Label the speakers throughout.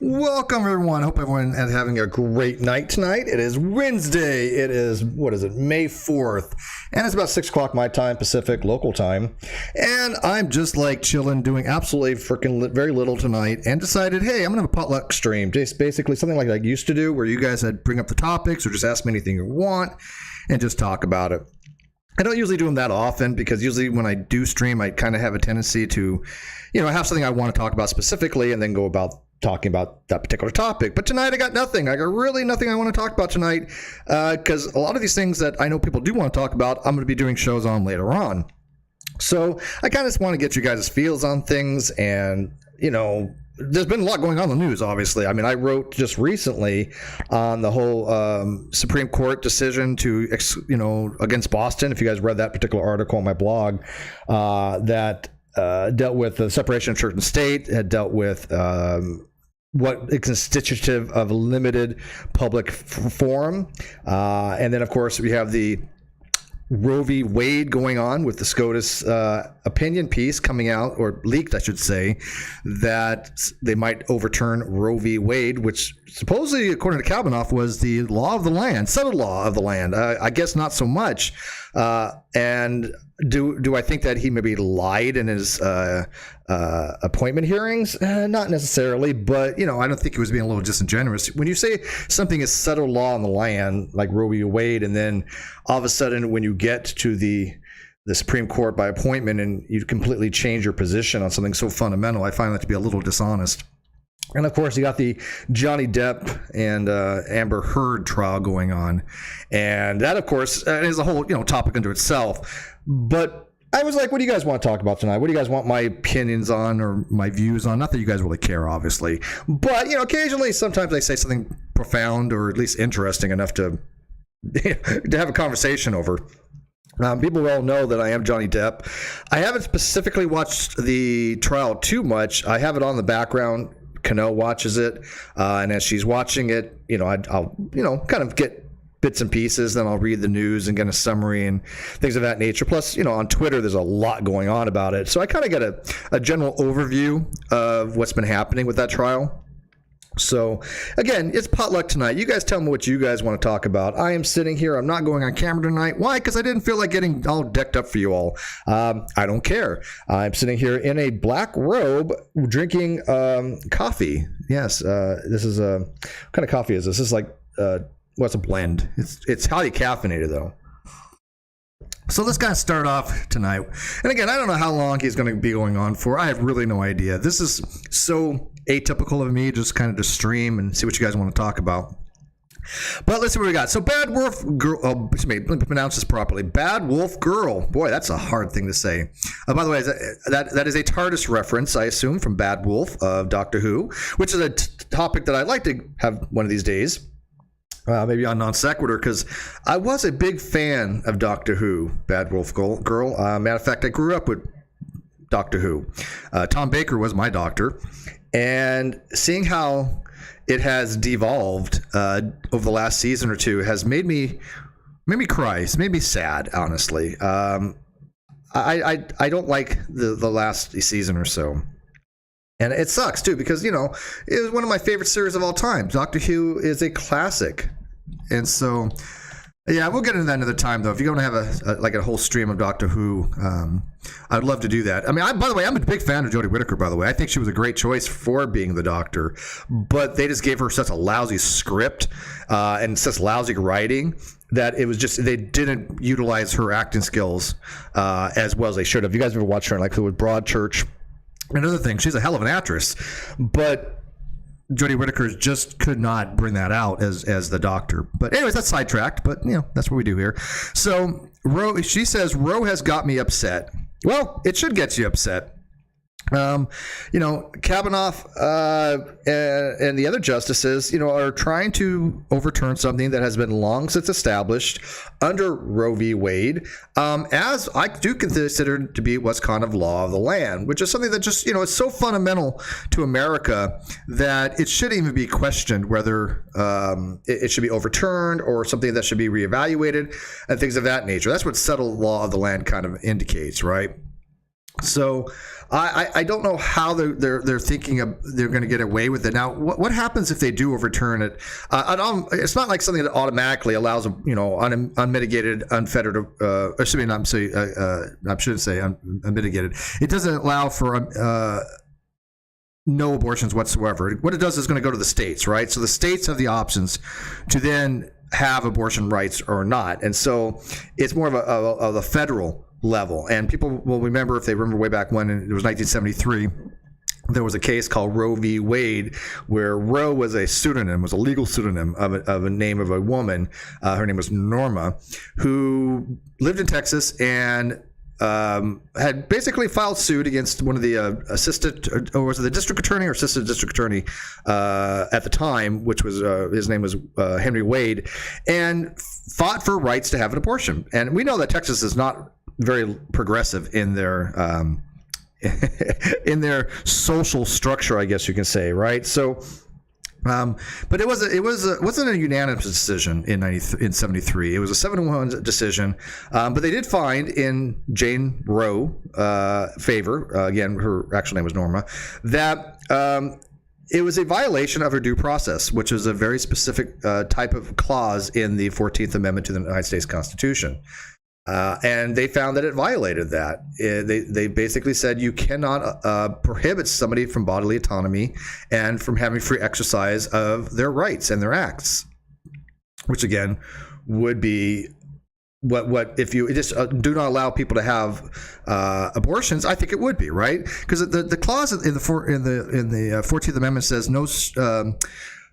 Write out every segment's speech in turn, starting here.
Speaker 1: Welcome, everyone. Hope everyone is having a great night tonight. It is Wednesday. It is, May 4th. And it's about 6 o'clock my time, Pacific, local time. And I'm just like chilling, doing absolutely freaking very little tonight, and decided, hey, I'm going to have a potluck stream. Just basically something like I used to do, where you guys would bring up the topics or just ask me anything you want and just talk about it. I don't usually do them that often because usually when I do stream, I kind of have a tendency to, have something I want to talk about specifically and then go about talking about that particular topic. But tonight I got nothing. I got really nothing I want to talk about tonight because a lot of these things that I know people do want to talk about, I'm going to be doing shows on later on. So I kind of just want to get you guys' feels on things. And, there's been a lot going on in the news, obviously. I mean, I wrote just recently on the whole Supreme Court decision against Boston. If you guys read that particular article on my blog, that dealt with the separation of church and state, had dealt with what is constitutive of limited public forum. And then, of course, we have the Roe V Wade going on with the SCOTUS opinion piece coming out, or leaked, I should say, that they might overturn Roe V Wade, which supposedly, according to Kavanaugh, was the law of the land, settled law of the land. I guess not so much. And do I think that he maybe lied in his appointment hearings? Not necessarily, but I don't think he was being a little disingenuous. When you say something is settled law on the land, like Roe v. Wade, and then all of a sudden when you get to the Supreme Court by appointment and you completely change your position on something so fundamental, I find that to be a little dishonest. And of course, you got the Johnny Depp and Amber Heard trial going on, and that, of course, is a whole topic unto itself. But I was like, what do you guys want to talk about tonight? What do you guys want my opinions on or my views on? Not that you guys really care, obviously, but occasionally, sometimes I say something profound or at least interesting enough to have a conversation over. People all know that I am Johnny Depp. I haven't specifically watched the trial too much. I have it on the background. Cano watches it, and as she's watching it, I'll kind of get bits and pieces, then I'll read the news and get a summary and things of that nature. Plus, on Twitter, there's a lot going on about it, so I kind of get a general overview of what's been happening with that trial. So, again, it's potluck tonight. You guys tell me what you guys want to talk about. I am sitting here. I'm not going on camera tonight. Why? Because I didn't feel like getting all decked up for you all. I don't care. I'm sitting here in a black robe drinking coffee. Yes, this is what kind of coffee is this? This is like, it's a blend. It's highly caffeinated, though. So let's kind of start off tonight. And again, I don't know how long he's going to be going on for. I have really no idea. This is so atypical of me, just kind of to stream and see what you guys want to talk about. But let's see what we got. So Bad Wolf Girl, let me pronounce this properly. Bad Wolf Girl. Boy, that's a hard thing to say. By the way, that is a TARDIS reference, I assume, from Bad Wolf of Doctor Who, which is a topic that I'd like to have one of these days. Maybe on Non Sequitur, because I was a big fan of Doctor Who, Bad Wolf Girl. Matter of fact, I grew up with Doctor Who. Tom Baker was my doctor. And seeing how it has devolved over the last season or two has made me cry. It's made me sad, honestly. I don't like the last season or so. And it sucks, too, because, it was one of my favorite series of all time. Doctor Who is a classic. And so, yeah, we'll get into that another time, though. If you're going to have a whole stream of Doctor Who, I'd love to do that. I mean, by the way, I'm a big fan of Jodie Whittaker, by the way. I think she was a great choice for being the Doctor. But they just gave her such a lousy script and such lousy writing that it was just, they didn't utilize her acting skills as well as they should have. You guys ever watched her in, with Broadchurch? Another thing, she's a hell of an actress, but Jodie Whittaker just could not bring that out as the Doctor. But anyways, that's sidetracked, but that's what we do here. So she says, Roe has got me upset. Well, it should get you upset. Kavanaugh and the other justices, are trying to overturn something that has been long since established under Roe v. Wade, as I do consider to be what's kind of law of the land, which is something that just, is so fundamental to America that it shouldn't even be questioned whether it should be overturned or something that should be reevaluated and things of that nature. That's what settled law of the land kind of indicates, right? So I don't know how they're thinking of they're going to get away with it. Now, what happens if they do overturn it? It's not like something that automatically allows unmitigated, unfettered. I shouldn't say unmitigated. It doesn't allow for no abortions whatsoever. What it does is going to go to the states, right? So the states have the options to then have abortion rights or not, and so it's more of a federal level. And people will remember, if they remember way back when, it was 1973. There was a case called Roe V Wade, where Roe was a legal pseudonym of a name of a woman. Her name was Norma, who lived in Texas and had basically filed suit against one of the or was it the district attorney or assistant district attorney at the time, which was his name was Henry Wade, and fought for rights to have an abortion. And we know that Texas is not very progressive in their in their social structure, I guess you can say, right? So. But it wasn't a unanimous decision in 73. It was a 7-1 decision. But they did find in Jane Roe favor, again, her actual name was Norma, that it was a violation of her due process, which is a very specific type of clause in the 14th Amendment to the United States Constitution. And they found that it violated that. They basically said you cannot prohibit somebody from bodily autonomy and from having free exercise of their rights and their acts, which again would be what if you just do not allow people to have abortions. I think it would be right, because the clause in the 14th Amendment says no.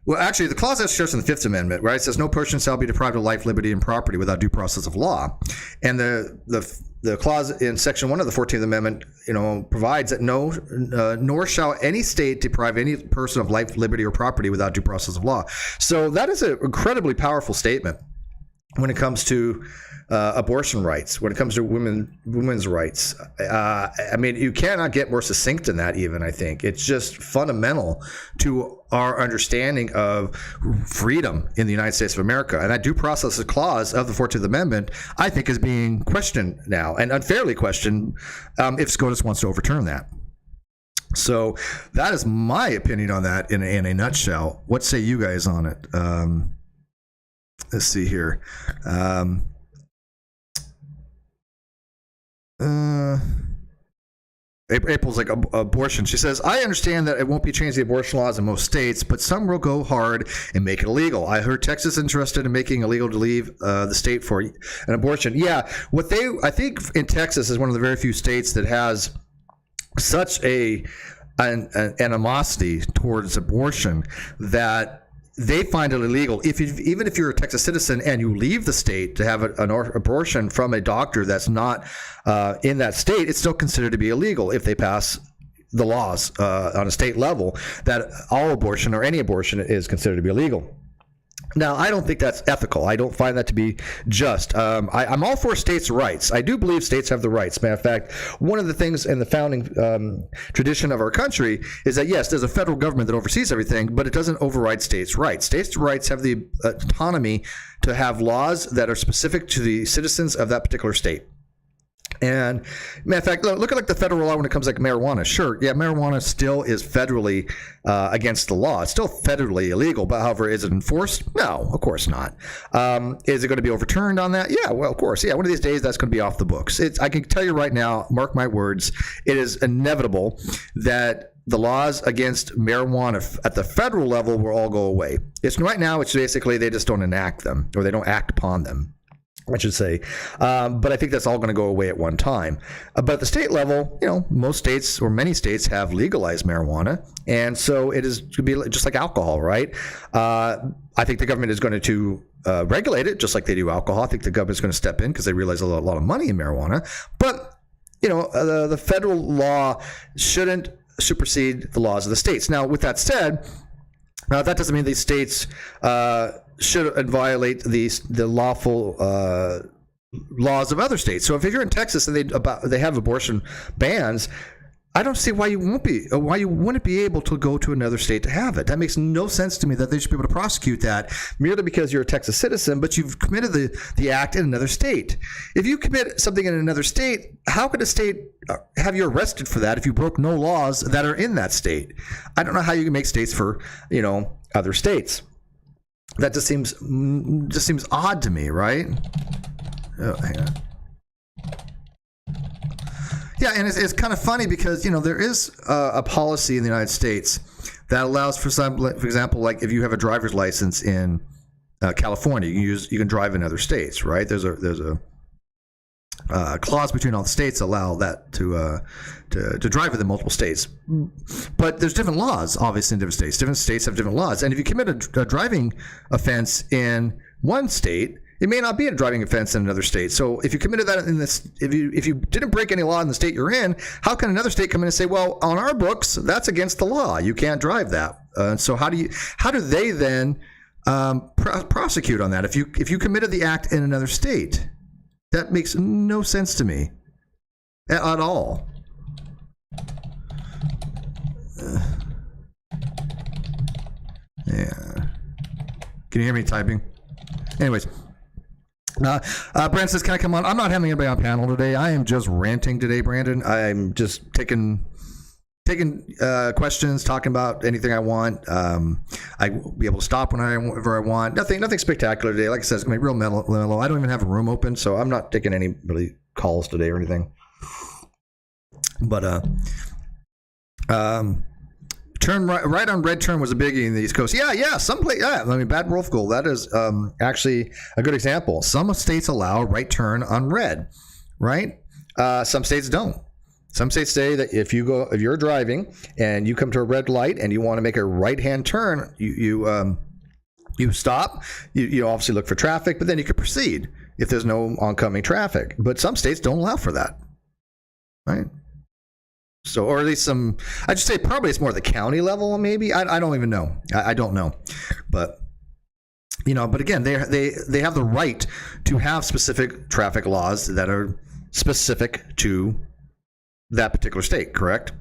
Speaker 1: Well, actually, the clause that starts in the 5th Amendment, right, says no person shall be deprived of life, liberty, and property without due process of law. And the clause in Section 1 of the 14th Amendment, provides that nor shall any state deprive any person of life, liberty, or property without due process of law. So that is an incredibly powerful statement when it comes to abortion rights, when it comes to women's rights. I mean, you cannot get more succinct than that, even, I think. It's just fundamental to our understanding of freedom in the United States of America. And that due process clause of the 14th Amendment, I think, is being questioned now, and unfairly questioned, if SCOTUS wants to overturn that. So that is my opinion on that in a nutshell. What say you guys on it? Let's see here. April's like abortion. She says, I understand that it won't be changing the abortion laws in most states, but some will go hard and make it illegal. I heard Texas is interested in making it illegal to leave the state for an abortion. Yeah, I think in Texas is one of the very few states that has such an animosity towards abortion that they find it illegal. Even if you're a Texas citizen and you leave the state to have an abortion from a doctor that's not in that state, it's still considered to be illegal if they pass the laws on a state level that all abortion or any abortion is considered to be illegal. Now, I don't think that's ethical. I don't find that to be just. I'm all for states' rights. I do believe states have the rights. Matter of fact, one of the things in the founding tradition of our country is that, yes, there's a federal government that oversees everything, but it doesn't override states' rights. States' rights have the autonomy to have laws that are specific to the citizens of that particular state. And matter of fact, look at like the federal law when it comes like marijuana. Sure, yeah, marijuana still is federally against the law. It's still federally illegal, but however, is it enforced? No, of course not. Is it going to be overturned on that? Yeah, well, of course. Yeah, one of these days that's going to be off the books. I can tell you right now, mark my words, it is inevitable that the laws against marijuana at the federal level will all go away. Right now, it's basically they just don't enact them, or they don't act upon them, I should say. But I think that's all going to go away at one time. But at the state level, most states or many states have legalized marijuana. And so it is to be just like alcohol, right? I think the government is going to regulate it just like they do alcohol. I think the government is going to step in because they realize a lot of money in marijuana. But, the federal law shouldn't supersede the laws of the states. Now, with that said, that doesn't mean these states should violate the lawful laws of other states. So if you're in Texas and they have abortion bans, I don't see why you wouldn't be able to go to another state to have it. That makes no sense to me that they should be able to prosecute that merely because you're a Texas citizen, but you've committed the act in another state. If you commit something in another state, how could a state have you arrested for that if you broke no laws that are in that state? I don't know how you can make states for, other states. That just seems odd to me, right? Oh, hang on. Yeah, and it's kind of funny because, there is a policy in the United States that allows for example, like if you have a driver's license in California, you can drive in other states, right? There's a clause between all the states that allow that to drive within multiple states. But there's different laws, obviously, in different states. Different states have different laws. And if you commit a driving offense in one state, it may not be a driving offense in another state. So if you committed that in this, if you didn't break any law in the state you're in, how can another state come in and say, well, on our books, that's against the law. You can't drive that. So how do they then prosecute on that? If you committed the act in another state, that makes no sense to me at all. Yeah. Can you hear me typing? Anyways. Brandon says, can I come on? I'm not having anybody on panel today. I am just ranting today, Brandon. I'm just taking questions, talking about anything I want. I will be able to stop whenever I want. Nothing spectacular today. Like I said, it's going to be real mellow. I don't even have a room open, so I'm not taking any really calls today or anything. But turn right on red turn was a biggie in the East Coast. Yeah. Someplace. Yeah. I mean, Bad Wolf Gold. That is actually a good example. Some states allow right turn on red, right? Some states don't. Some states say that if you're driving and you come to a red light and you want to make a right-hand turn, you stop. You obviously look for traffic, but then you can proceed if there's no oncoming traffic. But some states don't allow for that, right? So, or at least I should say probably it's more the county level, maybe. I don't even know. I don't know, but but again, they have the right to have specific traffic laws that are specific to that particular state, correct?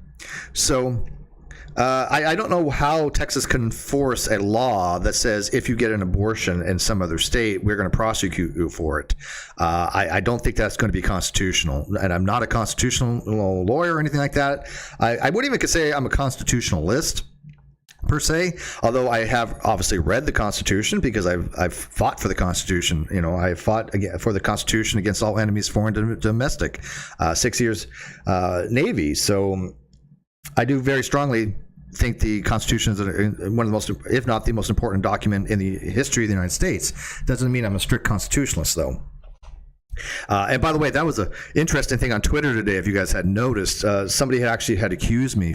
Speaker 1: So I don't know how Texas can enforce a law that says if you get an abortion in some other state, we're going to prosecute you for it. I don't think that's going to be constitutional, and I'm not a constitutional lawyer or anything like that. I wouldn't even say I'm a constitutionalist per se, although I have obviously read the Constitution because I've fought for the Constitution. I fought for the Constitution against all enemies, foreign and domestic. 6 years Navy, so I do very strongly think the Constitution is one of the most, if not the most important document in the history of the United States. Doesn't mean I'm a strict constitutionalist, though. And by the way, that was an interesting thing on Twitter today. If you guys had noticed, somebody had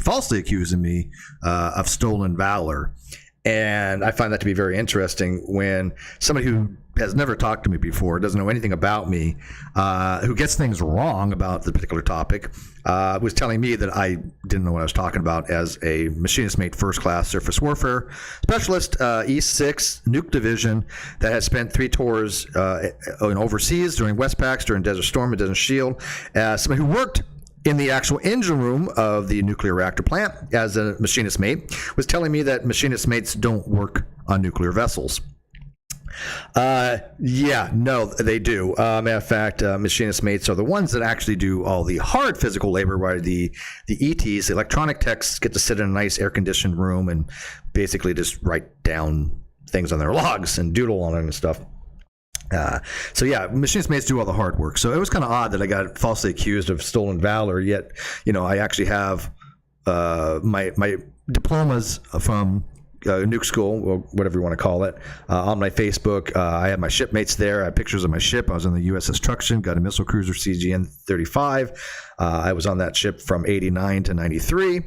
Speaker 1: falsely accusing me of stolen valor. And I find that to be very interesting when somebody who has never talked to me before, doesn't know anything about me, who gets things wrong about the particular topic, was telling me that I didn't know what I was talking about as a machinist mate first class surface warfare specialist, East 6 Nuke Division, that has spent 3 tours in overseas during Westpacs, during Desert Storm and Desert Shield. Somebody who worked in the actual engine room of the nuclear reactor plant as a machinist mate was telling me that machinist mates don't work on nuclear vessels. No, they do. Matter of fact, machinist mates are the ones that actually do all the hard physical labor, while the ETs, the electronic techs, get to sit in a nice air-conditioned room and basically just write down things on their logs and doodle on it and stuff. So yeah, machinist mates do all the hard work. So it was kind of odd that I got falsely accused of stolen valor, yet, I actually have my diplomas from nuke school, or whatever you want to call it, on my Facebook. I have my shipmates there. I have pictures of my ship. I was on the USS Truxtun, got a missile cruiser CGN-35. I was on that ship from 89 to 93.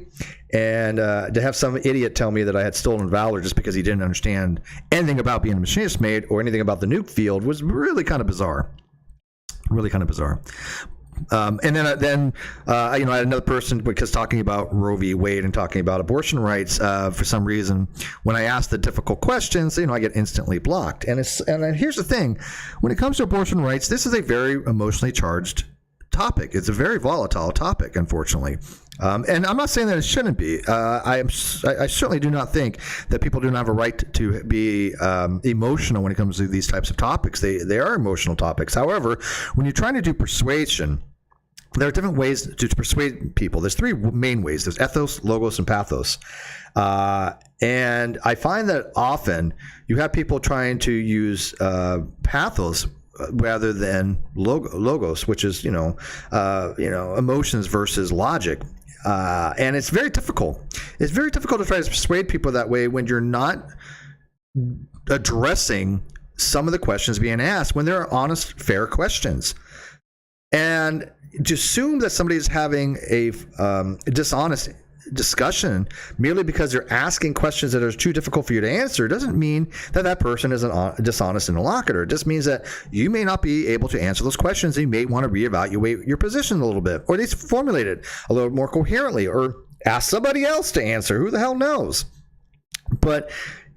Speaker 1: And to have some idiot tell me that I had stolen valor just because he didn't understand anything about being a machinist mate or anything about the nuke field was really kind of bizarre. Really kind of bizarre. And then I had another person, because talking about Roe V Wade and talking about abortion rights, for some reason, when I ask the difficult questions, I get instantly blocked. And here's the thing: when it comes to abortion rights, this is a very emotionally charged topic. It's a very volatile topic, unfortunately. And I'm not saying that it shouldn't be. I certainly do not think that people do not have a right to be emotional when it comes to these types of topics. They are emotional topics. However, when you're trying to do persuasion, there are different ways to persuade people. There's three main ways. There's ethos, logos, and pathos. And I find that often you have people trying to use pathos rather than logos, which is emotions versus logic. And it's very difficult. It's very difficult to try to persuade people that way when you're not addressing some of the questions being asked, when they're honest, fair questions. And to assume that somebody is having a dishonest discussion merely because they're asking questions that are too difficult for you to answer doesn't mean that that person is a dishonest interlocutor. It just means that you may not be able to answer those questions, and you may want to reevaluate your position a little bit, or at least formulate it a little more coherently, or ask somebody else to answer. Who the hell knows? But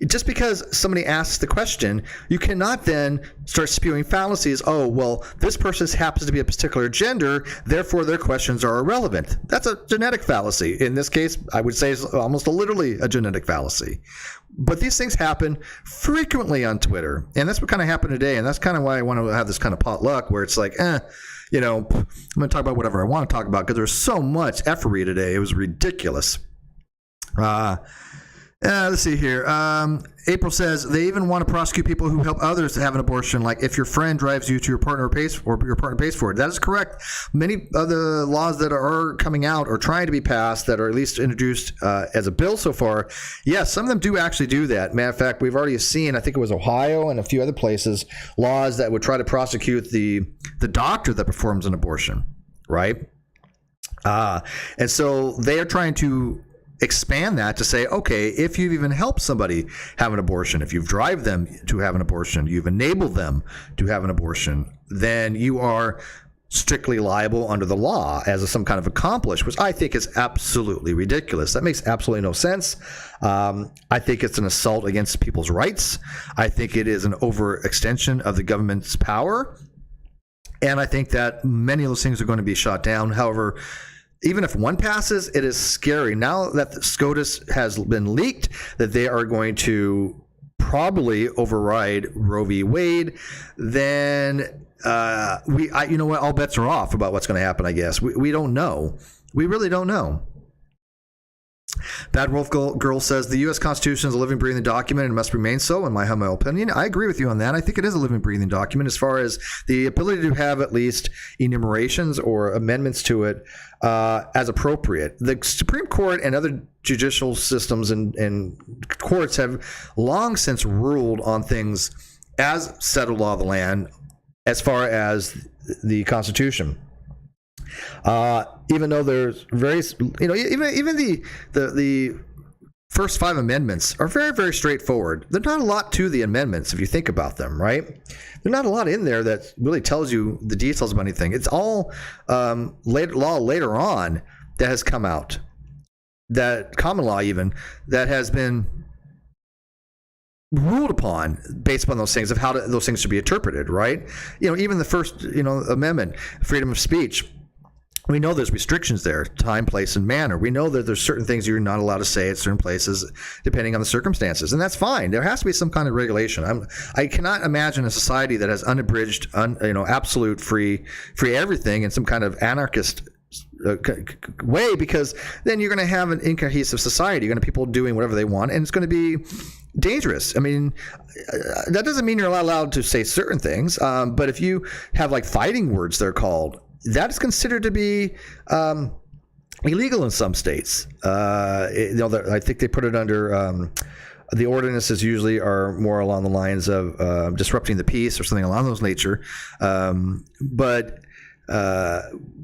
Speaker 1: just because somebody asks the question, you cannot then start spewing fallacies. Oh, well, this person happens to be a particular gender, therefore their questions are irrelevant. That's a genetic fallacy. In this case, I would say it's almost literally a genetic fallacy. But these things happen frequently on Twitter. And that's what kind of happened today. And that's kind of why I want to have this kind of potluck where it's like, I'm going to talk about whatever I want to talk about, because there's so much effery today. It was ridiculous. Let's see here. April says they even want to prosecute people who help others to have an abortion, like if your friend drives you to your partner or your partner pays for it. That is correct. Many of the laws that are coming out or trying to be passed that are at least introduced as a bill so far, yes, some of them do actually do that. Matter of fact, we've already seen, I think it was Ohio and a few other places, laws that would try to prosecute the doctor that performs an abortion, right? And so they are trying to expand that to say, okay, if you've even helped somebody have an abortion, if you've driven them to have an abortion, you've enabled them to have an abortion, then you are strictly liable under the law as some kind of accomplice, which I think is absolutely ridiculous. That makes absolutely no sense. I think it's an assault against people's rights. I think it is an overextension of the government's power. And I think that many of those things are going to be shot down. However, even if one passes, it is scary. Now that the SCOTUS has been leaked, that they are going to probably override Roe v. Wade, then you know what? All bets are off about what's going to happen, I guess. We don't know. We really don't know. Bad Wolf Girl says the U.S. Constitution is a living, breathing document and must remain so, in my humble opinion. I agree with you on that. I think it is a living, breathing document as far as the ability to have at least enumerations or amendments to it as appropriate. The Supreme Court and other judicial systems and courts have long since ruled on things as settled law of the land as far as the Constitution. Even though there's various, even the first 5 amendments are very, very straightforward. There's not a lot to the amendments if you think about them, right? There's not a lot in there that really tells you the details of anything. It's all later on that has come out, that common law even, that has been ruled upon based upon those things of how those things should be interpreted, right? Even the first, amendment, freedom of speech. We know there's restrictions there, time, place, and manner. We know that there's certain things you're not allowed to say at certain places, depending on the circumstances, and that's fine. There has to be some kind of regulation. I cannot imagine a society that has unabridged, absolute free everything in some kind of anarchist way, because then you're going to have an incohesive society. You're going to have people doing whatever they want, and it's going to be dangerous. I mean, that doesn't mean you're not allowed to say certain things, but if you have like fighting words, they're called, that is considered to be illegal in some states. I think they put it under the ordinances usually are more along the lines of disrupting the peace or something along those nature. But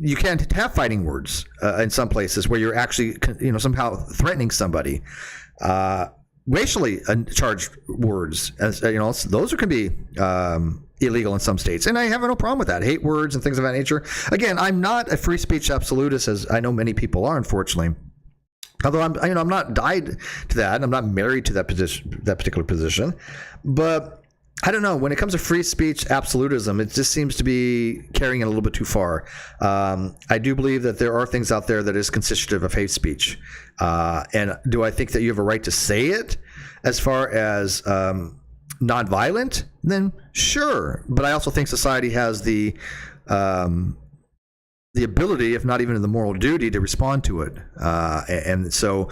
Speaker 1: you can't have fighting words in some places where you're actually, somehow threatening somebody. Racially charged words, those can be illegal in some states, and I have no problem with that. Hate words and things of that nature. Again, I'm not a free speech absolutist, as I know many people are, unfortunately. Although I'm not tied to that, I'm not married to that position, that particular position. But I don't know. When it comes to free speech absolutism, it just seems to be carrying it a little bit too far. I do believe that there are things out there that is constitutive of hate speech. And do I think that you have a right to say it as far as nonviolent? Then sure. But I also think society has the ability, if not even the moral duty, to respond to it. And so,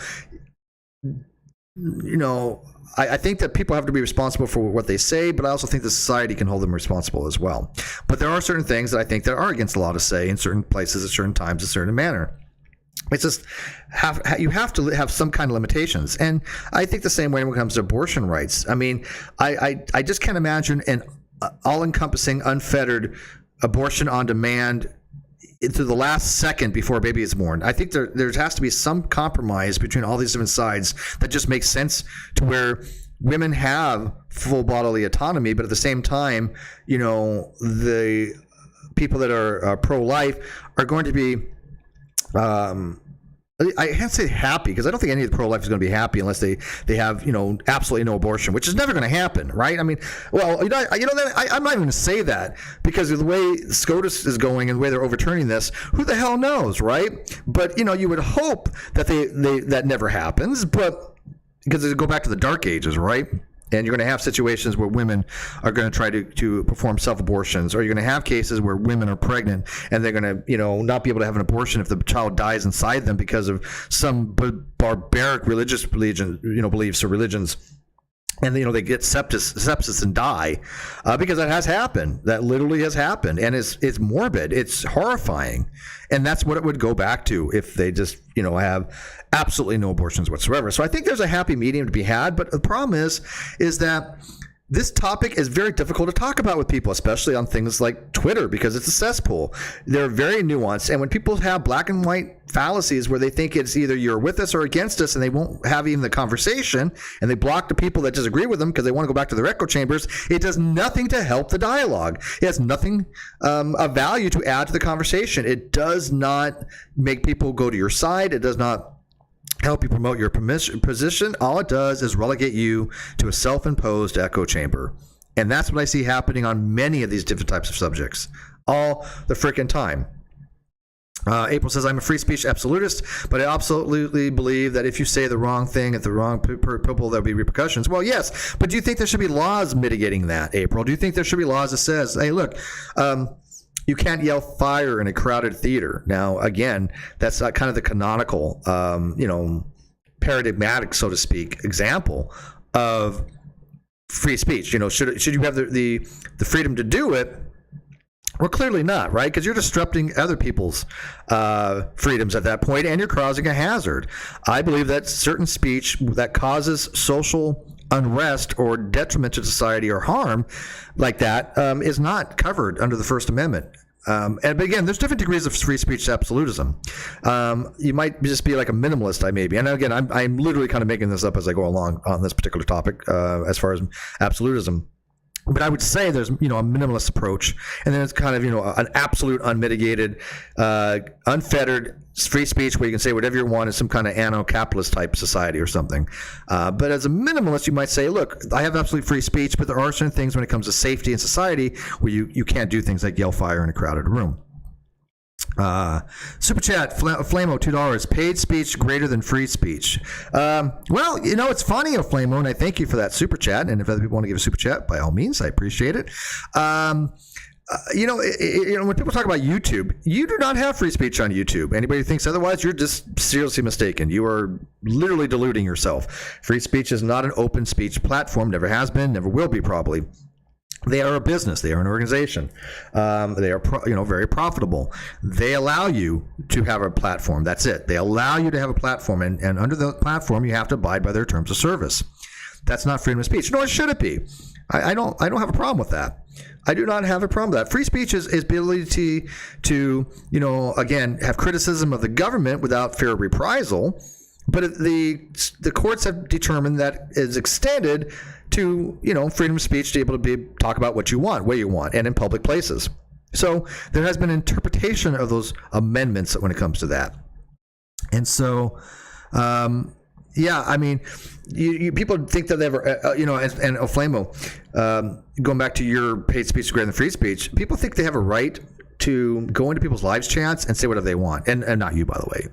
Speaker 1: I think that people have to be responsible for what they say, but I also think the society can hold them responsible as well. But there are certain things that I think that are against the law to say in certain places, at certain times, a certain manner. It's just you have to have some kind of limitations. And I think the same way when it comes to abortion rights. I mean, I just can't imagine an all-encompassing, unfettered abortion on demand into the last second before a baby is born. I think there has to be some compromise between all these different sides that just makes sense to where women have full bodily autonomy, but at the same time, the people that are pro-life are going to be I can't say happy, because I don't think any of the pro-life is going to be happy unless they have absolutely no abortion, which is never going to happen, right? I mean, well, I'm not even going to say that, because of the way SCOTUS is going and the way they're overturning this, who the hell knows, right? But you would hope that that never happens, but because they go back to the dark ages, right? And you're going to have situations where women are going to try to perform self-abortions, or you're going to have cases where women are pregnant and they're going to, not be able to have an abortion if the child dies inside them because of some barbaric religious beliefs or religions. And they get sepsis and die because that has happened. That literally has happened, and it's morbid. It's horrifying, and that's what it would go back to if they just have absolutely no abortions whatsoever. So I think there's a happy medium to be had, but the problem is that this topic is very difficult to talk about with people, especially on things like Twitter, because it's a cesspool. They're very nuanced. And when people have black and white fallacies where they think it's either you're with us or against us, and they won't have even the conversation, and they block the people that disagree with them because they want to go back to their echo chambers, it does nothing to help the dialogue. It has nothing of value to add to the conversation. It does not make people go to your side. It does not help you promote your position. All it does is relegate you to a self-imposed echo chamber. And that's what I see happening on many of these different types of subjects all the freaking time. April says, I'm a free speech absolutist, but I absolutely believe that if you say the wrong thing at the wrong people, there'll be repercussions. Well, yes, but do you think there should be laws mitigating that, April? Do you think there should be laws that says, hey, look, you can't yell fire in a crowded theater? Now, again, that's kind of the canonical, paradigmatic, so to speak, example of free speech. Should you have the freedom to do it? Well, clearly not, right? Because you're disrupting other people's freedoms at that point, and you're causing a hazard. I believe that certain speech that causes social unrest or detriment to society or harm like that is not covered under the First Amendment. But again, there's different degrees of free speech absolutism. You might just be like a minimalist, maybe. And again, I'm literally kind of making this up as I go along on this particular topic as far as absolutism. But I would say there's, a minimalist approach, and then it's kind of, an absolute, unmitigated, unfettered free speech where you can say whatever you want in some kind of anarcho-capitalist type society or something. But as a minimalist, you might say, look, I have absolute free speech, but there are certain things when it comes to safety in society where you can't do things like yell fire in a crowded room. Super chat, Flamo, $2. Paid speech greater than free speech. Well, it's funny, Flamo, and I thank you for that super chat. And if other people want to give a super chat, by all means, I appreciate it. When people talk about YouTube, you do not have free speech on YouTube. Anybody who thinks otherwise, you're just seriously mistaken. You are literally deluding yourself. Free speech is not an open speech platform. Never has been, never will be, probably. They are a business. They are an organization. They are, very profitable. They allow you to have a platform. That's it. They allow you to have a platform, and under the platform, you have to abide by their terms of service. That's not freedom of speech, nor should it be. I don't have a problem with that. I do not have a problem with that. Free speech is ability to, again, have criticism of the government without fear of reprisal. But the courts have determined that is extended to, freedom of speech to be able to talk about what you want, where you want, and in public places. So there has been an interpretation of those amendments when it comes to that. And so, Yeah, I mean, people think that they ever, and Oflamo, going back to your hate speech is greater than free speech, people think they have a right to go into people's lives chats and say whatever they want. And not you, by the way.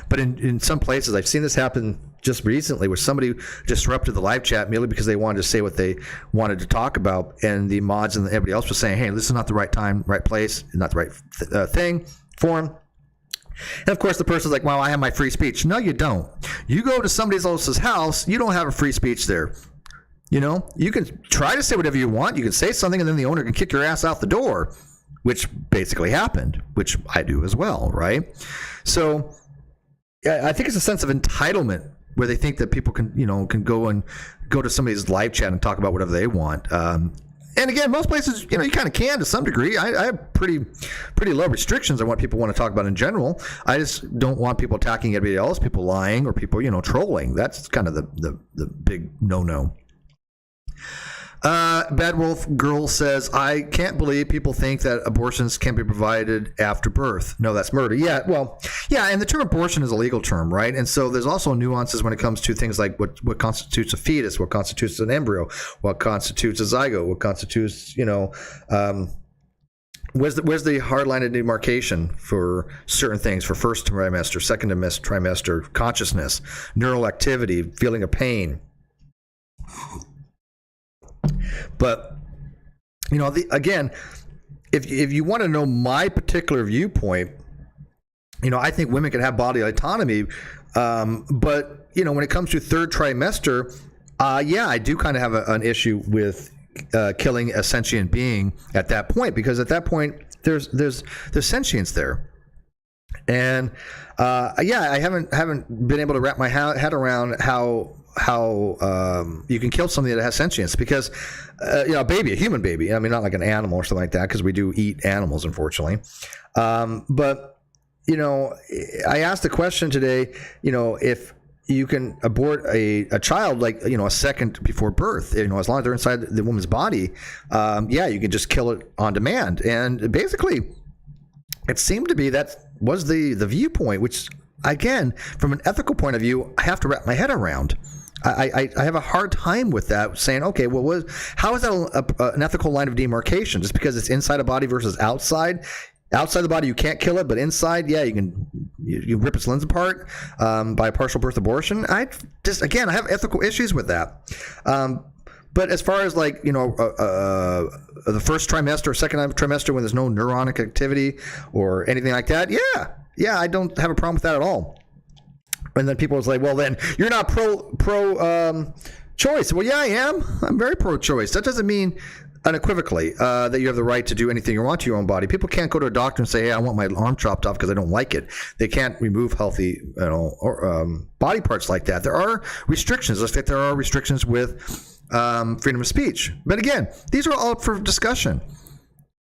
Speaker 1: But in some places, I've seen this happen just recently where somebody disrupted the live chat merely because they wanted to say what they wanted to talk about. And the mods and everybody else was saying, hey, this is not the right time, right place, not the right thing, forum. And of course, the person's like, well, I have my free speech. No, you don't. You go to somebody else's house, you don't have a free speech there. You can try to say whatever you want. You can say something and then the owner can kick your ass out the door, which basically happened, which I do as well, right? So I think it's a sense of entitlement where they think that people can go to somebody's live chat and talk about whatever they want. And again, most places, you kind of can to some degree. I have pretty low restrictions on what people want to talk about in general. I just don't want people attacking everybody else, people lying, or people, trolling. That's kind of the big no-no. Bad Wolf Girl says, I can't believe people think that abortions can be provided after birth. No, that's murder. Yeah, well, yeah, and the term abortion is a legal term, right? And so there's also nuances when it comes to things like what constitutes a fetus, what constitutes an embryo, what constitutes a zygote, what constitutes, where's the hard line of demarcation for certain things, for first trimester, second trimester, consciousness, neural activity, feeling of pain. But again, if you want to know my particular viewpoint, I think women can have bodily autonomy, but when it comes to third trimester, I do kind of have an issue with killing a sentient being at that point, because at that point there's sentience there. And I haven't been able to wrap my head around how you can kill something that has sentience, because a human baby, I mean, not like an animal or something like that, because we do eat animals, unfortunately. But I asked the question today, if you can abort a child, like, a second before birth, as long as they're inside the woman's body, you can just kill it on demand. And basically it seemed to be that was the viewpoint, which, again, from an ethical point of view, I have to wrap my head around. I have a hard time with that, saying, okay, well, how is that an ethical line of demarcation? Just because it's inside a body versus outside? Outside the body, you can't kill it, but inside, you can rip its limbs apart by a partial birth abortion. I have ethical issues with that. But as far as the first trimester or second trimester when there's no neuronic activity or anything like that, I don't have a problem with that at all. And then people was like, well, then you're not pro choice. Well, yeah, I am. I'm very pro choice. That doesn't mean unequivocally that you have the right to do anything you want to your own body. People can't go to a doctor and say, hey, I want my arm chopped off because I don't like it. They can't remove healthy body parts like that. There are restrictions. Just like there are restrictions with freedom of speech. But again, these are all up for discussion.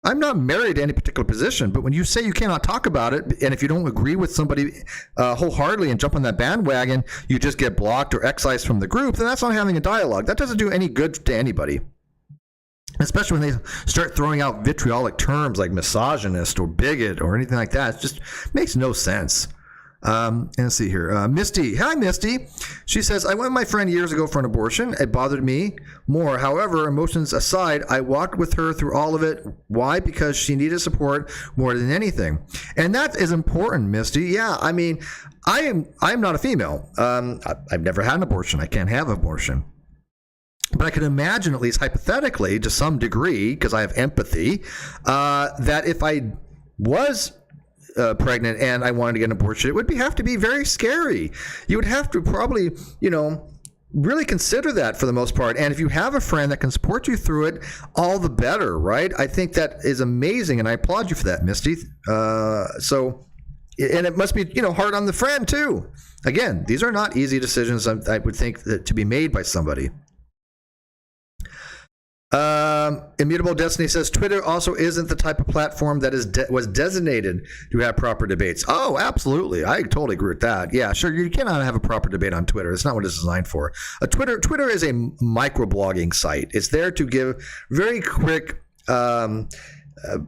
Speaker 1: I'm not married to any particular position, but when you say you cannot talk about it, and if you don't agree with somebody wholeheartedly and jump on that bandwagon, you just get blocked or excised from the group, then that's not having a dialogue. That doesn't do any good to anybody. Especially when they start throwing out vitriolic terms like misogynist or bigot or anything like that. It just makes no sense. Let's see here. Misty. Hi, Misty. She says, I went with my friend years ago for an abortion. It bothered me more. However, emotions aside, I walked with her through all of it. Why? Because she needed support more than anything. And that is important, Misty. Yeah, I mean, I'm not a female. I've never had an abortion. I can't have an abortion. But I can imagine, at least hypothetically, to some degree, because I have empathy, that if I was pregnant and I wanted to get an abortion, it would have to be very scary. You would have to probably, really consider that for the most part. And if you have a friend that can support you through it, all the better, right? I think that is amazing, and I applaud you for that, Misty. And it must be, hard on the friend too. Again, these are not easy decisions, I would think, that to be made by somebody. Immutable Destiny says Twitter also isn't the type of platform that was designated to have proper debates. Oh, absolutely. I totally agree with that. Yeah, sure. You cannot have a proper debate on Twitter. It's not what it's designed for. Twitter is a microblogging site. It's there to give very quick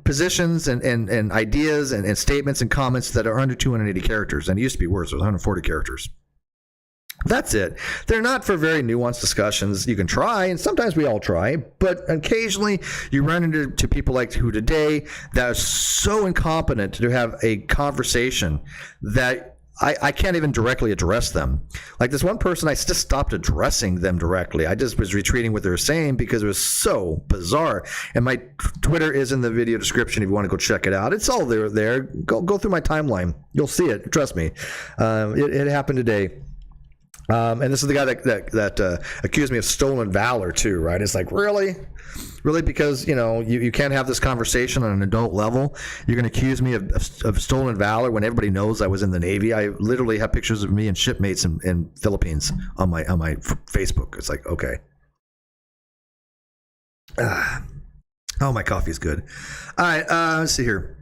Speaker 1: positions and ideas and statements and comments that are under 280 characters. And it used to be worse. It was 140 characters. That's it. They're not for very nuanced discussions. You can try, and sometimes we all try, but occasionally you run into people like Who Today that are so incompetent to have a conversation that I can't even directly address them. Like this one person, I just stopped addressing them directly. I just was retweeting what they were saying because it was so bizarre. And my Twitter is in the video description if you want to go check it out. It's all there. Go through my timeline. You'll see it. Trust me. It happened today. And this is the guy that accused me of stolen valor too, right? It's like, really? Because, you can't have this conversation on an adult level. You're going to accuse me of stolen valor when everybody knows I was in the Navy. I literally have pictures of me and shipmates in Philippines on my Facebook. It's like, okay. Oh, my coffee's good. All right, let's see here.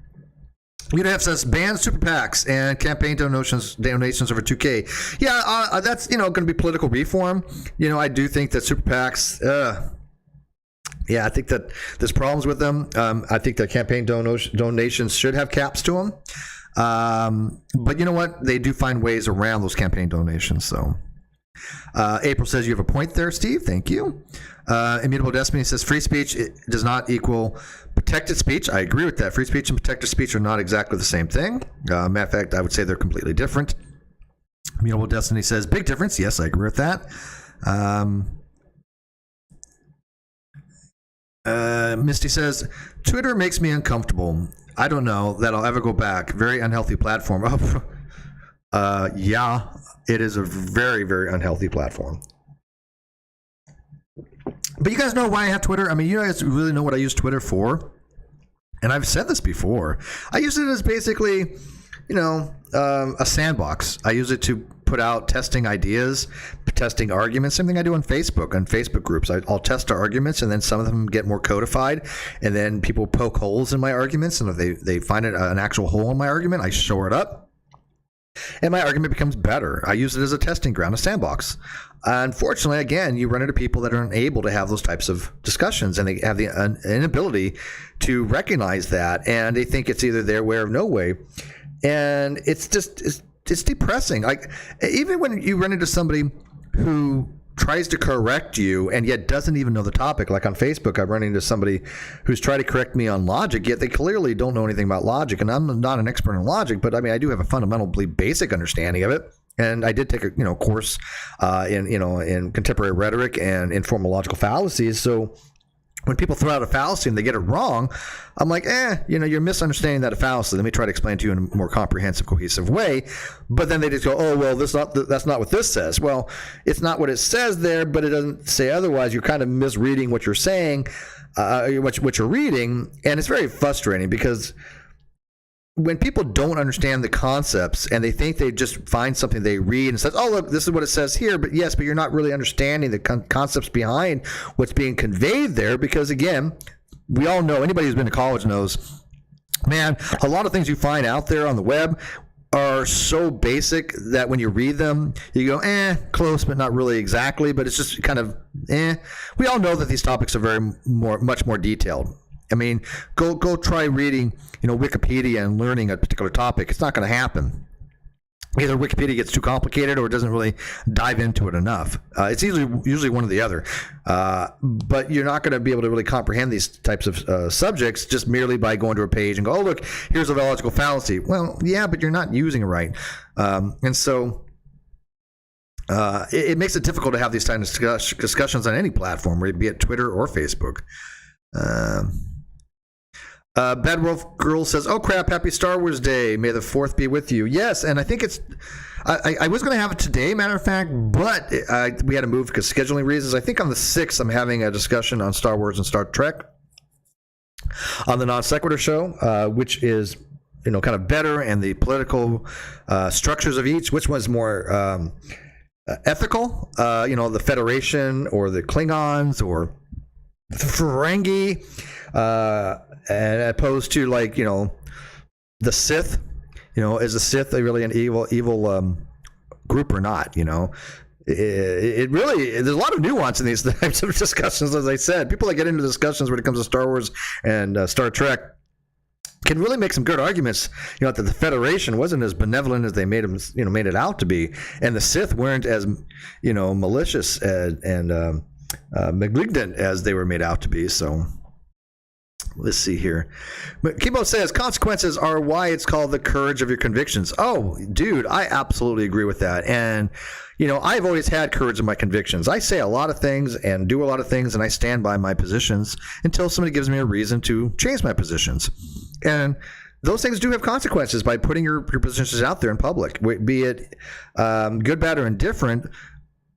Speaker 1: UNF says ban super PACs and campaign donations over $2K. Yeah, that's going to be political reform. I do think that super PACs. Yeah, I think that there's problems with them. I think that campaign donations should have caps to them. But you know what? They do find ways around those campaign donations. So April says you have a point there, Steve. Thank you. Immutable Destiny says free speech does not equal protected speech. I agree with that. Free speech and protected speech are not exactly the same thing. Matter of fact, I would say they're completely different. Immutable Destiny says big difference. Yes, I agree with that. Misty says Twitter makes me uncomfortable. I don't know that I'll ever go back. Very unhealthy platform. Yeah, it is a very, very unhealthy platform. But you guys know why I have Twitter? I mean, you guys really know what I use Twitter for? And I've said this before. I use it as basically, a sandbox. I use it to put out testing ideas, testing arguments. Same thing I do on Facebook groups. I'll test arguments, and then some of them get more codified, and then people poke holes in my arguments, and if they find an actual hole in my argument, I shore it up, and my argument becomes better. I use it as a testing ground, a sandbox. Unfortunately, again, you run into people that are unable to have those types of discussions, and they have the inability to recognize that, and they think it's either their way or no way, and it's depressing. Like, even when you run into somebody who tries to correct you and yet doesn't even know the topic, like on Facebook, I've run into somebody who's tried to correct me on logic, yet they clearly don't know anything about logic. And I'm not an expert in logic, but I mean, I do have a fundamentally basic understanding of it. And I did take a course in contemporary rhetoric and informal logical fallacies. So when people throw out a fallacy and they get it wrong, I'm like, you're misunderstanding that fallacy. Let me try to explain to you in a more comprehensive, cohesive way. But then they just go, oh, well, that's not what this says. Well, it's not what it says there, but it doesn't say otherwise. You're kind of misreading what you're saying, what you're reading. And it's very frustrating because when people don't understand the concepts and they think they just find something they read and says, oh, look, this is what it says here. But you're not really understanding the concepts behind what's being conveyed there. Because again, we all know, anybody who's been to college knows, man, a lot of things you find out there on the web are so basic that when you read them, you go, close, but not really exactly. But it's just kind of, We all know that these topics are much more detailed. I mean, go try reading, Wikipedia and learning a particular topic. It's not going to happen. Either Wikipedia gets too complicated or it doesn't really dive into it enough. It's usually one or the other. But you're not going to be able to really comprehend these types of subjects just merely by going to a page and go, oh, look, here's a logical fallacy. Well, yeah, but you're not using it right. And so it makes it difficult to have these types of discussions on any platform, be it Twitter or Facebook. Bad Wolf Girl says, oh crap, happy Star Wars Day. May the 4th be with you. Yes, and I think I was going to have it today, matter of fact, but we had to move because scheduling reasons. I think on the 6th, I'm having a discussion on Star Wars and Star Trek on the Non Sequitur show, which is, kind of better, and the political structures of each, which one's more ethical, the Federation or the Klingons or the Ferengi, and opposed to the Sith, is the Sith really an evil group or not? It really, there's a lot of nuance in these types of discussions. As I said, people that get into discussions when it comes to Star Wars and Star Trek can really make some good arguments, that the Federation wasn't as benevolent as they made it out to be, and the Sith weren't as, malicious and malignant as they were made out to be. So let's see here. Kibo says consequences are why it's called the courage of your convictions. Oh, dude, I absolutely agree with that. And I've always had courage in my convictions. I say a lot of things and do a lot of things, and I stand by my positions until somebody gives me a reason to change my positions. And those things do have consequences by putting your positions out there in public, be it good, bad, or indifferent.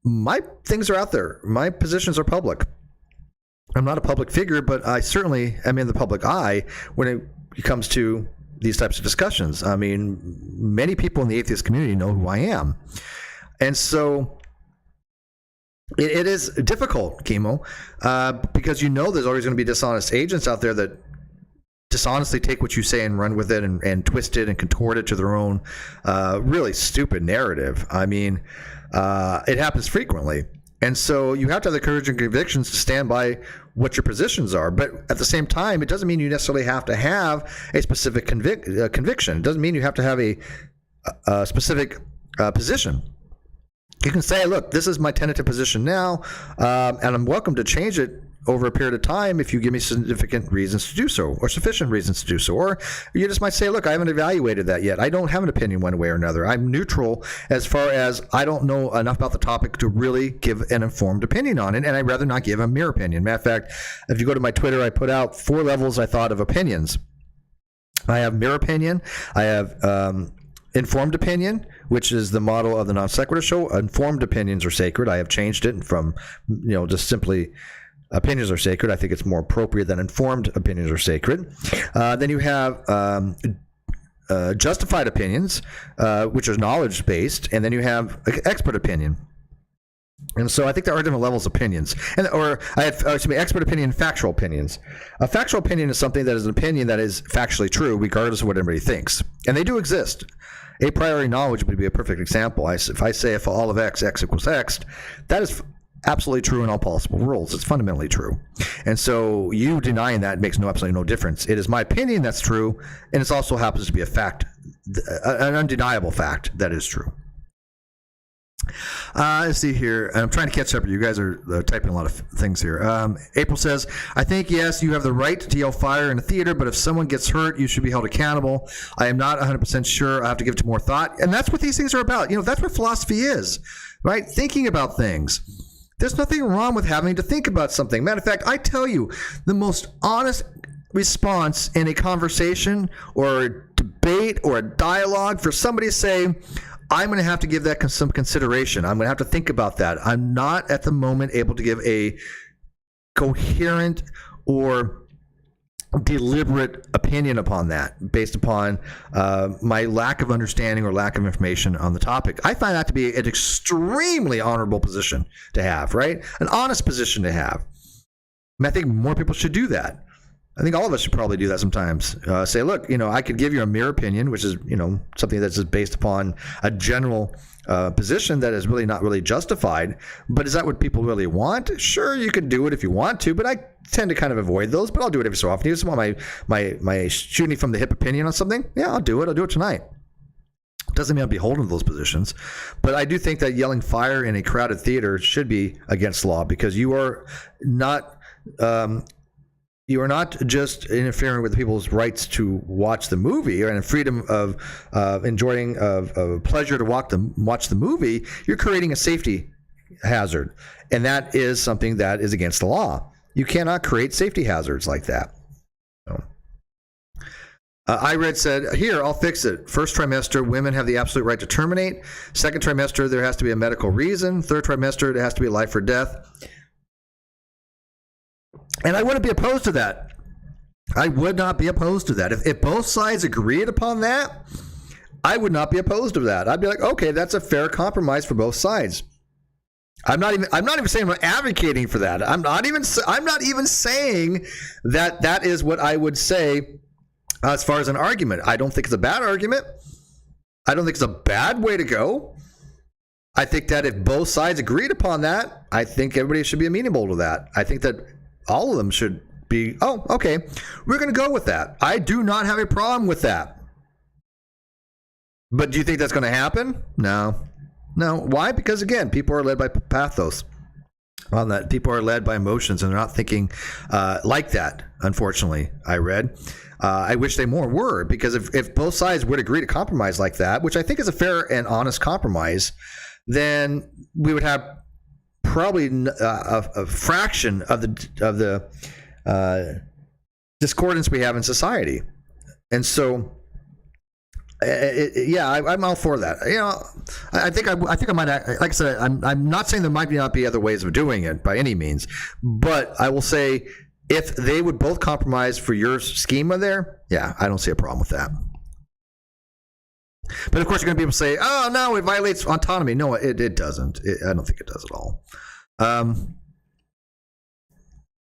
Speaker 1: My things are out there. My positions are public. I'm not a public figure, but I certainly am in the public eye when it comes to these types of discussions. I mean, many people in the atheist community know who I am. And so it is difficult, Chemo, because there's always going to be dishonest agents out there that dishonestly take what you say and run with it and twist it and contort it to their own really stupid narrative. I mean, it happens frequently. And so you have to have the courage and convictions to stand by what your positions are. But at the same time, it doesn't mean you necessarily have to have a specific conviction. It doesn't mean you have to have a specific position. You can say, look, this is my tentative position now, and I'm welcome to change it over a period of time if you give me significant reasons to do so, or sufficient reasons to do so. Or you just might say, look, I haven't evaluated that yet. I don't have an opinion one way or another. I'm neutral as far as I don't know enough about the topic to really give an informed opinion on it, and I'd rather not give a mere opinion. Matter of fact, if you go to my Twitter, I put out 4 levels, I thought, of opinions. I have mere opinion. I have informed opinion, which is the model of the Non Sequitur show. Informed opinions are sacred. I have changed it from, just simply opinions are sacred. I think it's more appropriate than informed opinions are sacred. Then you have justified opinions, which are knowledge-based, and then you have expert opinion. And so I think there are different levels of opinions. Expert opinion, factual opinions. A factual opinion is something that is an opinion that is factually true, regardless of what everybody thinks. And they do exist. A priori knowledge would be a perfect example. If I say if all of x equals x, that is absolutely true in all possible worlds. It's fundamentally true. And so you denying that makes absolutely no difference. It is my opinion that's true, and it also happens to be a fact, an undeniable fact that is true. Let's see here. I'm trying to catch up. You guys are typing a lot of things here. April says, I think, yes, you have the right to yell fire in a theater, but if someone gets hurt, you should be held accountable. I am not 100% sure. I have to give it more thought. And that's what these things are about. That's what philosophy is, right? Thinking about things. There's nothing wrong with having to think about something. Matter of fact, I tell you, the most honest response in a conversation or a debate or a dialogue for somebody to say, I'm going to have to give that some consideration. I'm going to have to think about that. I'm not at the moment able to give a coherent or deliberate opinion upon that based upon my lack of understanding or lack of information on the topic. I find that to be an extremely honorable position to have, right? An honest position to have. I think more people should do that. I think all of us should probably do that sometimes. Say, look, I could give you a mere opinion, which is, something that's just based upon a general position that is really not really justified. But is that what people really want? Sure, you can do it if you want to, but I tend to kind of avoid those. But I'll do it every so often. You just want my shooting from the hip opinion on something? Yeah, I'll do it. I'll do it tonight. Doesn't mean I'm beholden to those positions. But I do think that yelling fire in a crowded theater should be against the law, because you are not just interfering with people's rights to watch the movie or in freedom of enjoying of pleasure to watch the movie. You're creating a safety hazard, and that is something that is against the law. You cannot create safety hazards like that. So. IRED said, here, I'll fix it. First trimester, women have the absolute right to terminate. Second trimester, there has to be a medical reason. Third trimester, it has to be life or death. And I wouldn't be opposed to that. I would not be opposed to that. If both sides agreed upon that, I would not be opposed to that. I'd be like, okay, that's a fair compromise for both sides. I'm not even saying I'm advocating for that. I'm not even saying that is what I would say as far as an argument. I don't think it's a bad argument. I don't think it's a bad way to go. I think that if both sides agreed upon that, I think everybody should be amenable to that. I think that all of them should be, oh, okay, we're going to go with that. I do not have a problem with that. But do you think that's going to happen? No. Why? Because again, people are led by pathos. On that, people are led by emotions, and they're not thinking like that. Unfortunately, I read. I wish they more were, because if both sides would agree to compromise like that, which I think is a fair and honest compromise, then we would have probably a fraction of the discordance we have in society. And so, I'm all for that. I think I might, like I said, I'm not saying there might not be other ways of doing it by any means, but I will say, if they would both compromise for your schema there, I don't see a problem with that. But of course, you're going to be able to say, oh, no, it violates autonomy. No, it doesn't. I don't think it does at all.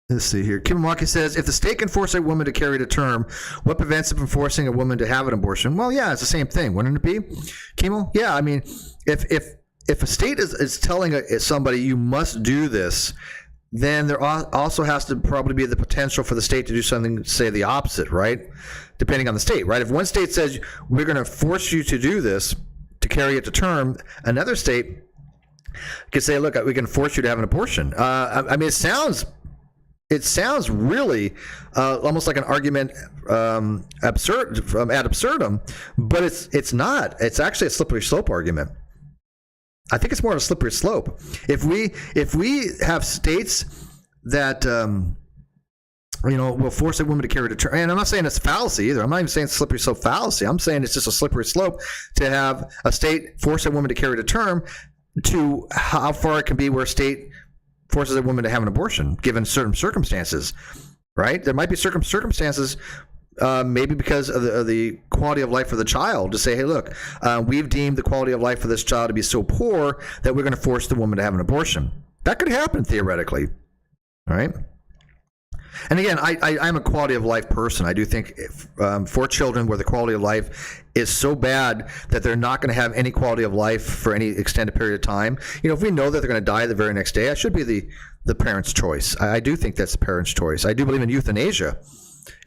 Speaker 1: Let's see here. Kim Milwaukee says, if the state can force a woman to carry to term, what prevents it from forcing a woman to have an abortion? Well, it's the same thing, wouldn't it be, Kimo? Yeah, I mean, if a state is telling somebody you must do this, then there also has to probably be the potential for the state to do something, say the opposite, right? Depending on the state, right? If one state says, we're going to force you to do this, to carry it to term, another state could say, look, we can force you to have an abortion. I mean, it sounds really almost like an argument absurd ad absurdum, but it's not. It's actually a slippery slope argument. I think it's more of a slippery slope. If we have states that will force a woman to carry to term, and I'm not saying it's a fallacy either. I'm not even saying it's a slippery slope fallacy. I'm saying it's just a slippery slope to have a state force a woman to carry to term, to how far it can be where a state forces a woman to have an abortion given certain circumstances, right? There might be circumstances, maybe because of the quality of life for the child, to say, hey, look, we've deemed the quality of life for this child to be so poor that we're going to force the woman to have an abortion. That could happen theoretically, right? And again, I'm a quality of life person. I do think for children where the quality of life is so bad that they're not going to have any quality of life for any extended period of time, if we know that they're going to die the very next day, that should be the parent's choice. I do think that's the parent's choice. I do believe in euthanasia.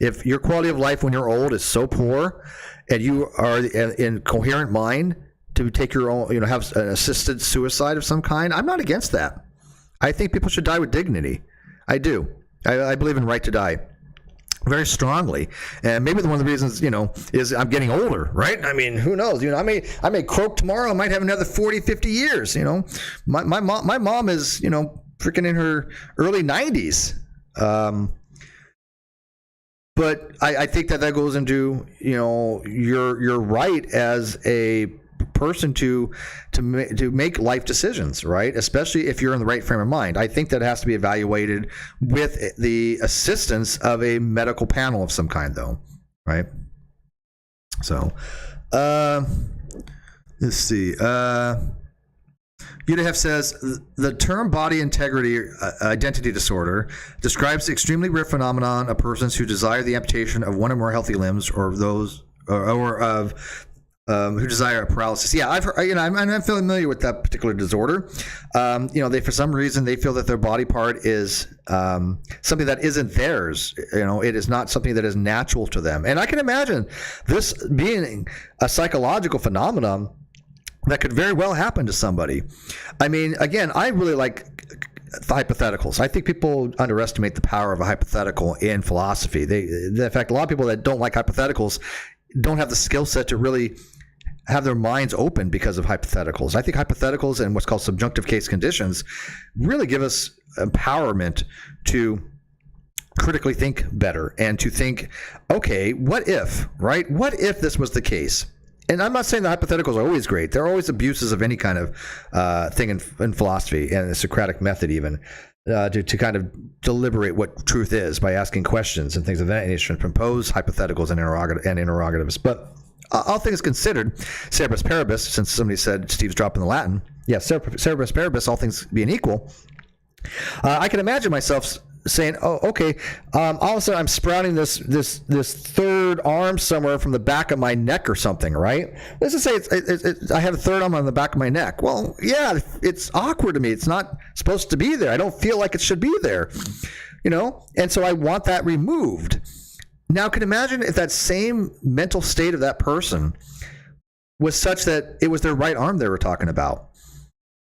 Speaker 1: If your quality of life when you're old is so poor and you are in coherent mind to take your own, have an assisted suicide of some kind, I'm not against that. I think people should die with dignity. I do. I believe in right to die very strongly, and maybe one of the reasons is I'm getting older, right? I mean, who knows? I may croak tomorrow. I might have another 40, 50 years. My mom is freaking in her early 90s, but I think that goes into your right as a person to make life decisions, right? Especially if you're in the right frame of mind. I think that has to be evaluated with the assistance of a medical panel of some kind, though, right? So, let's see. Udahef says, the term body integrity identity disorder describes the extremely rare phenomenon of persons who desire the amputation of one or more healthy limbs, or those or of who desire a paralysis. Yeah, I've heard, I'm familiar with that particular disorder. They, for some reason, they feel that their body part is something that isn't theirs. It is not something that is natural to them. And I can imagine this being a psychological phenomenon that could very well happen to somebody. I mean, again, I really like hypotheticals. I think people underestimate the power of a hypothetical in philosophy. In fact, a lot of people that don't like hypotheticals don't have the skill set to really have their minds open because of hypotheticals. I think hypotheticals and what's called subjunctive case conditions really give us empowerment to critically think better and to think, okay, what if, right? What if this was the case? And I'm not saying the hypotheticals are always great. There are always abuses of any kind of thing in philosophy and the Socratic method even, to kind of deliberate what truth is by asking questions and things of that nature and propose hypotheticals and interrogatives. But all things considered, cerebus paribus, since somebody said Steve's dropping the Latin, cerebus paribus, all things being equal, I can imagine myself saying, oh, okay, all of a sudden I'm sprouting this third arm somewhere from the back of my neck or something, right? Let's just say I have a third arm on the back of my neck. Well, yeah, it's awkward to me. It's not supposed to be there. I don't feel like it should be there. and so I want that removed. Now, can you imagine if that same mental state of that person was such that it was their right arm they were talking about?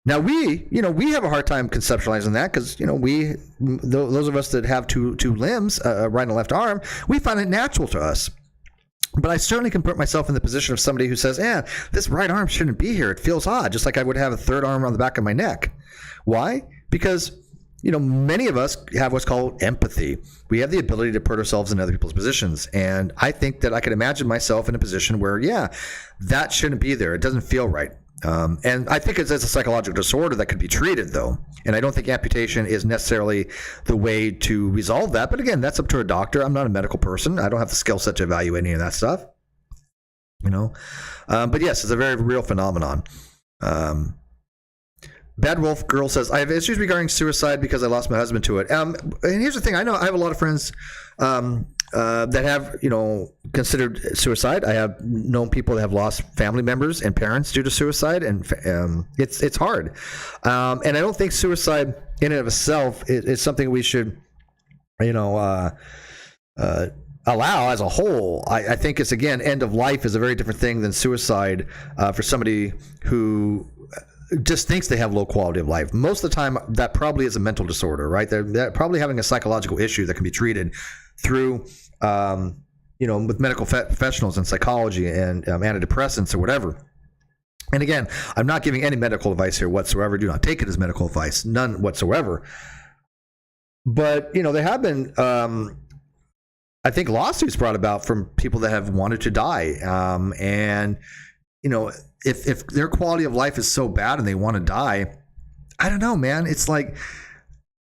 Speaker 1: Now we have a hard time conceptualizing that because, those of us that have two limbs, right and left arm, we find it natural to us. But I certainly can put myself in the position of somebody who says, this right arm shouldn't be here. It feels odd, just like I would have a third arm on the back of my neck. Why? Because, many of us have what's called empathy. We have the ability to put ourselves in other people's positions. And I think that I could imagine myself in a position where, that shouldn't be there. It doesn't feel right. And I think it's a psychological disorder that could be treated, though. And I don't think amputation is necessarily the way to resolve that. But again, that's up to a doctor. I'm not a medical person. I don't have the skill set to evaluate any of that stuff. But yes, it's a very real phenomenon. Bad Wolf Girl says, I have issues regarding suicide because I lost my husband to it. And here's the thing. I have a lot of friends that have, considered suicide. I have known people that have lost family members and parents due to suicide, and it's hard. And I don't think suicide in and of itself is something we should, allow as a whole. I think it's, again, end of life is a very different thing than suicide for somebody who just thinks they have low quality of life. Most of the time, that probably is a mental disorder, right? They're probably having a psychological issue that can be treated through, with medical professionals and psychology and antidepressants or whatever. And again, I'm not giving any medical advice here whatsoever. Do not take it as medical advice, none whatsoever. But, there have been, I think, lawsuits brought about from people that have wanted to die. And, if their quality of life is so bad and they want to die, I don't know, man. It's like,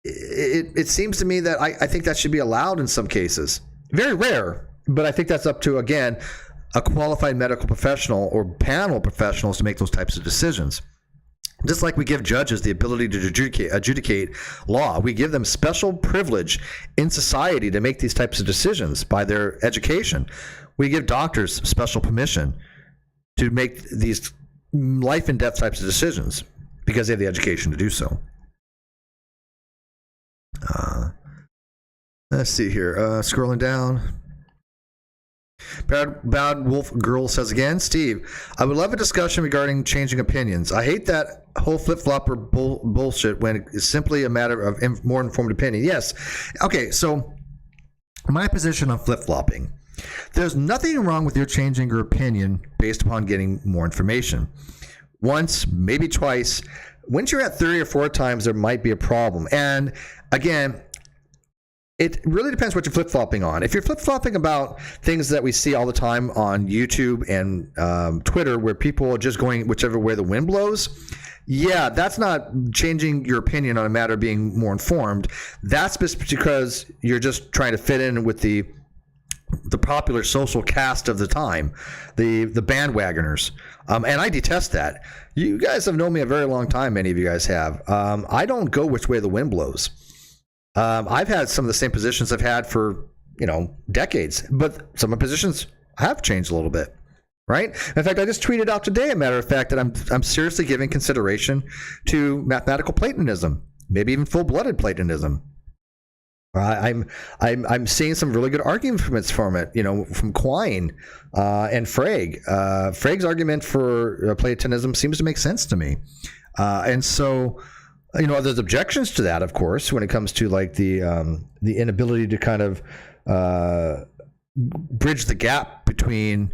Speaker 1: it seems to me that I think that should be allowed in some cases. Very rare, but I think that's up to, again, a qualified medical professional or panel of professionals to make those types of decisions. Just like we give judges the ability to adjudicate law, we give them special privilege in society to make these types of decisions by their education. We give doctors special permission to make these life and death types of decisions because they have the education to do so. Let's see here. Scrolling down. Bad Wolf Girl says again, Steve, I would love a discussion regarding changing opinions. I hate that whole flip-flopper bullshit when it's simply a matter of more informed opinion. Yes. Okay, so my position on flip-flopping. There's nothing wrong with your changing your opinion based upon getting more information. Once, maybe twice. Once you're at 3 or 4 times, there might be a problem. And again, it really depends what you're flip-flopping on. If you're flip-flopping about things that we see all the time on YouTube and Twitter where people are just going whichever way the wind blows, yeah, that's not changing your opinion on a matter of being more informed. That's just because you're just trying to fit in with the popular social cast of the time, the bandwagoners. And I detest that. You guys have known me a very long time, many of you guys have. I don't go which way the wind blows. I've had some of the same positions I've had for, decades, but some of my positions have changed a little bit, right? In fact, I just tweeted out today, a matter of fact, that I'm seriously giving consideration to mathematical Platonism, maybe even full-blooded Platonism. I'm seeing some really good arguments from it, from Quine and Frege. Frege's argument for Platonism seems to make sense to me, and so. There's objections to that, of course, when it comes to like the inability to kind of bridge the gap between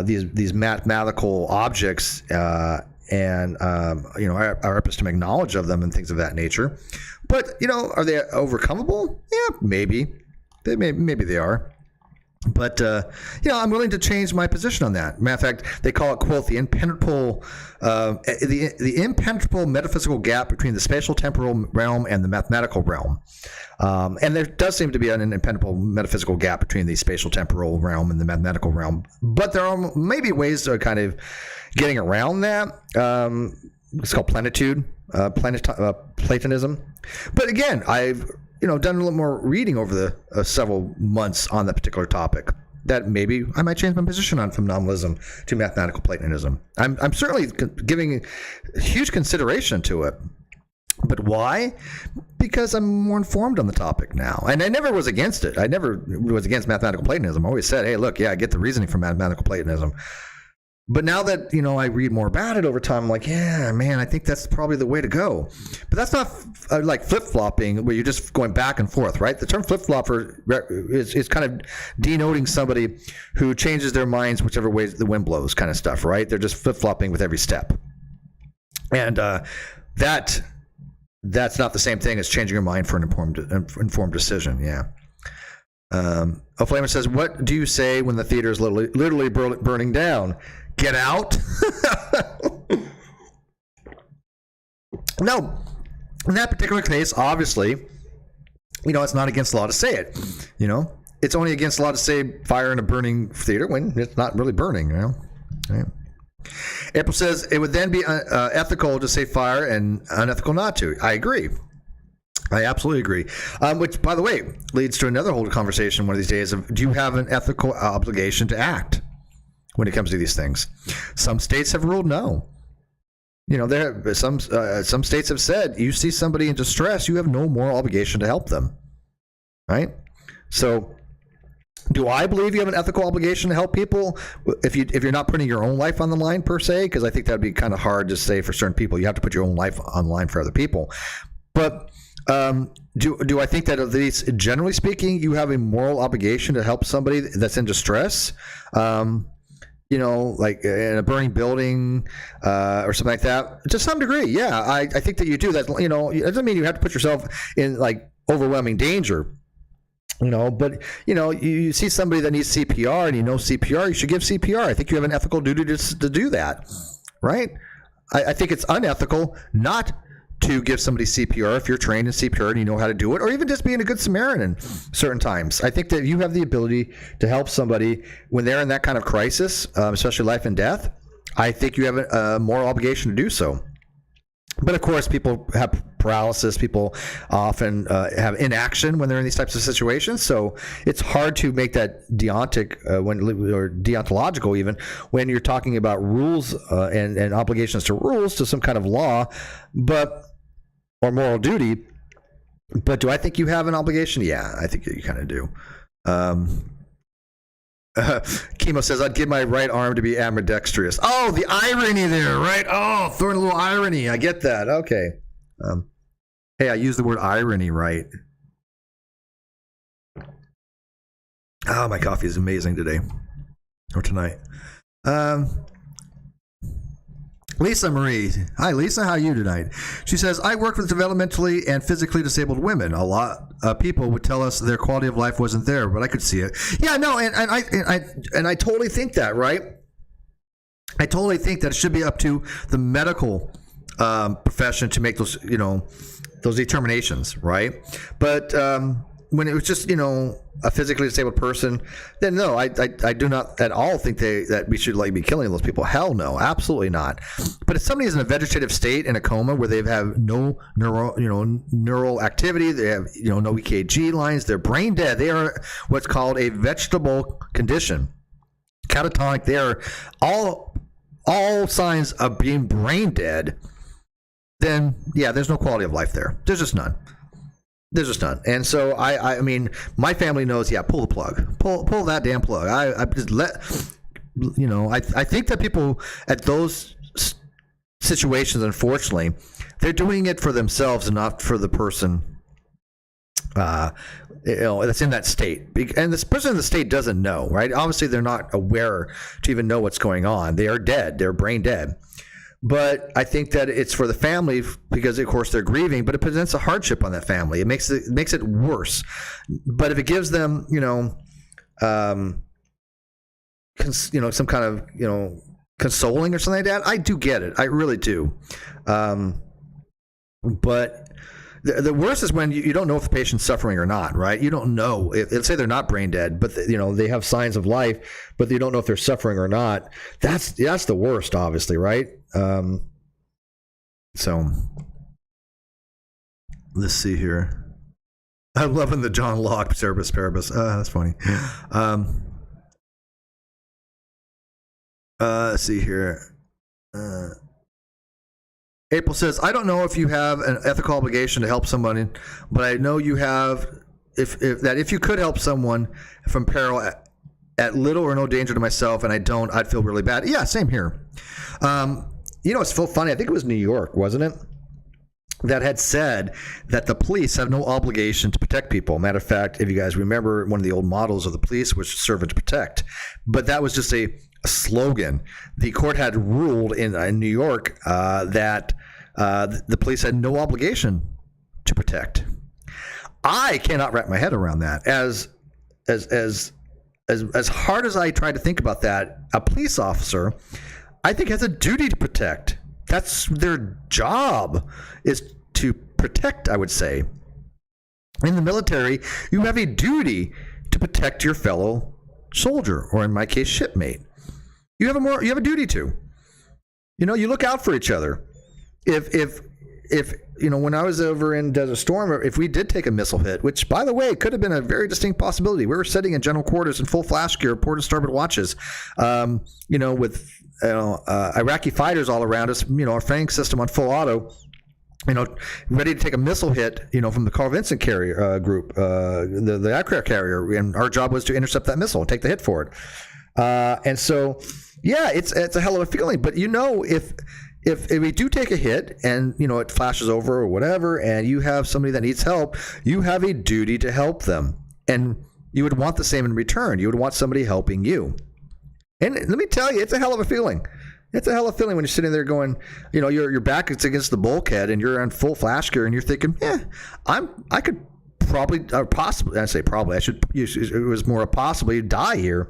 Speaker 1: these mathematical objects and our epistemic knowledge of them and things of that nature. But are they overcomable? Yeah, maybe. Maybe they are. But, I'm willing to change my position on that. Matter of fact, they call it, quote, the impenetrable metaphysical gap between the spatial temporal realm and the mathematical realm. And there does seem to be an impenetrable metaphysical gap between the spatial temporal realm and the mathematical realm. But there are maybe ways of kind of getting around that. It's called plenitude, Platonism. But again, I've done a little more reading over the several months on that particular topic that maybe I might change my position on from nominalism to mathematical Platonism. I'm certainly giving huge consideration to it. But why? Because I'm more informed on the topic now. And I never was against it. I never was against mathematical Platonism. I always said, hey, look, yeah, I get the reasoning from mathematical Platonism. But now that, I read more about it over time, I'm like, yeah, man, I think that's probably the way to go. But that's not like flip-flopping where you're just going back and forth, right? The term flip-flopper is kind of denoting somebody who changes their minds whichever way the wind blows kind of stuff, right? They're just flip-flopping with every step. And that's not the same thing as changing your mind for an informed decision. Yeah. Flamer says, what do you say when the theater is literally burning down? Get out? No. In that particular case, obviously, it's not against the law to say it. It's only against the law to say fire in a burning theater when it's not really burning, Right? April says it would then be ethical to say fire and unethical not to. I agree. I absolutely agree. Which, by the way, leads to another whole conversation one of these days of, do you have an ethical obligation to act when it comes to these things? Some states have ruled no. Some states have said, you see somebody in distress, you have no moral obligation to help them. Right? So, do I believe you have an ethical obligation to help people if you're not putting your own life on the line per se? Because I think that'd be kind of hard to say for certain people. You have to put your own life on the line for other people. But do I think that, at least generally speaking, you have a moral obligation to help somebody that's in distress? Like in a burning building or something like that. To some degree, yeah, I think that you do. That it doesn't mean you have to put yourself in like overwhelming danger. But you see somebody that needs CPR and CPR, you should give CPR. I think you have an ethical duty to do that, right? I think it's unethical not to give somebody CPR if you're trained in CPR and you know how to do it, or even just being a good Samaritan certain times. I think that you have the ability to help somebody when they're in that kind of crisis, especially life and death. I think you have a moral obligation to do so. But of course, people have paralysis. People often have inaction when they're in these types of situations. So it's hard to make that deontological even when you're talking about rules and obligations to rules to some kind of law, or moral duty. But do I think you have an obligation? Yeah, I think you kind of do. Chemo says, I'd give my right arm to be ambidextrous. Oh, the irony there, right? Oh, throwing a little irony. I get that. Okay. Hey, I used the word irony right. Oh, my coffee is amazing today. Or tonight. Lisa Marie. Hi, Lisa. How are you tonight? She says, I work with developmentally and physically disabled women. A lot of people would tell us their quality of life wasn't there, but I could see it. Yeah, no, and I totally think that, right? I totally think that it should be up to the medical profession to make those, those determinations, right? But when it was just, a physically disabled person, then no, I do not at all think that we should be killing those people. Hell no, absolutely not. But if somebody is in a vegetative state in a coma where they have no neural activity, they have no EKG lines, they're brain dead. They are what's called a vegetable condition, catatonic. They are all signs of being brain dead. Then yeah, there's no quality of life there. There's just none. And so I mean, my family knows, yeah, pull the plug. Pull that damn plug. I just I think that people at those situations, unfortunately, they're doing it for themselves and not for the person that's in that state. And this person in the state doesn't know, right? Obviously, they're not aware to even know what's going on. They are dead. They're brain dead. But I think that it's for the family because, of course, they're grieving. But it presents a hardship on that family. It makes it worse. But if it gives them, some kind of, consoling or something like that, I do get it. I really do. But the worst is when you don't know if the patient's suffering or not, right? You don't know. Let's say they're not brain dead, but they have signs of life, but you don't know if they're suffering or not. That's the worst, obviously, right? So let's see here. I'm loving the John Locke Cerebus Paribus. That's funny. Let's see here. April says, I don't know if you have an ethical obligation to help someone, but I know you have. If you could help someone from peril at little or no danger to myself, and I don't, I'd feel really bad. Yeah, same here. It's so funny. I think it was New York, wasn't it? That had said that the police have no obligation to protect people. Matter of fact, if you guys remember, one of the old models of the police was serve and to protect. But that was just a slogan. The court had ruled in New York that the police had no obligation to protect. I cannot wrap my head around that. As hard as I try to think about that, a police officer, I think, has a duty to protect. That's their job, is to protect, I would say. In the military, you have a duty to protect your fellow soldier, or in my case, shipmate. You have a duty to. You look out for each other. If when I was over in Desert Storm, if we did take a missile hit, which, by the way, could have been a very distinct possibility. We were sitting in general quarters in full flash gear, port and starboard watches, with Iraqi fighters all around us, our FANG system on full auto, ready to take a missile hit, from the Carl Vinson carrier group, the aircraft carrier, and our job was to intercept that missile and take the hit for it. And so, yeah, it's a hell of a feeling. But if we do take a hit and it flashes over or whatever, and you have somebody that needs help, you have a duty to help them, and you would want the same in return. You would want somebody helping you. And let me tell you, it's a hell of a feeling. It's a hell of a feeling when you're sitting there going, your back is against the bulkhead and you're on full flash gear and you're thinking, I could probably, or possibly, I say probably, I should use, it was more a possibly die here.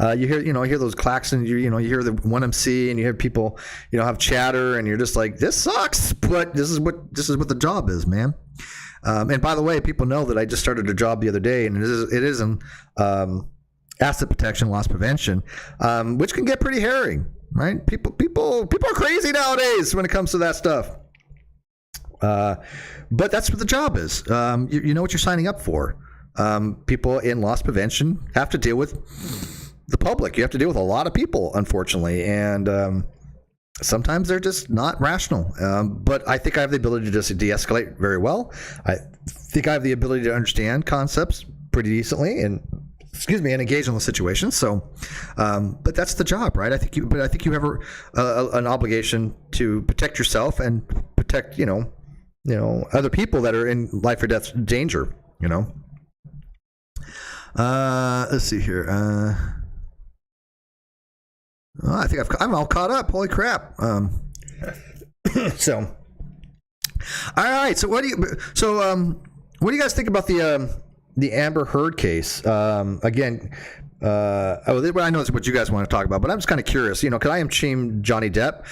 Speaker 1: You hear those claxons, you hear the 1MC, and you hear people, have chatter, and you're just like, this sucks, but this is what the job is, man. And by the way, people know that I just started a job the other day, and it is in asset protection, loss prevention, which can get pretty hairy, right? People are crazy nowadays when it comes to that stuff. But that's what the job is. You know what you're signing up for. People in loss prevention have to deal with the public. You have to deal with a lot of people, unfortunately, and sometimes they're just not rational. But I think I have the ability to just de-escalate very well. I think I have the ability to understand concepts pretty decently and engage in the situation. So, but that's the job, right? I think you have an obligation to protect yourself and protect, other people that are in life or death danger. Let's see here. I think I'm all caught up. Holy crap. So, all right. So what do you guys think about the Amber Heard case? Again, I know it's what you guys want to talk about, but I'm just kind of curious, because I am team Johnny Depp.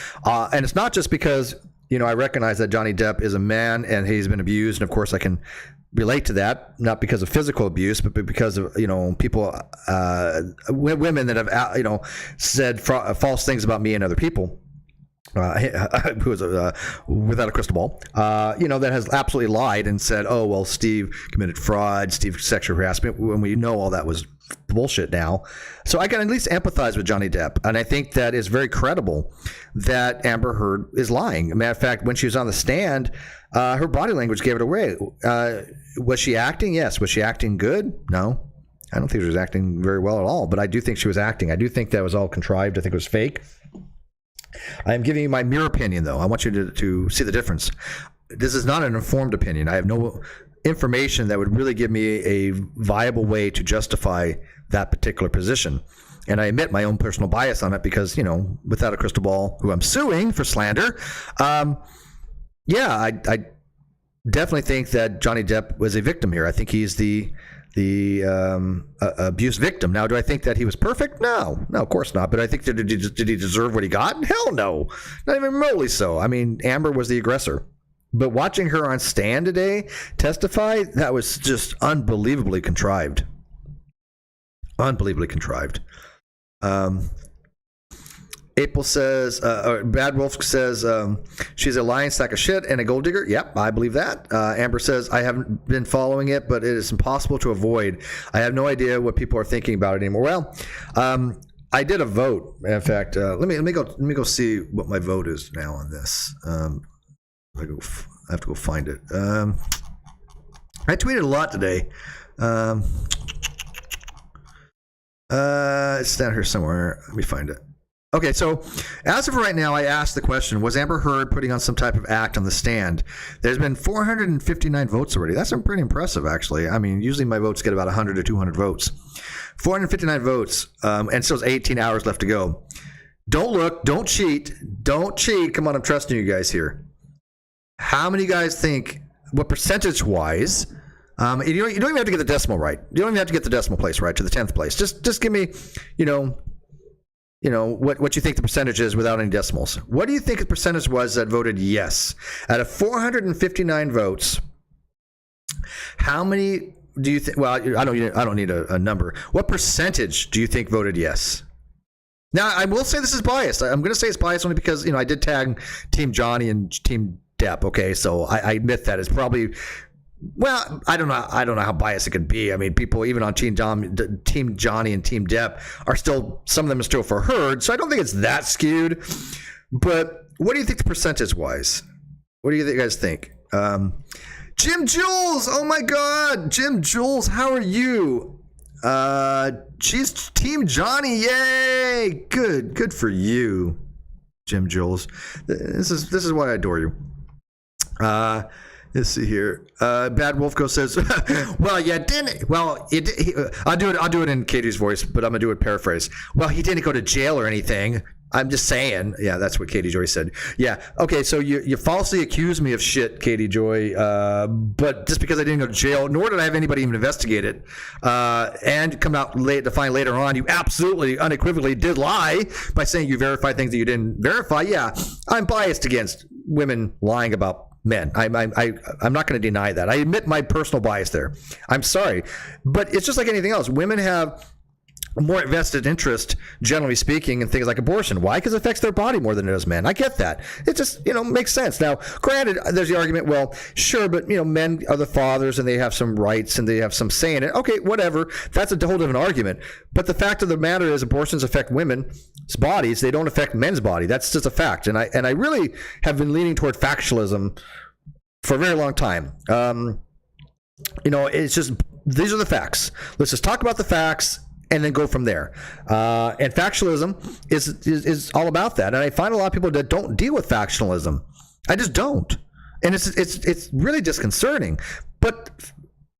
Speaker 1: And it's not just because, I recognize that Johnny Depp is a man and he's been abused. And of course I can relate to that, not because of physical abuse, but because of, people, women that have, said false things about me and other people. Who is without a crystal ball, that has absolutely lied and said, oh, well, Steve committed fraud, Steve sexual harassment, when we know all that was bullshit now. So I can at least empathize with Johnny Depp. And I think that is very credible that Amber Heard is lying. As a matter of fact, when she was on the stand, her body language gave it away. Was she acting? Yes. Was she acting good? No. I don't think she was acting very well at all, but I do think she was acting. I do think that was all contrived. I think it was fake. I am giving you my mere opinion, though. I want you to see the difference. This is not an informed opinion. I have no information that would really give me a viable way to justify that particular position. And I admit my own personal bias on it because, without a crystal ball, who I'm suing for slander, I definitely think that Johnny Depp was a victim here. I think he's the abuse victim. Now, do I think that he was perfect? No, of course not. But I think did he deserve what he got? Hell no, not even remotely so. I mean, Amber was the aggressor. But watching her on stand today testify, that was just unbelievably contrived. April says, Bad Wolf says, she's a lying sack of shit and a gold digger. Yep, I believe that. Amber says, I haven't been following it, but it is impossible to avoid. I have no idea what people are thinking about it anymore. Well, I did a vote. In fact, let me go see what my vote is now on this. I have to go find it. I tweeted a lot today. It's down here somewhere. Let me find it. Okay, so as of right now, I asked the question, was Amber Heard putting on some type of act on the stand? There's been 459 votes already. That's pretty impressive, actually. I mean, usually my votes get about 100 to 200 votes. 459 votes, and still 18 hours left to go. Don't look. Don't cheat. Don't cheat. Come on, I'm trusting you guys here. How many guys think, what percentage-wise, you don't even have to get the decimal right. You don't even have to get the decimal place right to the 10th place. Just give me, what you think the percentage is without any decimals. What do you think the percentage was that voted yes? Out of 459 votes, how many do you think? Well, I don't need a number. What percentage do you think voted yes? Now, I will say this is biased. I'm going to say it's biased only because I did tag Team Johnny and Team Depp. Okay, so I admit that it's probably. Well, I don't know how biased it could be. I mean, people even on Team Johnny and Team Depp are still, some of them are still for Heard, so I don't think it's that skewed. But what do you think the percentage wise? What do you guys think? Jim Jules, oh my God, Jim Jules, how are you? She's Team Johnny, yay! Good for you, Jim Jules. This is why I adore you. Let's see here. Bad Wolf Ghost says, "Well, yeah, didn't. Well, I'll do it in Katie's voice, but I'm gonna do it paraphrase. Well, he didn't go to jail or anything. I'm just saying. Yeah, that's what Katie Joy said. Yeah. Okay. So you falsely accused me of shit, Katie Joy. But just because I didn't go to jail, nor did I have anybody even investigate it, and come out to find later on, you absolutely unequivocally did lie by saying you verified things that you didn't verify. Yeah, I'm biased against women lying about men. I'm not going to deny that. I admit my personal bias there. I'm sorry, but it's just like anything else. Women have more vested interest, generally speaking, in things like abortion. Why? Because it affects their body more than it does men. I get that. It just, makes sense. Now, granted, there's the argument, well, sure, but, men are the fathers and they have some rights and they have some say in it. Okay, whatever. That's a whole different argument. But the fact of the matter is abortions affect women's bodies. They don't affect men's body. That's just a fact. And I really have been leaning toward factualism for a very long time. It's just, these are the facts. Let's just talk about the facts and then go from there. And factualism is all about that. And I find a lot of people that don't deal with factionalism. I just don't. And it's really disconcerting. But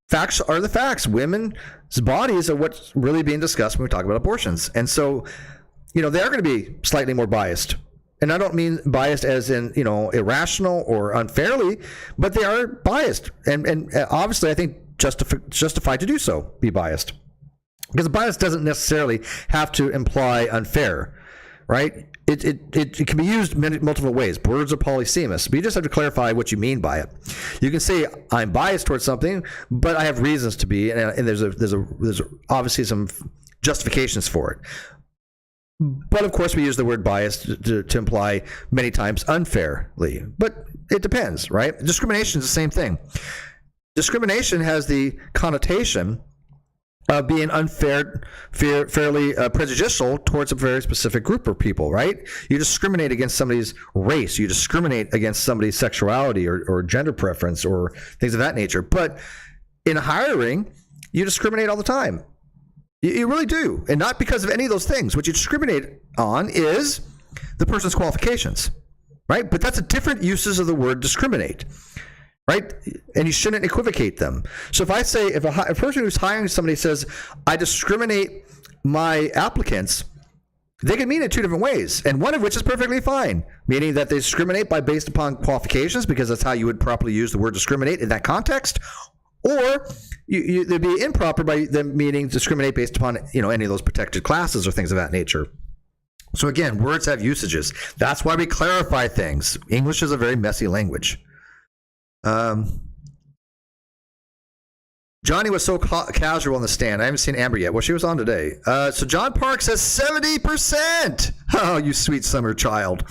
Speaker 1: facts are the facts. Women's bodies are what's really being discussed when we talk about abortions. And so, they are going to be slightly more biased. And I don't mean biased as in, irrational or unfairly, but they are biased. And obviously, I think justified to do so, be biased. Because bias doesn't necessarily have to imply unfair, right? It can be used multiple ways. Words are polysemous, but you just have to clarify what you mean by it. You can say I'm biased towards something, but I have reasons to be, and there's obviously some justifications for it. But of course, we use the word bias to imply many times unfairly. But it depends, right? Discrimination is the same thing. Discrimination has the connotation being unfair, fairly prejudicial towards a very specific group of people, right? You discriminate against somebody's race. You discriminate against somebody's sexuality or gender preference or things of that nature. But in hiring, you discriminate all the time. You really do. And not because of any of those things. What you discriminate on is the person's qualifications, right? But that's a different uses of the word discriminate. Right? And you shouldn't equivocate them. So if I say, if a person who's hiring somebody says, I discriminate my applicants, they can mean it two different ways. And one of which is perfectly fine, meaning that they discriminate based upon qualifications, because that's how you would properly use the word discriminate in that context. Or they'd be improper by them meaning discriminate based upon, any of those protected classes or things of that nature. So again, words have usages. That's why we clarify things. English is a very messy language. Johnny was so casual on the stand. I haven't seen Amber yet. Well, she was on today. So John Park says 70%. Oh, you sweet summer child.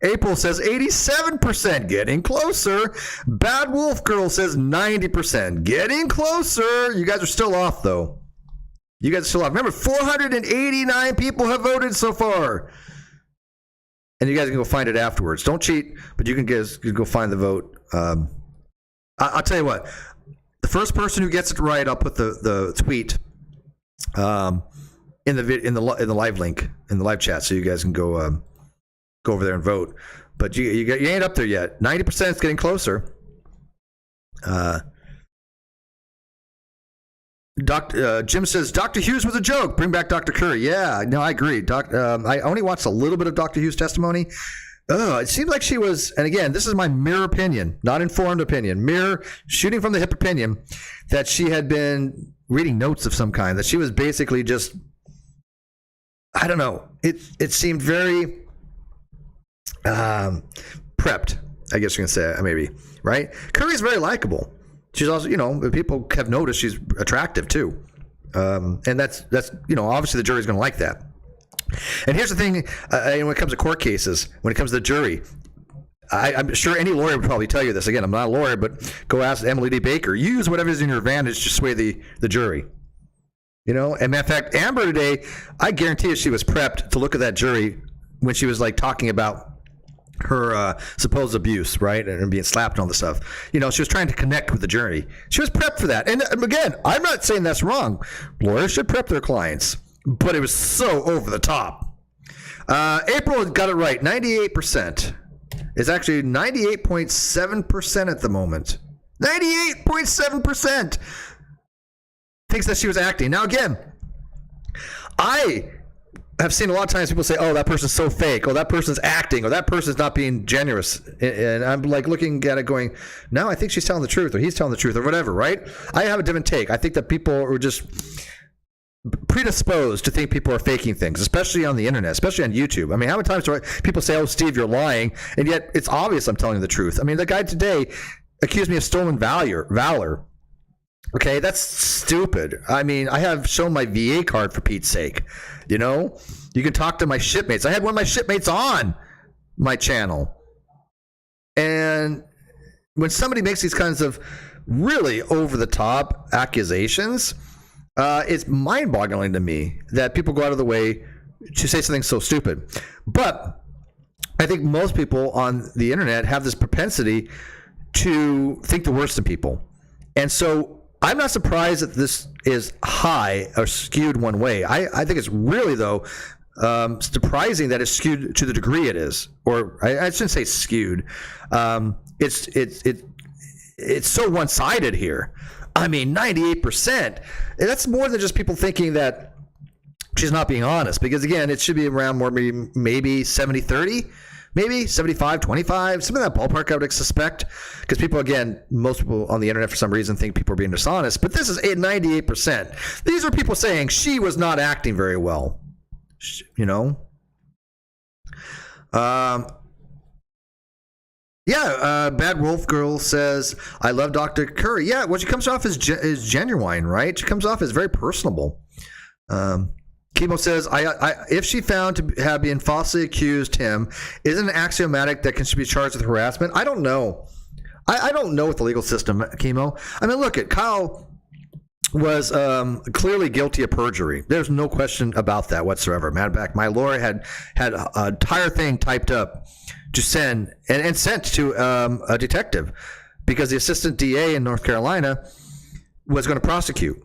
Speaker 1: April says 87%. Getting closer. Bad Wolf Girl says 90%. Getting closer. You guys are still off, though. You guys are still alive. Remember, 489 people have voted so far. And you guys can go find it afterwards. Don't cheat, but you can go find the vote. I'll tell you what. The first person who gets it right, I'll put the tweet in the live link in the live chat, so you guys can go over there and vote. But you ain't up there yet. 90% is getting closer. Jim says Dr. Hughes was a joke. Bring back Dr. Curry. Yeah, no, I agree. I only watched a little bit of Dr. Hughes' testimony. It seemed like she was, and again, this is my mere opinion, not informed opinion, mere shooting from the hip opinion, that she had been reading notes of some kind, that she was basically just, I don't know, it seemed very prepped, I guess you can say, maybe, right? Curry's very likable. She's also, people have noticed she's attractive too. And that's obviously the jury's going to like that. And here's the thing, when it comes to court cases, when it comes to the jury, I'm sure any lawyer would probably tell you this. Again, I'm not a lawyer, but go ask Emily D. Baker. Use whatever is in your advantage to sway the jury. And in fact, Amber today, I guarantee you she was prepped to look at that jury when she was like talking about her supposed abuse, right, and being slapped and all this stuff. She was trying to connect with the jury. She was prepped for that. And again, I'm not saying that's wrong. Lawyers should prep their clients, but it was so over the top. April got it right. 98%. It's actually 98.7% at the moment. 98.7% thinks that she was acting. Now again, I have seen a lot of times people say, oh, that person's so fake. Oh, that person's acting. Or that person's not being generous. And I'm like looking at it going, no, I think she's telling the truth, or he's telling the truth, or whatever, right? I have a different take. I think that people are just predisposed to think people are faking things, especially on the internet, especially on YouTube. I mean, how many times do people say, oh, Steve, you're lying? And yet it's obvious I'm telling the truth. I mean, the guy today accused me of stolen valor. Okay, that's stupid. I mean, I have shown my VA card, for Pete's sake. You can talk to my shipmates. I had one of my shipmates on my channel. And when somebody makes these kinds of really over-the-top accusations, it's mind-boggling to me that people go out of the way to say something so stupid. But I think most people on the internet have this propensity to think the worst of people. And so I'm not surprised that this is high or skewed one way. I think it's really, though, surprising that it's skewed to the degree it is. Or I shouldn't say skewed. It's so one-sided here. I mean, 98%. That's more than just people thinking that she's not being honest. Because, again, it should be around more maybe 70-30. Maybe 75-25, something in that ballpark I would suspect. Because people, again, most people on the internet for some reason think people are being dishonest. But this is 98%. These are people saying she was not acting very well. Bad Wolf Girl says, I love Dr. Curry. Yeah, well, she comes off as genuine, right? She comes off as very personable. Chemo says, if she found to have been falsely accused him, isn't it axiomatic that she be charged with harassment? I don't know. I don't know with the legal system, Chemo. I mean, look, Kyle was clearly guilty of perjury. There's no question about that whatsoever. Matter of fact, my lawyer had an entire thing typed up to send and sent to a detective because the assistant DA in North Carolina was going to prosecute.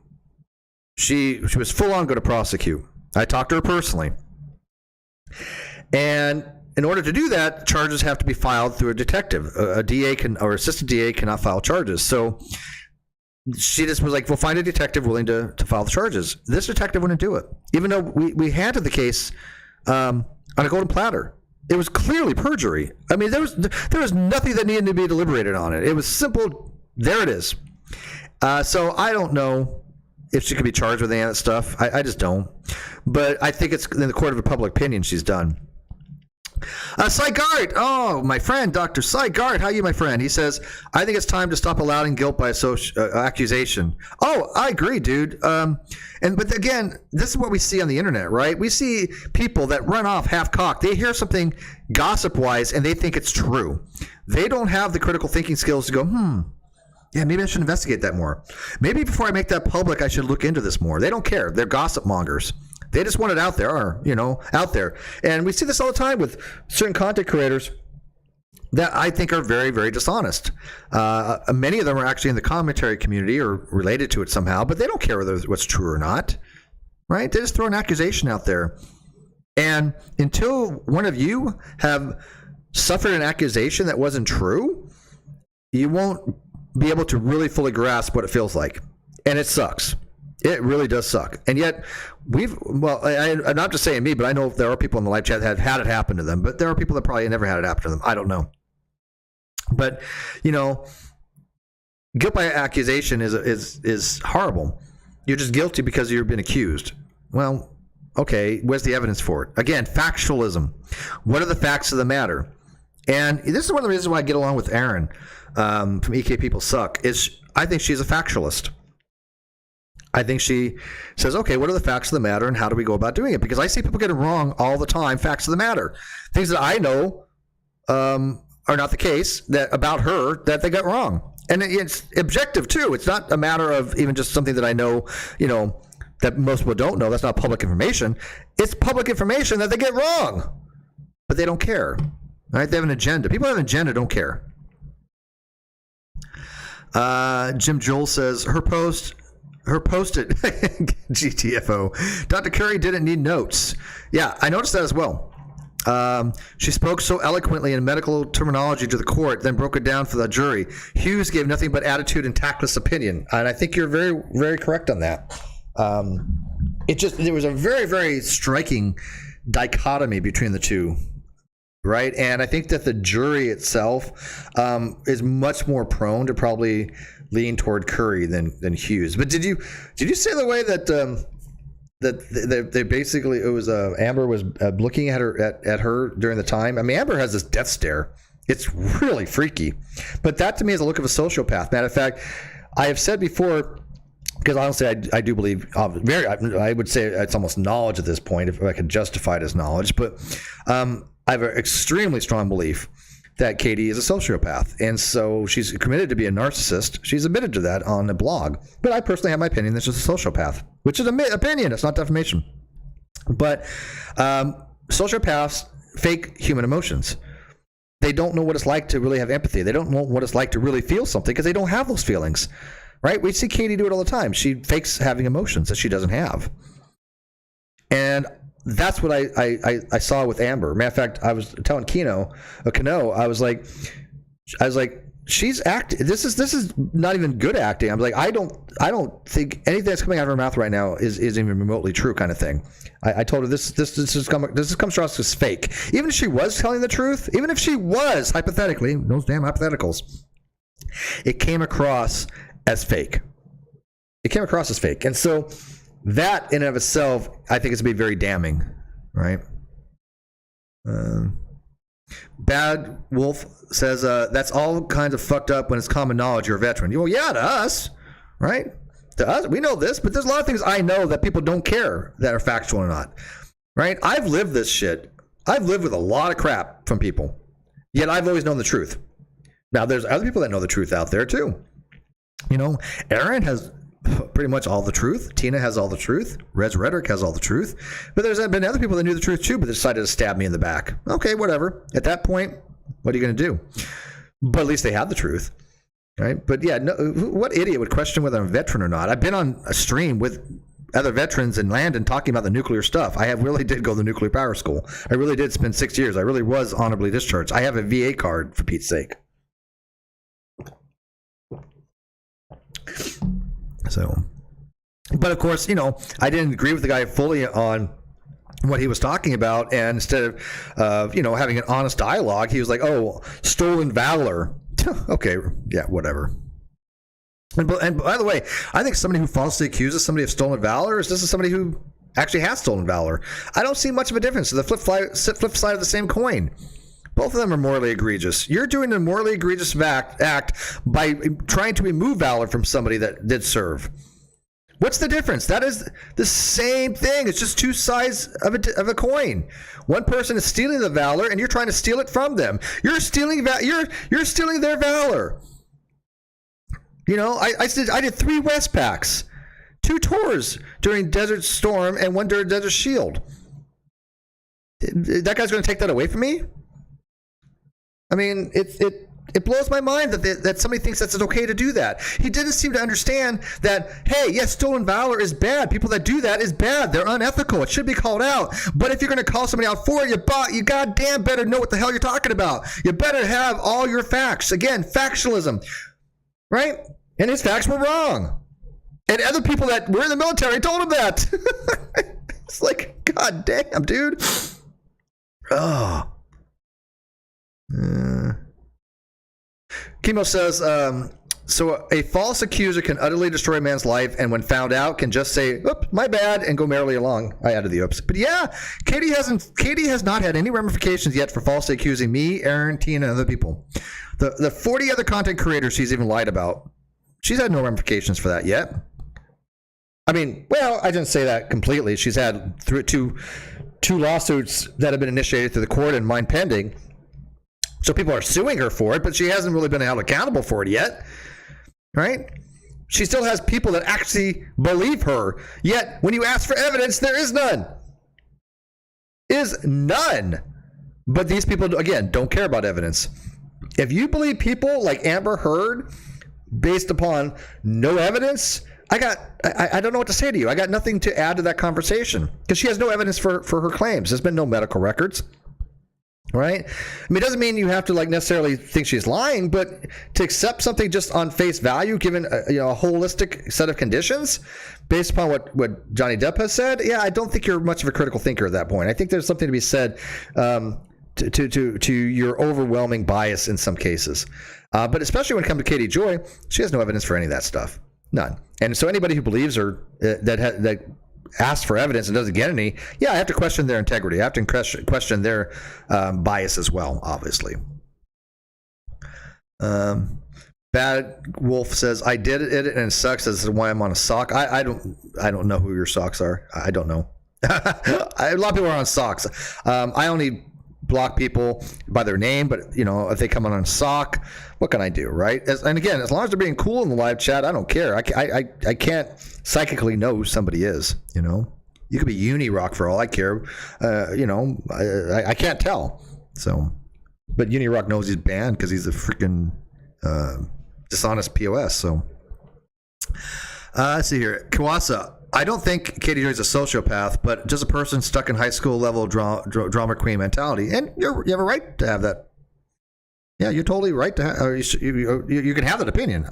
Speaker 1: She was full on going to prosecute. I talked to her personally. And in order to do that, charges have to be filed through a detective. A DA or assistant DA cannot file charges. So she just was like, we'll find a detective willing to file the charges. This detective wouldn't do it. Even though we handed the case on a golden platter. It was clearly perjury. I mean, there was nothing that needed to be deliberated on it. It was simple. There it is. So I don't know if she could be charged with any of that stuff. I just don't. But I think it's in the court of public opinion she's done. Sygart, oh, my friend, Dr. Sygart, how are you, my friend? He says, I think it's time to stop allowing guilt by accusation. Oh, I agree, dude. But again, this is what we see on the internet, right? We see people that run off half-cocked. They hear something gossip-wise, and they think it's true. They don't have the critical thinking skills to go, Yeah, maybe I should investigate that more. Maybe before I make that public, I should look into this more. They don't care. They're gossip mongers. They just want it out there, out there. And we see this all the time with certain content creators that I think are very, very dishonest. Many of them are actually in the commentary community or related to it somehow, but they don't care whether what's true or not, right? They just throw an accusation out there. And until one of you have suffered an accusation that wasn't true, you won't be able to really fully grasp what it feels like. And it sucks. It really does suck. And yet I'm not just saying me, but I know there are people in the live chat that have had it happen to them, but there are people that probably never had it happen to them. I don't know. But, guilt by accusation is horrible. You're just guilty because you've been accused. Well, okay, where's the evidence for it? Again, factualism. What are the facts of the matter? And this is one of the reasons why I get along with Erin from EK People Suck, is I think she's a factualist. I think she says, okay, what are the facts of the matter and how do we go about doing it? Because I see people get it wrong all the time, facts of the matter. Things that I know are not the case that about her that they got wrong. And it's objective too. It's not a matter of even just something that I know, that most people don't know. That's not public information. It's public information that they get wrong, but they don't care. Right? They have an agenda. People who have an agenda don't care. Jim Joel says her posted GTFO. Dr. Curry didn't need notes. Yeah, I noticed that as well. She spoke so eloquently in medical terminology to the court, then broke it down for the jury. Hughes gave nothing but attitude and tactless opinion, and I think you're very, very correct on that. There was a very, very striking dichotomy between the two. Right. And I think that the jury itself is much more prone to probably lean toward Curry than Hughes. But did you say the way that they basically, it was Amber was looking at her during the time? I mean, Amber has this death stare. It's really freaky. But that to me is a look of a sociopath. Matter of fact, I have said before, because honestly, I do believe, I would say it's almost knowledge at this point, if I could justify it as knowledge. But I have an extremely strong belief that Katie is a sociopath. And so she's committed to be a narcissist. She's admitted to that on a blog. But I personally have my opinion that she's a sociopath, which is an opinion. It's not defamation. But sociopaths fake human emotions. They don't know what it's like to really have empathy. They don't know what it's like to really feel something because they don't have those feelings. Right? We see Katie do it all the time. She fakes having emotions that she doesn't have. And that's what I saw with Amber. Matter of fact, I was telling Kano, I was like, she's acting. This is not even good acting. I'm like, I don't think anything that's coming out of her mouth right now is even remotely true, kind of thing. I told her this comes across as fake. Even if she was telling the truth, even if she was hypothetically, those damn hypotheticals, it came across as fake. It came across as fake, and so. That in and of itself, I think it's going to be very damning, right? Bad Wolf says, that's all kinds of fucked up when it's common knowledge you're a veteran. Well, yeah, to us, right? To us, we know this, but there's a lot of things I know that people don't care that are factual or not, right? I've lived this shit. I've lived with a lot of crap from people, yet I've always known the truth. Now, there's other people that know the truth out there, too. Aaron has pretty much all the truth. Tina has all the truth. Rez Rhetoric has all the truth. But there's been other people that knew the truth too, but they decided to stab me in the back. Okay, whatever. At that point, what are you going to do? But at least they had the truth, right? But yeah, no, what idiot would question whether I'm a veteran or not? I've been on a stream with other veterans in Landon talking about the nuclear stuff. I really did go to the nuclear power school. I really did spend 6 years. I really was honorably discharged. I have a VA card, for Pete's sake. So, but of course, I didn't agree with the guy fully on what he was talking about. And instead of, having an honest dialogue, he was like, oh, stolen valor. Okay. Yeah, whatever. And by the way, I think somebody who falsely accuses somebody of stolen valor is somebody who actually has stolen valor. I don't see much of a difference. The flip side of the same coin. Both of them are morally egregious. You're doing a morally egregious act by trying to remove valor from somebody that did serve. What's the difference? That is the same thing. It's just two sides of a coin. One person is stealing the valor, and you're trying to steal it from them. You're stealing their valor. You know, I did 3 Westpacks, 2 tours during Desert Storm, and 1 during Desert Shield. That guy's going to take that away from me? I mean, it blows my mind that somebody thinks that's okay to do that. He didn't seem to understand that, hey, yes, stolen valor is bad. People that do that is bad. They're unethical. It should be called out. But if you're going to call somebody out for it, you goddamn better know what the hell you're talking about. You better have all your facts. Again, factualism, right? And his facts were wrong. And other people that were in the military told him that. It's like, god damn, dude. Oh. Chemo says, so a false accuser can utterly destroy a man's life, and when found out can just say, oops, my bad, and go merrily along. I added the oops. But yeah, Katie has not had any ramifications yet for falsely accusing me, Aaron, Tina, and other people. The 40 other content creators she's even lied about, she's had no ramifications for that yet. I mean, well, I didn't say that completely. She's had two lawsuits that have been initiated through the court and mine pending. So people are suing her for it, but she hasn't really been held accountable for it yet, right? She still has people that actually believe her. Yet, when you ask for evidence, there is none. Is none. But these people, again, don't care about evidence. If you believe people like Amber Heard based upon no evidence, I don't know what to say to you. I got nothing to add to that conversation because she has no evidence for her claims. There's been no medical records. Right? I mean, it doesn't mean you have to necessarily think she's lying, but to accept something just on face value, given a holistic set of conditions, based upon what Johnny Depp has said, yeah, I don't think you're much of a critical thinker at that point. I think there's something to be said to your overwhelming bias in some cases, but especially when it comes to Katie Joy, she has no evidence for any of that stuff, none. And so anybody who believes her that asks for evidence and doesn't get any, yeah, I have to question their integrity. I have to question their bias as well, obviously. Bad Wolf says, I did it and it sucks. This is why I'm on a sock. I don't know who your socks are. I don't know. A lot of people are on socks. I only block people by their name, but if they come on a sock, what can I do, right? And again, as long as they're being cool in the live chat, I don't care. I can't psychically know who somebody is. You could be Unirock for all I care. I can't tell. So, but Unirock knows he's banned because he's a freaking dishonest POS. So, let's see here, Kawasa. I don't think Katie Joy's a sociopath, but just a person stuck in high school level drama queen mentality. And you have a right to have that. Yeah, you're totally right to have. You can have that opinion,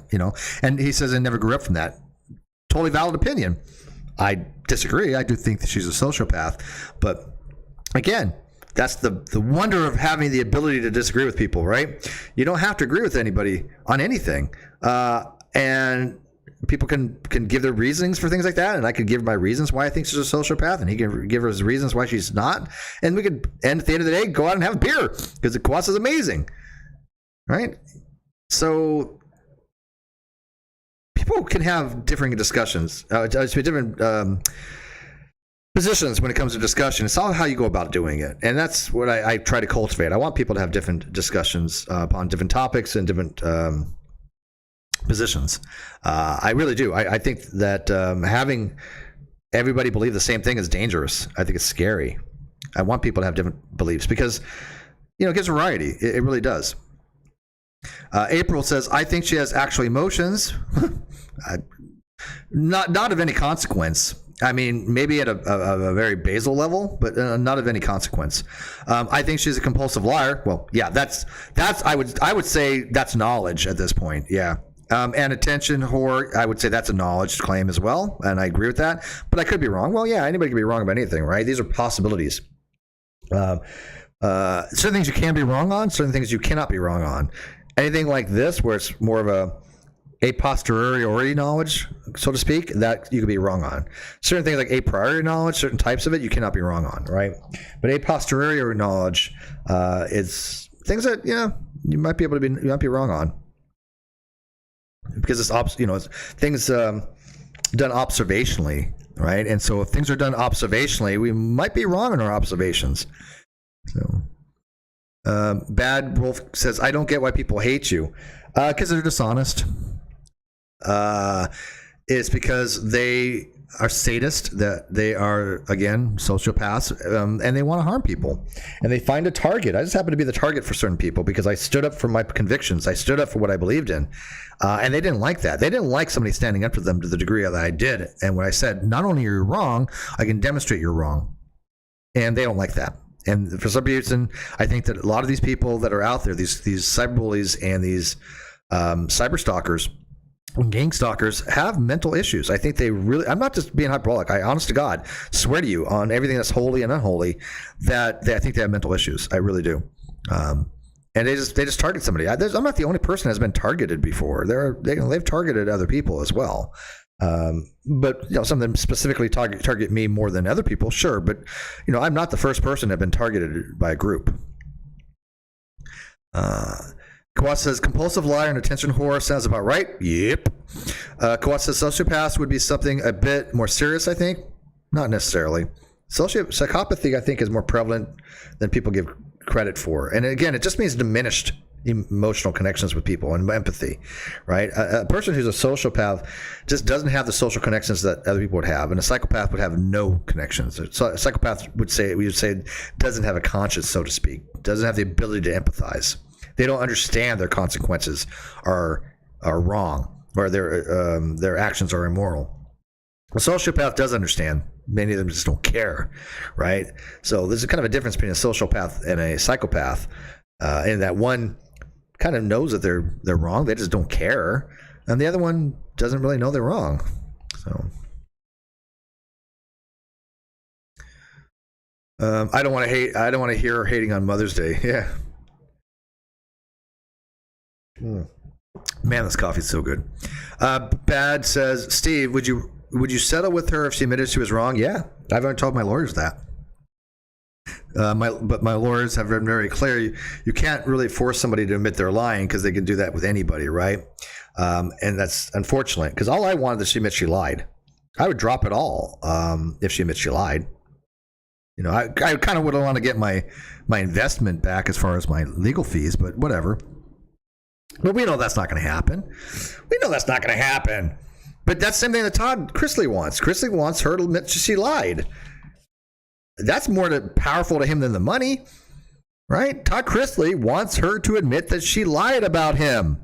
Speaker 1: And he says I never grew up from that. Totally valid opinion. I disagree. I do think that she's a sociopath, but again, that's the wonder of having the ability to disagree with people, right? You don't have to agree with anybody on anything, and people can give their reasonings for things like that, and I could give my reasons why I think she's a sociopath, and he can give his reasons why she's not, and we could end at the end of the day, go out and have a beer because the Kawasa is amazing, right? So people can have differing discussions, different positions when it comes to discussion. It's all how you go about doing it, and that's what I try to cultivate. I want people to have different discussions upon different topics and different positions. I really do. I think that having everybody believe the same thing is dangerous. I think it's scary. I want people to have different beliefs because it gives variety. It really does. April says, I think she has actual emotions. Not of any consequence. I mean, maybe at a very basal level, but not of any consequence. I think she's a compulsive liar. Well, yeah, that's I would say that's knowledge at this point. Yeah. And attention whore, I would say that's a knowledge claim as well, and I agree with that. But I could be wrong. Well, yeah, anybody can be wrong about anything, right? These are possibilities. Certain things you can be wrong on, certain things you cannot be wrong on. Anything like this, where it's more of a posteriori knowledge, so to speak, that you could be wrong on. Certain things like a priori knowledge, certain types of it, you cannot be wrong on, right? But a posteriori knowledge is things that you might be able to you might be wrong on. Because it's things done observationally, right? And so if things are done observationally, we might be wrong in our observations. So, Bad Wolf says, I don't get why people hate you, because they're dishonest. It's because they are sadists, that they are, again, sociopaths, and they want to harm people. And they find a target. I just happen to be the target for certain people because I stood up for my convictions. I stood up for what I believed in. And they didn't like that. They didn't like somebody standing up to them to the degree that I did. And when I said, not only are you wrong, I can demonstrate you're wrong. And they don't like that. And for some reason, I think that a lot of these people that are out there, these cyberbullies and these cyber stalkers, gang stalkers, have mental issues. I think they really, I'm not just being hyperbolic, I honest to God swear to you on everything that's holy and unholy that I think they have mental issues. I really do. And they just target somebody. I'm not the only person that has been targeted before. They've targeted other people as well. But some of them specifically target me more than other people, sure. But I'm not the first person to have been targeted by a group. Kawat says, compulsive liar and attention whore sounds about right. Yep. Kawat says, sociopaths would be something a bit more serious, I think. Not necessarily. Psychopathy, I think, is more prevalent than people give credit for. And again, it just means diminished emotional connections with people and empathy, right? A person who's a sociopath just doesn't have the social connections that other people would have. And a psychopath would have no connections. So a psychopath we would say, doesn't have a conscience, so to speak, doesn't have the ability to empathize. They don't understand their consequences are wrong, or their actions are immoral. A sociopath does understand. Many of them just don't care, right? So there's a kind of a difference between a sociopath and a psychopath, in that one kind of knows that they're wrong, they just don't care, and the other one doesn't really know they're wrong. So I don't want to hear her hating on Mother's Day. Yeah. Man, this coffee's so good. Bad says, Steve, would you settle with her if she admitted she was wrong? Yeah, I've already told my lawyers that. But my lawyers have been very clear. You can't really force somebody to admit they're lying, because they can do that with anybody, right? And that's unfortunate, because all I wanted is she admit she lied. I would drop it all if she admits she lied. I kind of would want to get my investment back as far as my legal fees, but whatever. But we know that's not going to happen. But that's the same thing that Todd Chrisley wants. Chrisley wants her to admit she lied. That's more powerful to him than the money, right? Todd Chrisley wants her to admit that she lied about him.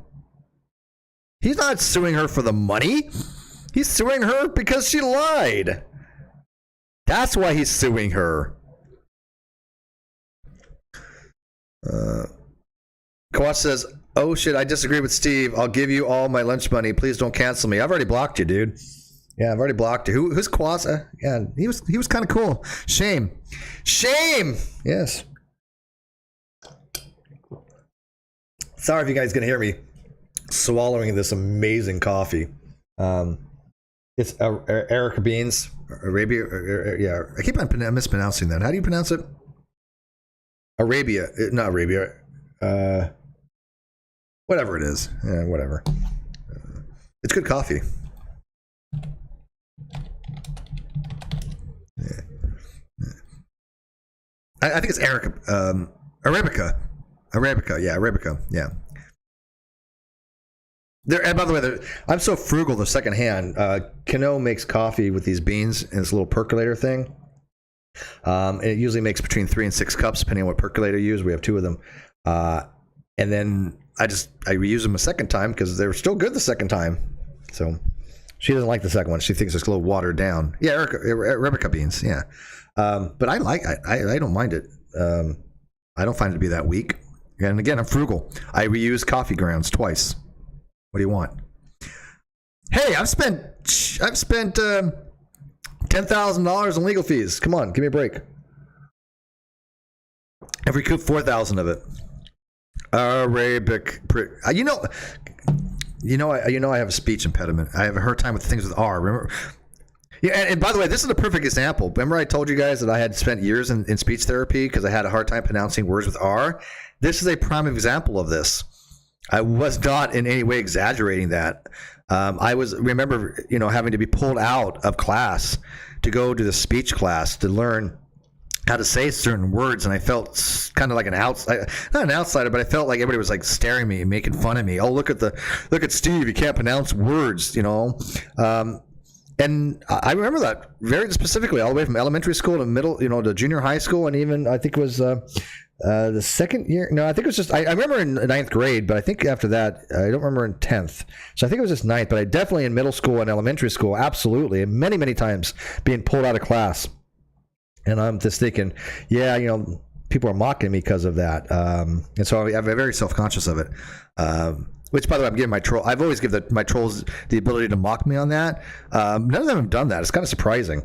Speaker 1: He's not suing her for the money. He's suing her because she lied. That's why he's suing her. Kawach says, oh shit, I disagree with Steve. I'll give you all my lunch money. Please don't cancel me. I've already blocked you, dude. Yeah, I've already blocked you. Who's Kawach? Yeah, he was kind of cool. Shame. Yes. Sorry if you guys can hear me swallowing this amazing coffee. It's Erica Beans, Arabia. Yeah, I keep on mispronouncing that. How do you pronounce it? Arabia, not Arabia. Whatever it is. Yeah, whatever. It's good coffee. Yeah. I think it's Erica. Arabica. Yeah, Arabica. Yeah. And by the way, I'm so frugal, the second hand. Kano makes coffee with these beans in this little percolator thing. And it usually makes between 3 and 6 cups, depending on what percolator you use. We have 2 of them. And then I reuse them a second time because they were still good the second time. So she doesn't like the second one. She thinks it's a little watered down. Yeah, Arabica beans. Yeah. But I don't mind it. I don't find it to be that weak. And again, I'm frugal. I reuse coffee grounds twice. What do you want? Hey, I've spent $10,000 in legal fees. Come on, give me a break. I've recouped 4,000 of it. Arabic. I have a speech impediment. I have a hard time with things with R. Remember? Yeah, and by the way, this is a perfect example. Remember I told you guys that I had spent years in speech therapy because I had a hard time pronouncing words with R? This is a prime example of this. I was not in any way exaggerating that. I remember having to be pulled out of class to go to the speech class to learn how to say certain words, and I felt kind of like not an outsider, but I felt like everybody was like staring at me, making fun of me. Oh, look at Steve, he can't pronounce words, and I remember that very specifically, all the way from elementary school to middle, to junior high school, and even I think it was the second year. No, I think it was just I remember in ninth grade, but I think after that I don't remember in 10th. So I think it was just ninth, but I definitely in middle school and elementary school, absolutely, and many times being pulled out of class. And I'm just thinking, yeah, people are mocking me because of that. And so I'm very self-conscious of it. Which, by the way, I'm giving my troll. I've always given my trolls the ability to mock me on that. None of them have done that. It's kind of surprising.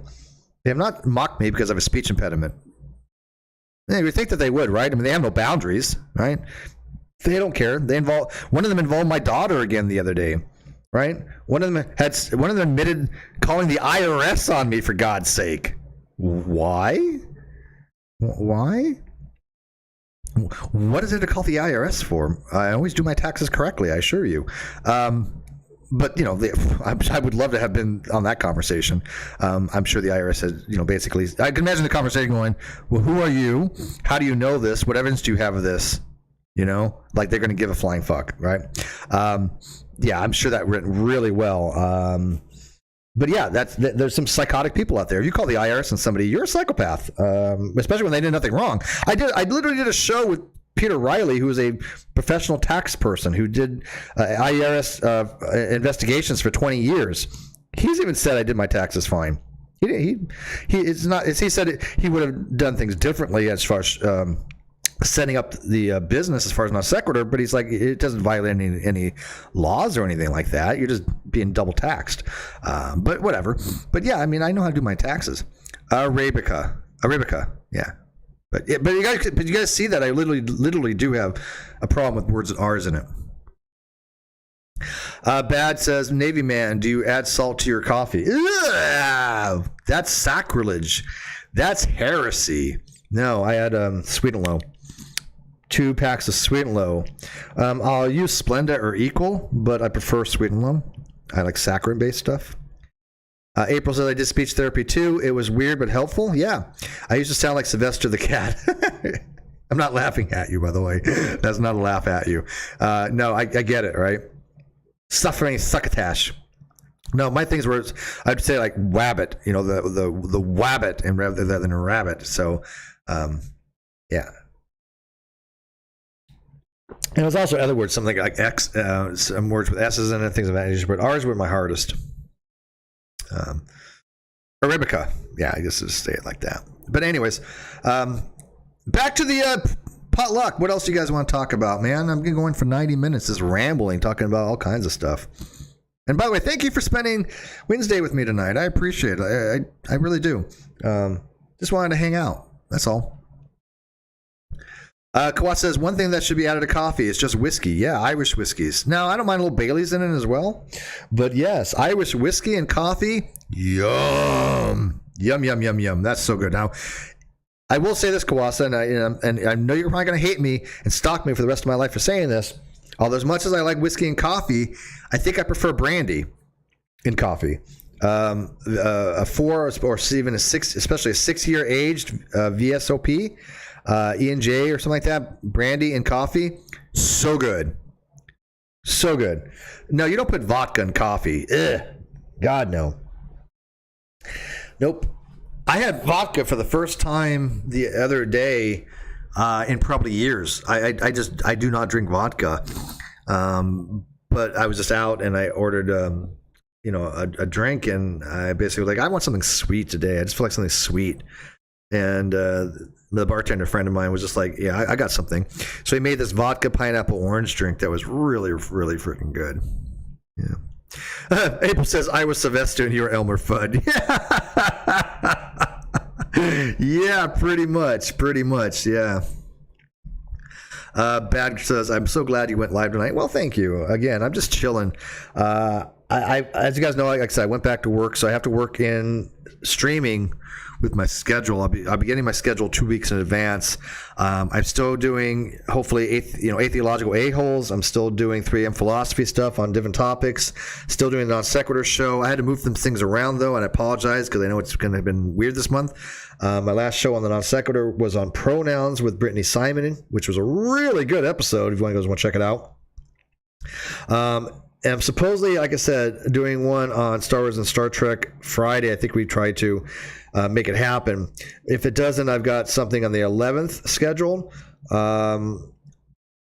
Speaker 1: They have not mocked me because of a speech impediment. You would think that they would, right? I mean, they have no boundaries, right? They don't care. One of them involved my daughter again the other day, right? One of them admitted calling the IRS on me, for God's sake. Why? What is it to call the IRS for? I always do my taxes correctly, I assure you. But I would love to have been on that conversation. I'm sure the IRS has, basically, I can imagine the conversation going, well, who are you? How do you know this? What evidence do you have of this? Like they're going to give a flying fuck, right? Yeah, I'm sure that went really well. But yeah, there's some psychotic people out there. If you call the IRS on somebody, you're a psychopath, especially when they did nothing wrong. I literally did a show with Peter Riley, who is a professional tax person who did IRS investigations for 20 years. He's even said I did my taxes fine. He said he would have done things differently as far as setting up the business as far as non sequitur, but he's like, it doesn't violate any laws or anything like that. You're just being double taxed. But whatever. But yeah, I mean, I know how to do my taxes. Arabica, yeah. But you guys see that I literally do have a problem with words with R's in it. Bad says, Navy man, do you add salt to your coffee? Ugh, that's sacrilege. That's heresy. No, I add sweet and low. 2 packs of sweet and low. I'll use Splenda or Equal, but I prefer sweet and low. I like saccharin-based stuff. April says, I did speech therapy too. It was weird but helpful. Yeah. I used to sound like Sylvester the cat. I'm not laughing at you, by the way. That's not a laugh at you. No, I get it, right? Suffering succotash. No, my things were, I'd say like wabbit, the wabbit and rather than a rabbit. So, yeah. And there's also other words, something like X, some words with S's in it, things of that nature, but R's were my hardest. Arabica. Yeah, I guess just say it like that. But anyways, back to the potluck. What else do you guys want to talk about, man? I'm going for 90 minutes just rambling, talking about all kinds of stuff. And by the way, thank you for spending Wednesday with me tonight. I appreciate it. I really do. Just wanted to hang out. That's all. Kawat says, one thing that should be added to coffee is just whiskey. Yeah, Irish whiskeys. Now, I don't mind a little Bailey's in it as well. But yes, Irish whiskey and coffee. Yum. Yum, yum, yum, yum. That's so good. Now, I will say this, Kawasa, and I know you're probably going to hate me and stalk me for the rest of my life for saying this. Although as much as I like whiskey and coffee, I think I prefer brandy in coffee. A 4 or even a 6, especially a 6-year aged VSOP. E&J or something like that, brandy and coffee, so good. So good. No, you don't put vodka in coffee. Ugh. God, no. Nope. I had vodka for the first time the other day in probably years. I do not drink vodka. But I was just out and I ordered a drink, and I basically was like, I want something sweet today. I just feel like something sweet. And the bartender friend of mine was just like, yeah, I got something. So he made this vodka pineapple orange drink that was really, really freaking good. Yeah. April says, I was Sylvester and you were Elmer Fudd. Yeah, pretty much, yeah. Bad says, I'm so glad you went live tonight. Well, thank you. Again, I'm just chilling. as you guys know, like I said, I went back to work, so I have to work in streaming with my schedule. I'll be getting my schedule 2 weeks in advance. I'm still doing, hopefully, atheological a-holes. I'm still doing 3am philosophy stuff on different topics. Still doing the Non Sequitur show. I had to move some things around, though, and I apologize because I know it's going to have been weird this month. My last show on the Non Sequitur was on pronouns with Brittany Simon, which was a really good episode. If you want to check it out. And I'm supposedly, like I said, doing one on Star Wars and Star Trek Friday. I think we tried to make it happen. If it doesn't, I've got something on the 11th scheduled. And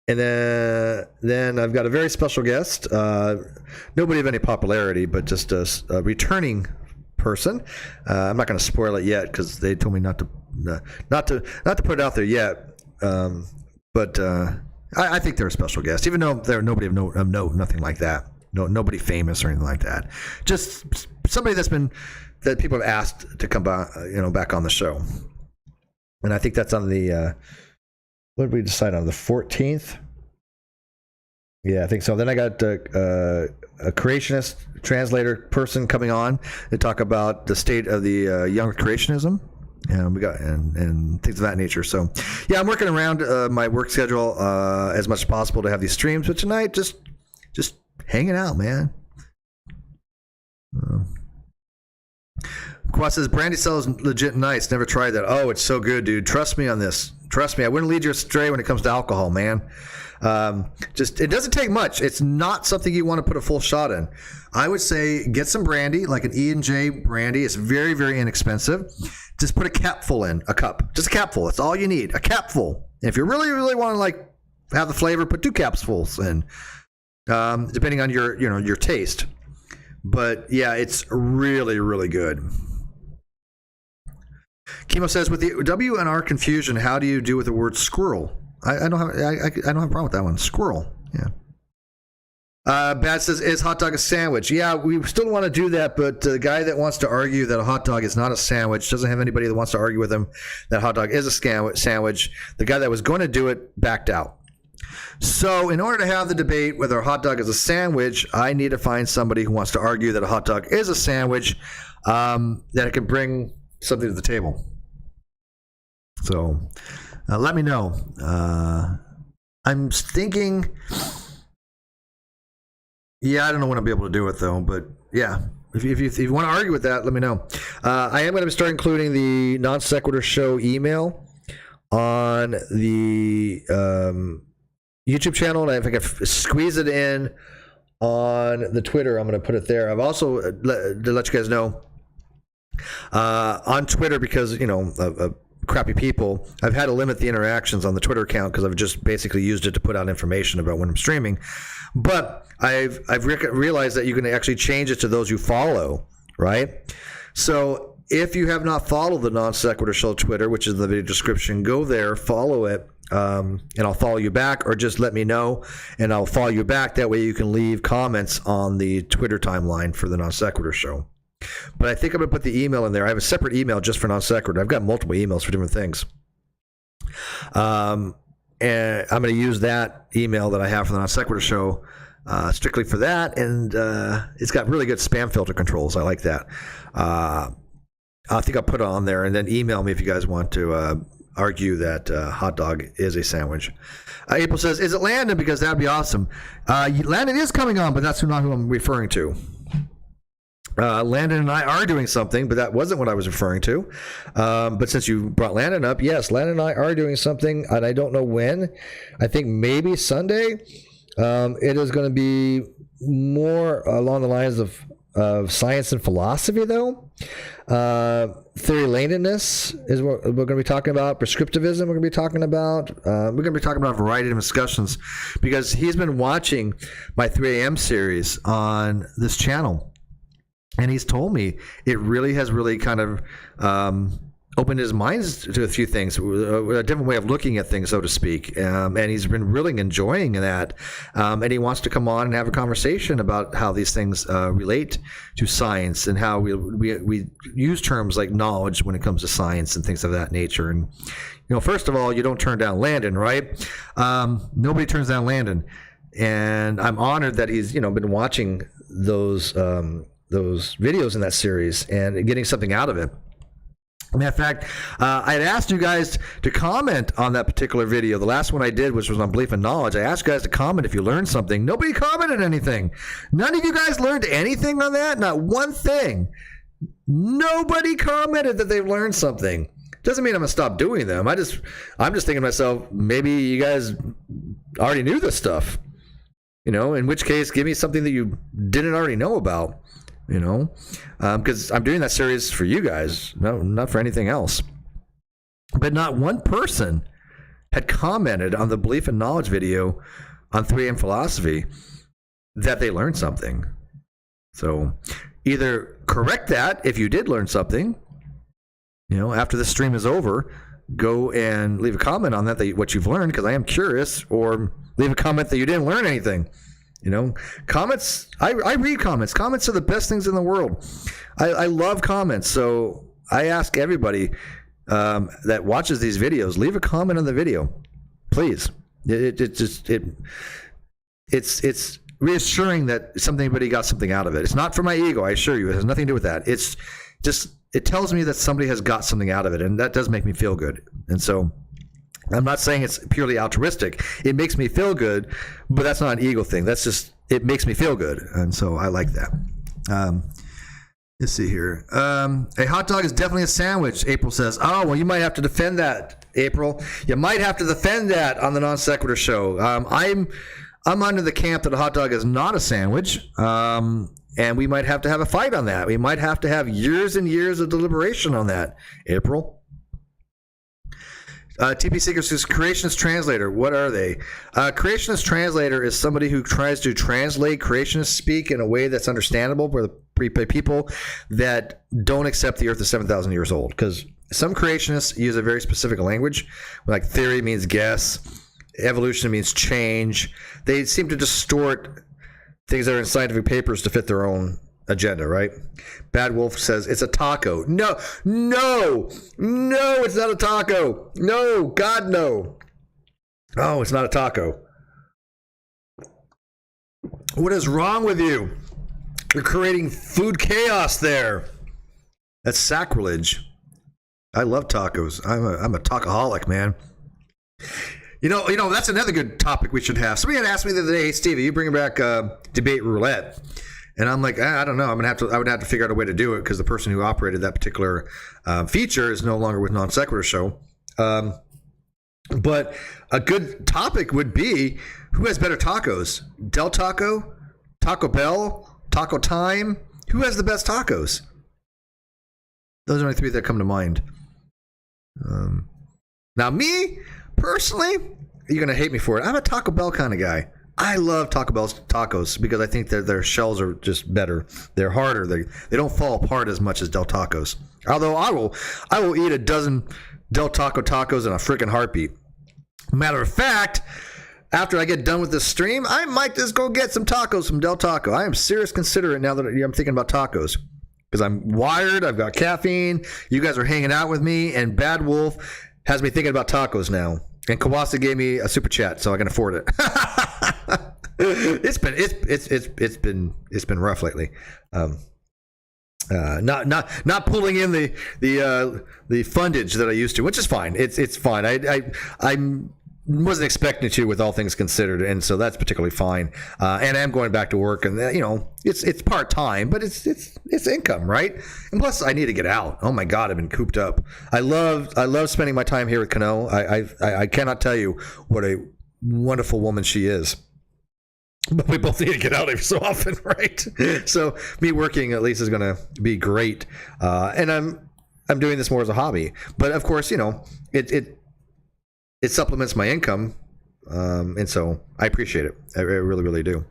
Speaker 1: then I've got a very special guest. Nobody of any popularity, but just a returning person. I'm not going to spoil it yet because they told me not to put it out there yet. But I think they're a special guest, even though they're nobody of note, nothing like that. No, nobody famous or anything like that. Just somebody that people have asked to come back on the show. And I think that's on the what did we decide on, the 14th? Yeah, I think so. Then I got a creationist translator person coming on to talk about the state of the young creationism. And we got and things of that nature. So, yeah, I'm working around my work schedule as much as possible to have these streams. But tonight, just hanging out, man. Kwa says Brandy Cell is legit nice. Never tried that. Oh, it's so good, dude. Trust me on this. Trust me. I wouldn't lead you astray when it comes to alcohol, man. It doesn't take much. It's not something you want to put a full shot in. I would say get some brandy, like an E&J brandy. It's very, very inexpensive. Just put a capful in, a cup. Just a capful. That's all you need. A capful. And if you really, really want to have the flavor, put 2 capfuls in, depending on your taste. But yeah, it's really, really good. Chemo says, with the W and R confusion, how do you do with the word squirrel? I don't have a problem with that one. Squirrel. Yeah. Bad says, is hot dog a sandwich? Yeah, we still want to do that, but the guy that wants to argue that a hot dog is not a sandwich doesn't have anybody that wants to argue with him that hot dog is a sandwich. The guy that was going to do it backed out. So in order to have the debate whether a hot dog is a sandwich, I need to find somebody who wants to argue that a hot dog is a sandwich, that can bring something to the table. So let me know. I'm thinking... Yeah, I don't know when I'll be able to do it, though. But, yeah, if you want to argue with that, let me know. I am going to start including the Non Sequitur Show email on the YouTube channel. And if I can squeeze it in on the Twitter, I'm going to put it there. I've also, to let you guys know, on Twitter, because, crappy people, I've had to limit the interactions on the Twitter account because I've just basically used it to put out information about when I'm streaming. But I've realized that you can actually change it to those you follow, right? So if you have not followed the Non Sequitur Show Twitter, which is in the video description, go there, follow it, and I'll follow you back, or just let me know and I'll follow you back. That way you can leave comments on the Twitter timeline for the Non Sequitur Show. But I think I'm going to put the email in there. I have a separate email just for Non Sequitur. I've got multiple emails for different things. And I'm going to use that email that I have for the Non Sequitur Show strictly for that. And it's got really good spam filter controls. I like that. I think I'll put it on there, and then email me if you guys want to argue that hot dog is a sandwich. April says, is it Landon? Because that'd be awesome. Landon is coming on, but that's not who I'm referring to. Landon and I are doing something, but that wasn't what I was referring to. But since you brought Landon up, yes, Landon and I are doing something, and I don't know when. I think maybe Sunday. It is going to be more along the lines of science and philosophy, though. Theory lanedness is what we're going to be talking about. Prescriptivism we're going to be talking about. We're going to be talking about a variety of discussions because he's been watching my 3 a.m. series on this channel. And he's told me it really has kind of opened his mind to a few things, a different way of looking at things, so to speak. And he's been really enjoying that. And he wants to come on and have a conversation about how these things relate to science and how we use terms like knowledge when it comes to science and things of that nature. And, first of all, you don't turn down Landon, right? Nobody turns down Landon. And I'm honored that he's, been watching videos in that series and getting something out of it. Matter of fact, I had asked you guys to comment on that particular video. The last one I did, which was on belief and knowledge, I asked you guys to comment if you learned something. Nobody commented anything. None of you guys learned anything on that. Not one thing. Nobody commented that they've learned something. Doesn't mean I'm gonna stop doing them. I'm just thinking to myself, maybe you guys already knew this stuff. In which case, give me something that you didn't already know about. Because I'm doing that series for you guys, no, not for anything else. But not one person had commented on the belief and knowledge video on 3am philosophy that they learned something. So either correct that if you did learn something, after the stream is over, go and leave a comment on that what you've learned, because I am curious, or leave a comment that you didn't learn anything. Comments, I read comments. Comments are the best things in the world. I love comments. So I ask everybody that watches these videos, leave a comment on the video, please. It's reassuring that somebody got something out of it. It's not for my ego, I assure you. It has nothing to do with that. It's just, it tells me that somebody has got something out of it, and that does make me feel good. And so I'm not saying it's purely altruistic. It makes me feel good, but that's not an ego thing. That's just, it makes me feel good. And so I like that. Let's see here. A hot dog is definitely a sandwich, April says. Oh, well, you might have to defend that, April. You might have to defend that on the Non Sequitur show. I'm under the camp that a hot dog is not a sandwich. And we might have to have a fight on that. We might have to have years and years of deliberation on that, April. TP Seekers says creationist translator. What are they? Creationist translator is somebody who tries to translate creationist speak in a way that's understandable for the people that don't accept the earth is 7,000 years old. Because some creationists use a very specific language, like theory means guess, evolution means change. They seem to distort things that are in scientific papers to fit their own agenda, right? Bad Wolf says it's a taco. No, it's not a taco. No, God, no. Oh, it's not a taco. What is wrong with you? You're creating food chaos there. That's sacrilege. I love tacos. I'm a tacoholic, man. You know, that's another good topic we should have. Somebody had asked me the other day, hey, Steve, are you bringing back debate roulette? And I'm like, I don't know. I would have to figure out a way to do it, because the person who operated that particular feature is no longer with Non Sequitur Show. But a good topic would be, who has better tacos? Del Taco, Taco Bell, Taco Time? Who has the best tacos? Those are only three that come to mind. Now, me personally, you're gonna hate me for it. I'm a Taco Bell kind of guy. I love Taco Bell's tacos because I think their shells are just better. They're harder. They don't fall apart as much as Del Tacos. Although I will eat a dozen Del Taco tacos in a freaking heartbeat. Matter of fact, after I get done with this stream, I might just go get some tacos from Del Taco. I am serious considering now that I'm thinking about tacos, because I'm wired. I've got caffeine. You guys are hanging out with me, and Bad Wolf has me thinking about tacos now. And Kawasa gave me a super chat, so I can afford it. It's been rough lately. Not pulling in the fundage that I used to, which is fine. It's fine. I wasn't expecting to, with all things considered, and so that's particularly fine. And I'm going back to work, and it's part time, but it's income, right? And plus, I need to get out. Oh my God, I've been cooped up. I love spending my time here with Kano. I cannot tell you what a wonderful woman she is. But we both need to get out every so often, right? So me working at least is going to be great, and I'm doing this more as a hobby. But of course, it supplements my income, and so I appreciate it. I really, really do.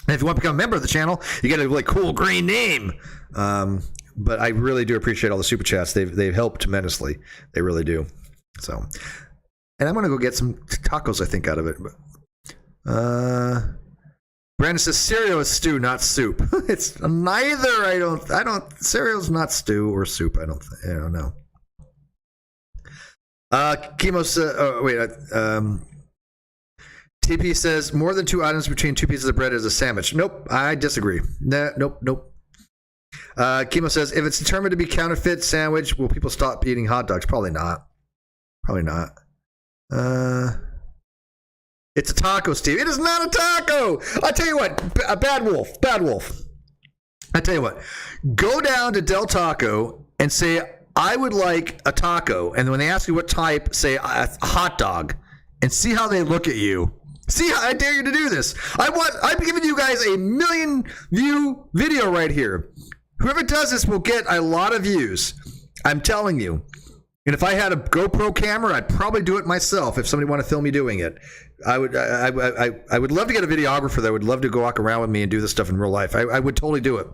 Speaker 1: And if you want to become a member of the channel, you get a really cool green name. But I really do appreciate all the super chats. They've helped tremendously. They really do. So, and I'm going to go get some tacos, I think, out of it. Brandon says cereal is stew, not soup. It's neither. I don't. Cereal's not stew or soup. I don't know. Chemo says, TP says more than 2 items between 2 pieces of bread is a sandwich. Nope, I disagree. Nope. Chemo says if it's determined to be counterfeit sandwich, will people stop eating hot dogs? Probably not. It's a taco, Steve. It is not a taco. I tell you what, a bad wolf. I tell you what, go down to Del Taco and say, I would like a taco. And when they ask you what type, say a hot dog, and see how they look at you. See how I dare you to do this. I'm giving you guys a 1 million view video right here. Whoever does this will get a lot of views. I'm telling you. And if I had a GoPro camera, I'd probably do it myself if somebody wanted to film me doing it. I would love to get a videographer that would love to go walk around with me and do this stuff in real life. I would totally do it.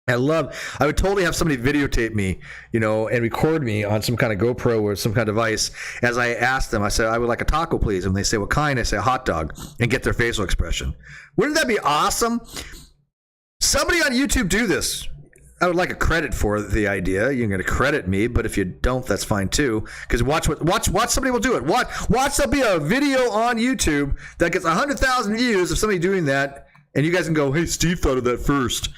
Speaker 1: I would totally have somebody videotape me, and record me on some kind of GoPro or some kind of device as I ask them. I said, I would like a taco, please. And they say, what kind? I say, a hot dog, and get their facial expression. Wouldn't that be awesome? Somebody on YouTube do this. I would like a credit for the idea. You're going to credit me, but if you don't, that's fine too. Because watch somebody will do it. Watch there'll be a video on YouTube that gets 100,000 views of somebody doing that, and you guys can go, hey, Steve thought of that first.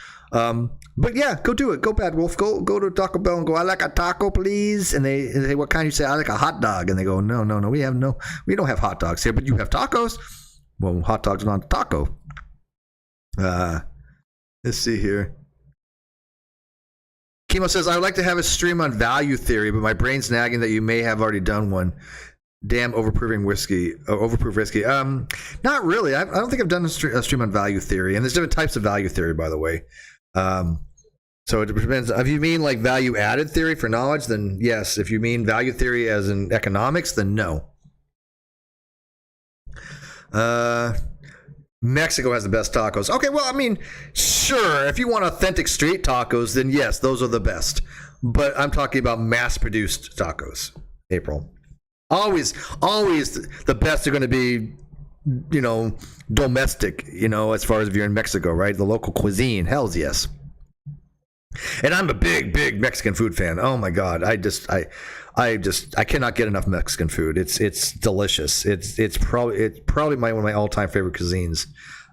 Speaker 1: But yeah, go do it. Go Bad Wolf. Go to Taco Bell and go, I like a taco, please. And they say, what kind? You say, I like a hot dog. And they go, no, we don't have hot dogs here, but you have tacos. Well, hot dogs are not a taco. Let's see here. Chemo says, I would like to have a stream on value theory, but my brain's nagging that you may have already done one. Damn overproof whiskey. Not really. I don't think I've done a stream on value theory, and there's different types of value theory, by the way. So it depends. If you mean like value added theory for knowledge, then yes. If you mean value theory as in economics, then no. Mexico has the best tacos. Okay, well, I mean, sure. If you want authentic street tacos, then yes, those are the best. But I'm talking about mass-produced tacos. April. Always the best are going to be, domestic, as far as if you're in Mexico, right? The local cuisine. Hells yes. And I'm a big Mexican food fan. Oh my God. I cannot get enough Mexican food. It's delicious. It's probably one of my all-time favorite cuisines.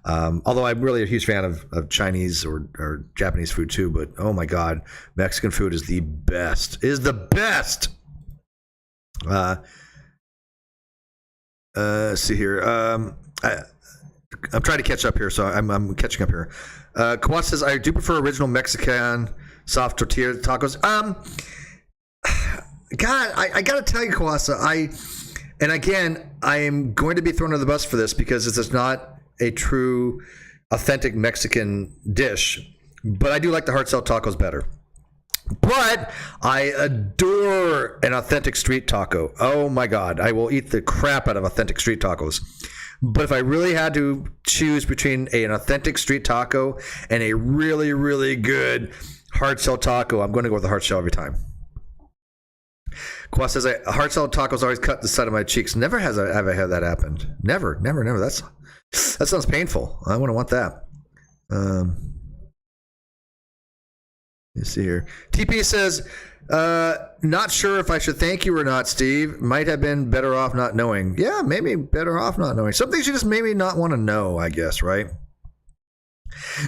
Speaker 1: Although I'm really a huge fan of Chinese or Japanese food too, but oh my God, Mexican food is the best. Let's see here. I'm trying to catch up here, so I'm catching up here. Kawat says, I do prefer original Mexican soft tortilla tacos. God, I got to tell you, Kawasa, and again, I am going to be thrown under the bus for this because this is not a true, authentic Mexican dish, but I do like the hard shell tacos better. But I adore an authentic street taco. Oh my God, I will eat the crap out of authentic street tacos. But if I really had to choose between an authentic street taco and a really, really good hard shell taco, I'm going to go with the hard shell every time. Kwas says, hard shell tacos always cut the side of my cheeks. Never have I had that happened. Never. That sounds painful. I wouldn't want that. Let's see here. TP says, not sure if I should thank you or not, Steve. Might have been better off not knowing. Yeah, maybe better off not knowing. Some things you just maybe not want to know, I guess, right?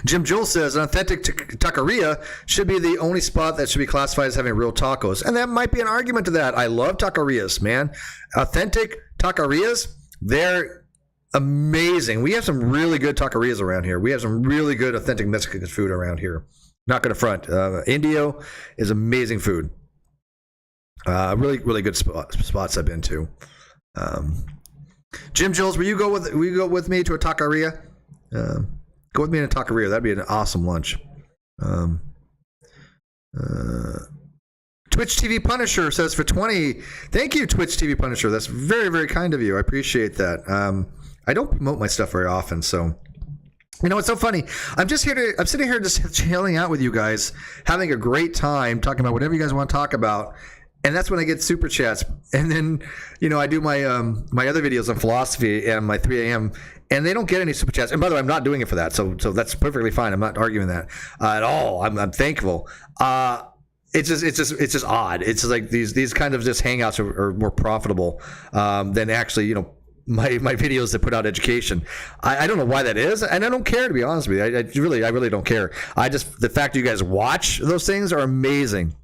Speaker 1: Jim Joel says, an authentic taqueria should be the only spot that should be classified as having real tacos. And that might be an argument to that. I love taquerias, man. Authentic taquerias, they're amazing. We have some really good taquerias around here. We have some really good authentic Mexican food around here. Not going to front. Indio is amazing food. Really, really good spots I've been to. Jim Jules, will you go with me to a taqueria? Go with me in a taqueria. That'd be an awesome lunch. Twitch TV Punisher says for 20. Thank you, Twitch TV Punisher. That's very, very kind of you. I appreciate that. I don't promote my stuff very often, so. It's so funny. I'm sitting here just chilling out with you guys, having a great time talking about whatever you guys want to talk about. And that's when I get super chats. And then, I do my other videos on philosophy and my 3 a.m. and they don't get any super chats. And by the way, I'm not doing it for that. So that's perfectly fine. I'm not arguing that at all. I'm thankful. It's just odd. It's like these kind of just hangouts are more profitable than actually, my videos that put out education. I don't know why that is, and I don't care, to be honest with you. I really don't care. The fact that you guys watch those things are amazing.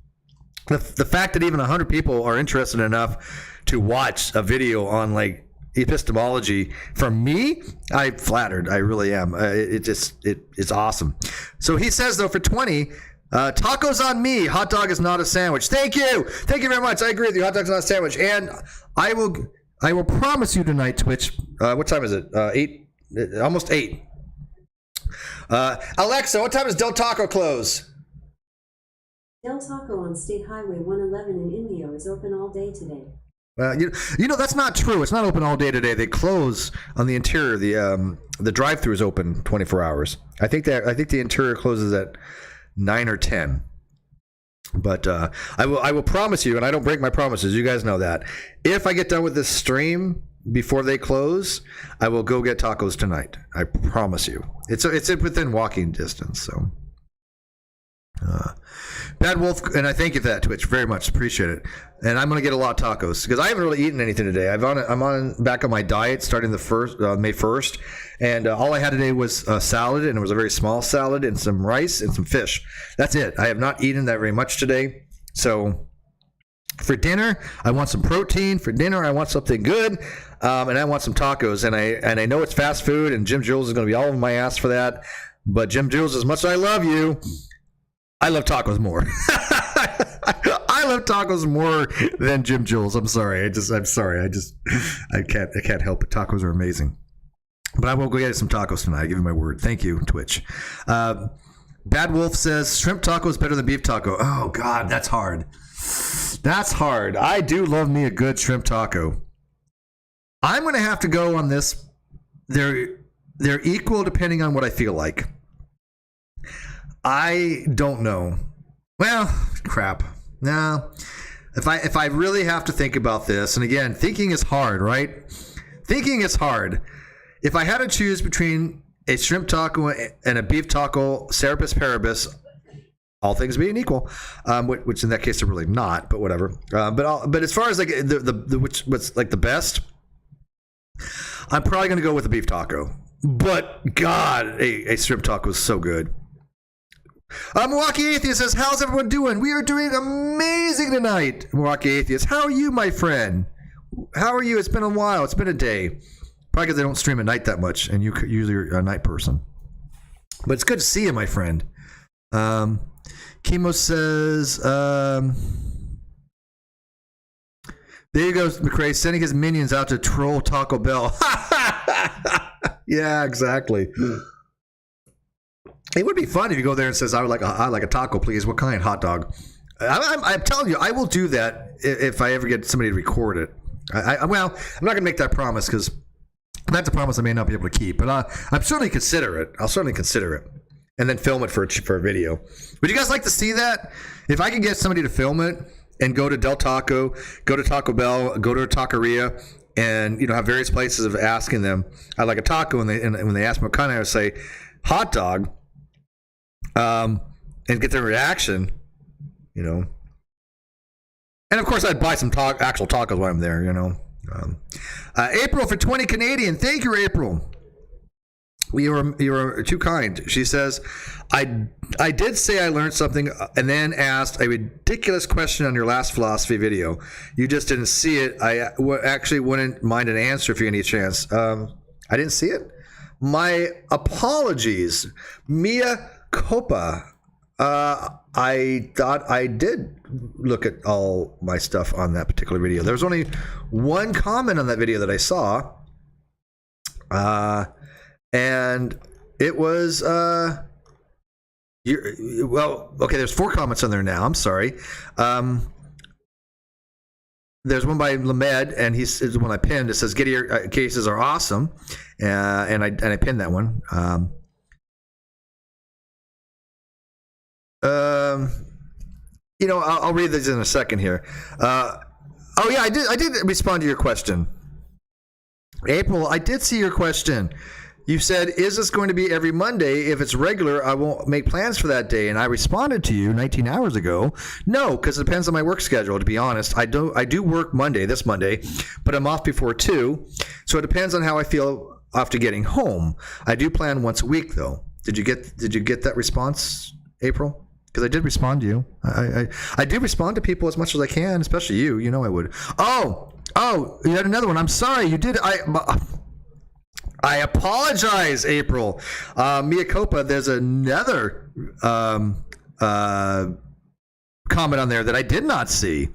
Speaker 1: The fact that even 100 people are interested enough to watch a video on like epistemology from me, I'm flattered. I really am. It's awesome. So he says though, for 20. Tacos on me. Hot dog is not a sandwich. Thank you very much. I agree with you. Hot dog's not a sandwich, and I will promise you tonight, Twitch. What time is it? 8, almost 8. Alexa, what time does Del Taco close?
Speaker 2: Del Taco on State Highway 111 in Indio is open all day today.
Speaker 1: You know that's not true. It's not open all day today. They close on the interior. The drive-thru is open 24 hours. I think the interior closes at 9 or 10. But I will promise you, and I don't break my promises. You guys know that. If I get done with this stream before they close, I will go get tacos tonight. I promise you. It's within walking distance. So, Bad Wolf, and I thank you for that, Twitch, very much. Appreciate it. And I'm gonna get a lot of tacos because I haven't really eaten anything today. I'm back on my diet starting the May 1st, and all I had today was a salad, and it was a very small salad and some rice and some fish. That's it. I have not eaten that very much today. So for dinner, I want some protein. For dinner, I want something good, and I want some tacos. And I know it's fast food, and Jim Jules is gonna be all over my ass for that. But Jim Jules, as much as I love you, I love tacos more. I love tacos more than Jim Jules. I'm sorry. I'm sorry. I can't help it. Tacos are amazing. But I will go get some tacos tonight. I give you my word. Thank you, Twitch. Bad Wolf says shrimp taco is better than beef taco. Oh God, that's hard. That's hard. I do love me a good shrimp taco. I'm going to have to go on this. They're equal depending on what I feel like. I don't know. Well, crap. No. If I really have to think about this, and again, thinking is hard, right? Thinking is hard. If I had to choose between a shrimp taco and a beef taco, Serapis Paribus, all things being equal, which in that case are really not, but whatever. But as far as like what's like the best, I'm probably going to go with a beef taco. But God, a shrimp taco is so good. Milwaukee Atheist says, how's everyone doing? We are doing amazing tonight. Milwaukee Atheist, how are you, my friend? How are you? It's been a while. It's been a day. Probably because they don't stream at night that much, and you usually are a night person. But it's good to see you, my friend. Chemo says, there you go, McRae, sending his minions out to troll Taco Bell. Yeah, exactly. It would be fun if you go there and says, I would like a taco, please. What kind? Hot dog. I'm telling you, I will do that if I ever get somebody to record it. Well, I'm not going to make that promise because that's a promise I may not be able to keep. But I'm certainly consider it. I'll certainly consider it. And then film it for a video. Would you guys like to see that? If I could get somebody to film it and go to Del Taco, go to Taco Bell, go to a taqueria, and have various places of asking them, I like a taco, and when they ask me what kind, I would say hot dog. And get their reaction, And of course, I'd buy some actual tacos while I'm there, April for 20 Canadian. Thank you, April. You were too kind. She says, I did say I learned something and then asked a ridiculous question on your last philosophy video. You just didn't see it. I actually wouldn't mind an answer if you had any chance. I didn't see it. My apologies. Mia Copa. I thought I did look at all my stuff on that particular video. There was only one comment on that video that I saw. And it was there's 4 comments on there now. I'm sorry. There's one by Lamed, and he's the one I pinned. It says Getty cases are awesome. And I pinned that one. I'll read these in a second here. I did respond to your question. April, I did see your question. You said, is this going to be every Monday? If it's regular, I won't make plans for that day. And I responded to you 19 hours ago, no, because it depends on my work schedule, to be honest. I do work this Monday, but I'm off before 2. So it depends on how I feel after getting home. I do plan once a week, though. Did you get that response, April? Because I did respond to you. I do respond to people as much as I can, especially you. You know I would. Oh, you had another one. I'm sorry. You did. I apologize, April. Mia culpa. There's another comment on there that I did not see.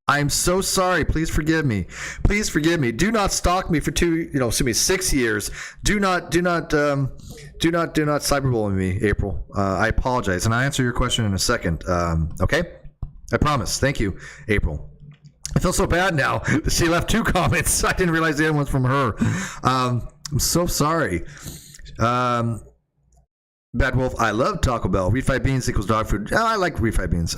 Speaker 1: I'm so sorry. Please forgive me. Please forgive me. Do not stalk me for 6 years. Do not cyberbully me, April. I apologize, and I'll answer your question in a second. Okay, I promise. Thank you, April. I feel so bad now that she left 2 comments. I didn't realize the other one's from her. I'm so sorry. Bad Wolf, I love Taco Bell. Refried beans equals dog food. Oh, I like refried beans.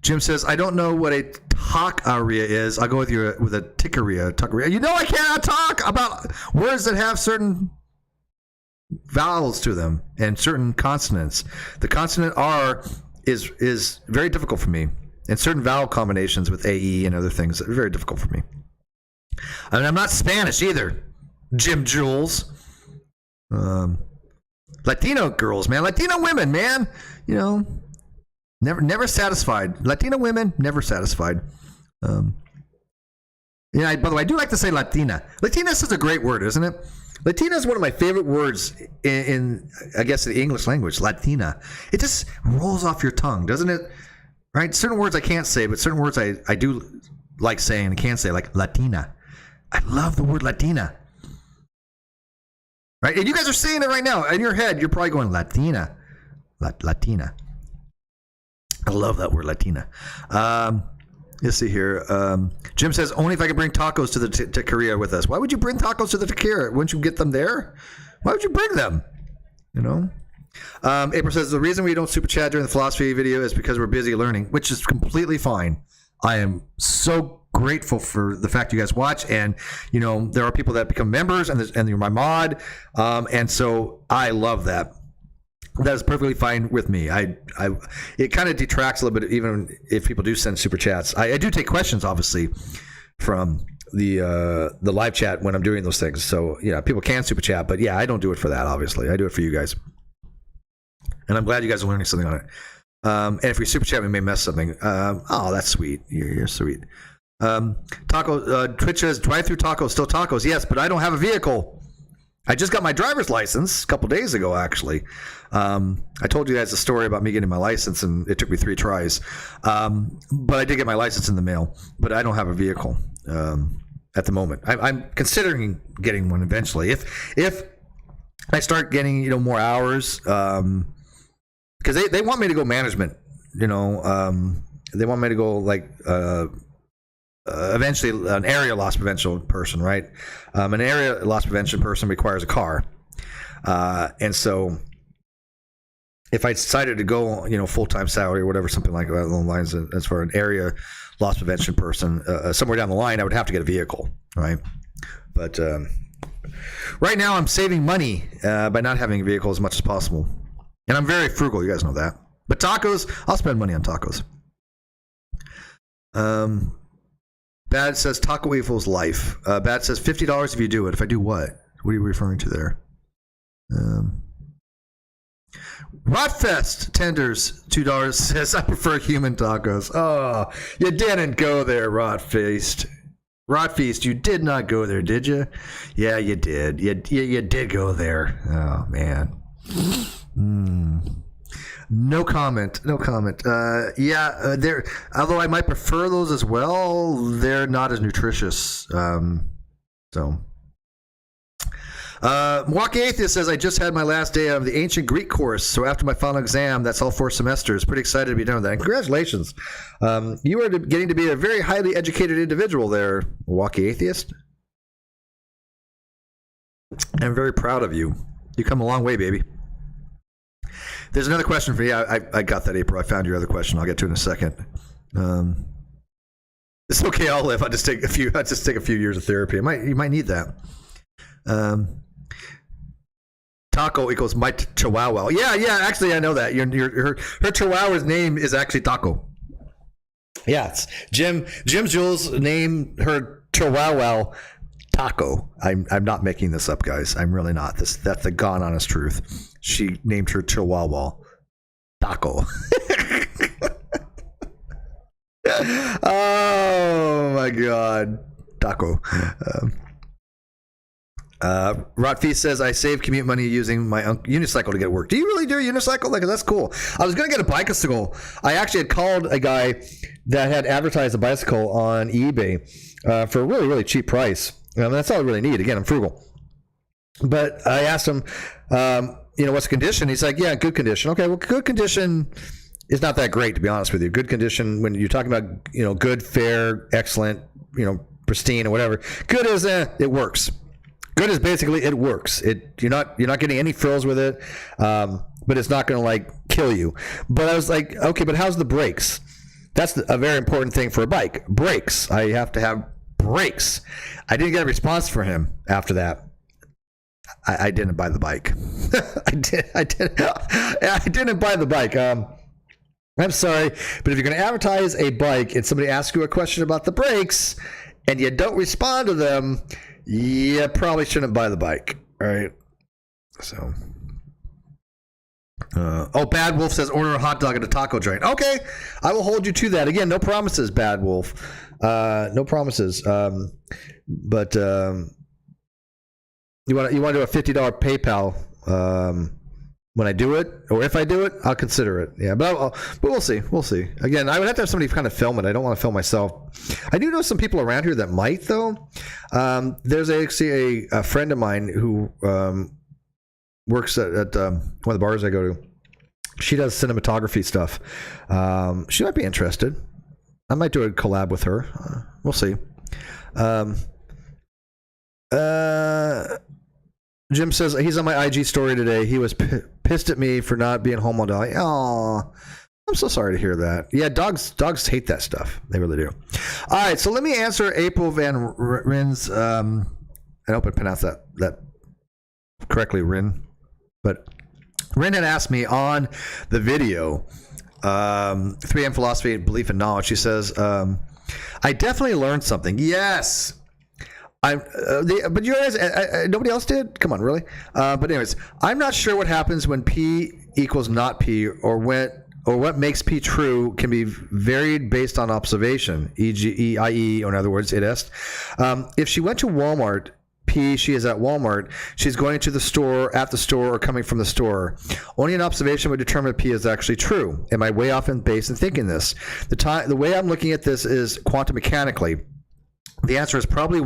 Speaker 1: Jim says, I don't know what a taqueria is. I'll go with you with a taqueria. You know I cannot talk about words that have certain vowels to them and certain consonants. The consonant R is very difficult for me. And certain vowel combinations with AE and other things are very difficult for me. I mean, I'm not Spanish either, Jim Jules. Latino girls, man. Latino women, man. Never satisfied. Latino women, never satisfied. By the way, I do like to say Latina. Latina is a great word, isn't it? Latina is one of my favorite words in I guess, the English language, Latina. It just rolls off your tongue, doesn't it? Right? Certain words I can't say, but certain words I do like saying and can say, like Latina. I love the word Latina. Right? And you guys are saying it right now. In your head, you're probably going Latina. Latina. I love that word, Latina. Let's see here. Jim says, only if I can bring tacos to the taqueria with us. Why would you bring tacos to the taqueria? Wouldn't you get them there? Why would you bring them? April says, the reason we don't super chat during the philosophy video is because we're busy learning, which is completely fine. I am so grateful for the fact you guys watch, and there are people that become members, and you're my mod, and so I love that. That is perfectly fine with me. It kind of detracts a little bit, even if people do send super chats. I do take questions, obviously, from the live chat when I'm doing those things. So people can super chat, but I don't do it for that. Obviously, I do it for you guys, and I'm glad you guys are learning something on it. And if we super chat, we may mess something. Oh, that's sweet. You're sweet. Twitch says drive-through tacos, still tacos. Yes, but I don't have a vehicle. I just got my driver's license a couple days ago, actually. I told you guys a story about me getting my license, and it took me 3 tries. But I did get my license in the mail, but I don't have a vehicle at the moment. I'm considering getting one eventually. If I start getting more hours, because they want me to go management. They want me to go eventually an area loss prevention person, right? An area loss prevention person requires a car, and so if I decided to go, full-time salary or whatever, something like that along the lines, as for an area loss prevention person, somewhere down the line, I would have to get a vehicle, right? But right now, I'm saving money by not having a vehicle as much as possible, and I'm very frugal. You guys know that. But tacos, I'll spend money on tacos. Bad says taco equals life. Bad says $50 if you do it. If I do what? What are you referring to there? Rotfest tenders $2 says I prefer human tacos. Oh, you didn't go there, Rotfeast. Rotfeast, you did not go there, did you? Yeah, you did. You did go there. Oh man. No comment. They're, although I might prefer those as well, they're not as nutritious. Milwaukee Atheist says, I just had my last day of the ancient Greek course, so after my final exam, that's all 4 semesters. Pretty excited to be done with that. And congratulations. You are getting to be a very highly educated individual there, Milwaukee Atheist. I'm very proud of you. You come a long way, baby. There's another question for you. I got that, April. I found your other question. I'll get to it in a second. It's okay. I'll live. I'll just take a few years of therapy. You might need that. Taco equals my chihuahua. Yeah. Actually, I know that. Her chihuahua's name is actually Taco. Yeah, it's Jim Jules named her chihuahua Taco. I'm not making this up, guys. I'm really not. That's the God honest truth. She named her chihuahua Taco. Oh my God, Taco. Rotfi says, I save commute money using my unicycle to get work. Do you really do a unicycle? Like, that's cool. I was going to get a bicycle. I actually had called a guy that had advertised a bicycle on eBay for a really, really cheap price. That's all I really need. Again, I'm frugal. But I asked him, what's the condition? He's like, yeah, good condition. Okay, well, good condition is not that great, to be honest with you. Good condition, when you're talking about, good, fair, excellent, pristine or whatever. Good is, it works. Good is basically it works. You're not getting any frills with it, but it's not going to kill you. But I was like, okay, but how's the brakes? That's a very important thing for a bike. Brakes. I have to have brakes. I didn't get a response from him after that. I didn't buy the bike. I didn't buy the bike. I'm sorry, but if you're going to advertise a bike and somebody asks you a question about the brakes and you don't respond to them, you probably shouldn't buy the bike, right? So, Bad Wolf says order a hot dog at a taco joint. Okay, I will hold you to that. Again, no promises, Bad Wolf. No promises. But you want to do a $50 PayPal when I do it, or if I do it, I'll consider it. Yeah, but we'll see. We'll see. Again, I would have to have somebody kind of film it. I don't want to film myself. I do know some people around here that might, though. There's actually a friend of mine who works at one of the bars I go to. She does cinematography stuff. She might be interested. I might do a collab with her. We'll see. Jim says he's on my IG story today. He was pissed at me for not being home all day. Oh, I'm so sorry to hear that. Yeah, dogs hate that stuff. They really do. All right, so let me answer April Van Rin's. I hope I pronounced that correctly, Rin. But Rin had asked me on the video, 3M Philosophy, Belief, and Knowledge. She says, I definitely learned something. Yes. But you guys, nobody else did? Come on, really? But anyways, I'm not sure what happens when P equals not P, or what makes P true can be varied based on observation, e.g., i.e., or in other words, it is. If she went to Walmart, P, she is at Walmart, she's going to the store, at the store, or coming from the store. Only an observation would determine if P is actually true. Am I way off in base in thinking this? The way I'm looking at this is quantum mechanically. The answer is probably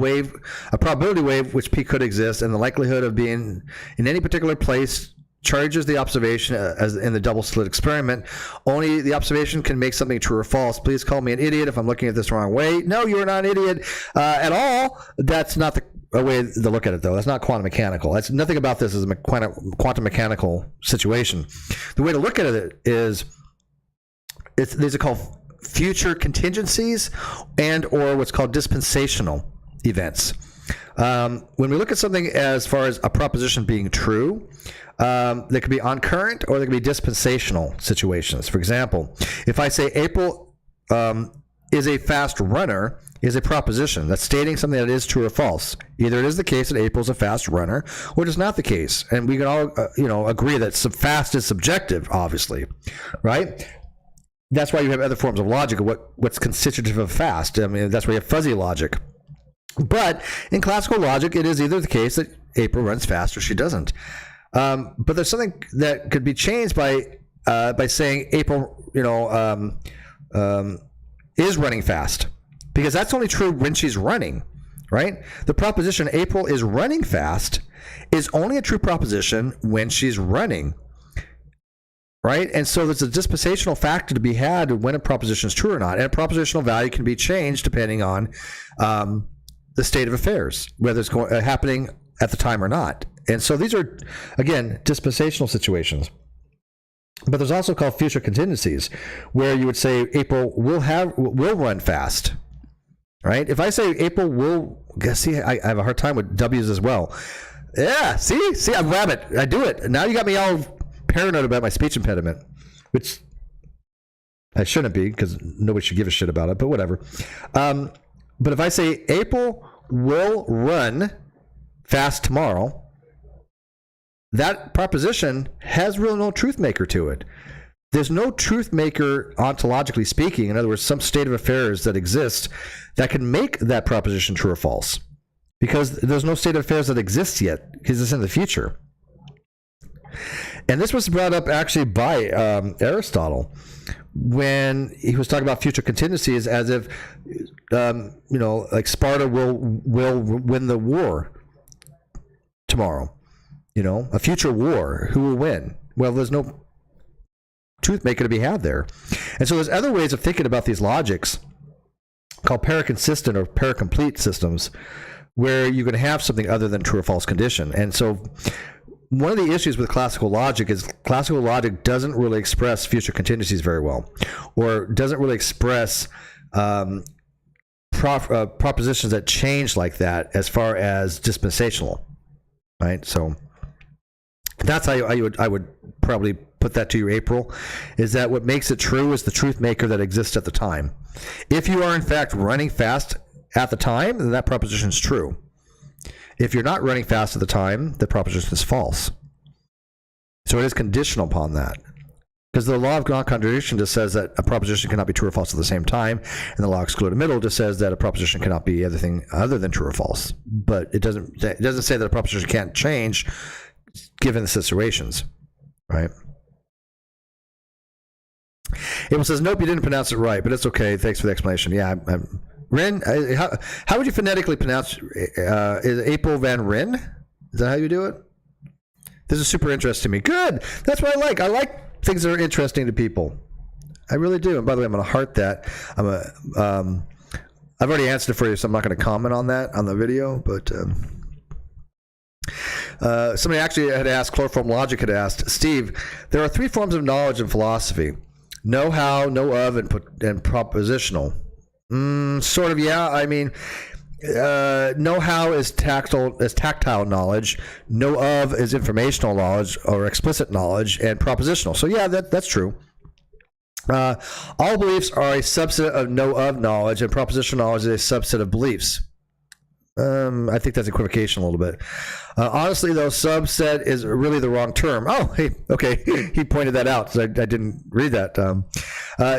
Speaker 1: a probability wave, which P could exist, and the likelihood of being in any particular place charges the observation as in the double slit experiment. Only the observation can make something true or false. Please call me an idiot if I'm looking at this the wrong way. No, you're not an idiot at all. That's not the way to look at it, though. That's not quantum mechanical. That's nothing about this is a quantum mechanical situation. The way to look at it is these are called future contingencies and or what's called dispensational events. When we look at something as far as a proposition being true, they could be on current or they could be dispensational situations. For example, if I say April is a fast runner, is a proposition that's stating something that is true or false. Either it is the case that April's a fast runner, or it is not the case. And we can all agree that fast is subjective, obviously, right? That's why you have other forms of logic of what's constitutive of fast. I mean, that's why you have fuzzy logic. But in classical logic, it is either the case that April runs fast or she doesn't. But there's something that could be changed by saying April, is running fast, because that's only true when she's running, right? The proposition April is running fast is only a true proposition when she's running. Right? And so there's a dispensational factor to be had when a proposition is true or not. And a propositional value can be changed depending on the state of affairs, whether it's happening at the time or not. And so these are, again, dispensational situations. But there's also called future contingencies, where you would say April will run fast. right? If I say April will, see, I have a hard time with W's as well. Yeah, see, I rabbit. I do it. Now you got me all paranoid about my speech impediment, which I shouldn't be because nobody should give a shit about it, but whatever. But if I say April will run fast tomorrow, that proposition has really no truth maker to it. There's no truth maker ontologically speaking. In other words, some state of affairs that exists that can make that proposition true or false. Because there's no state of affairs that exists yet, because it's in the future. And this was brought up actually by Aristotle when he was talking about future contingencies, as if, like Sparta will win the war tomorrow. A future war, who will win? Well, there's no truth maker to be had there. And so there's other ways of thinking about these logics called paraconsistent or paracomplete systems, where you can have something other than true or false condition. And so one of the issues with classical logic is classical logic doesn't really express future contingencies very well, or doesn't really express propositions that change like that as far as dispensational, right? So that's how I would probably put that to you, April, is that what makes it true is the truth maker that exists at the time. If you are in fact running fast at the time, then that proposition is true. If you're not running fast at the time, the proposition is false. So it is conditional upon that. Because the law of non-contradiction just says that a proposition cannot be true or false at the same time, and the law of excluded middle just says that a proposition cannot be anything other than true or false. But it doesn't say that a proposition can't change given the situations, right? It says, nope, you didn't pronounce it right, but it's okay. Thanks for the explanation. Yeah, Rin, how would you phonetically pronounce is April Van Rin? Is that how you do it? This is super interesting to me. Good. That's what I like. I like things that are interesting to people. I really do. And by the way, I'm going to heart that. I've already answered it for you, so I'm not going to comment on that on the video. But somebody actually had asked, Chloroform Logic had asked, Steve, there are three forms of knowledge in philosophy: know-how, know-of, and propositional. Sort of, yeah. I mean, know-how is tactile knowledge. Know-of is informational knowledge or explicit knowledge, and propositional. So yeah, that's true. All beliefs are a subset of know-of knowledge, and propositional knowledge is a subset of beliefs. I think that's equivocation a little bit. Honestly, though, subset is really the wrong term. Oh, hey, okay. He pointed that out, so I didn't read that.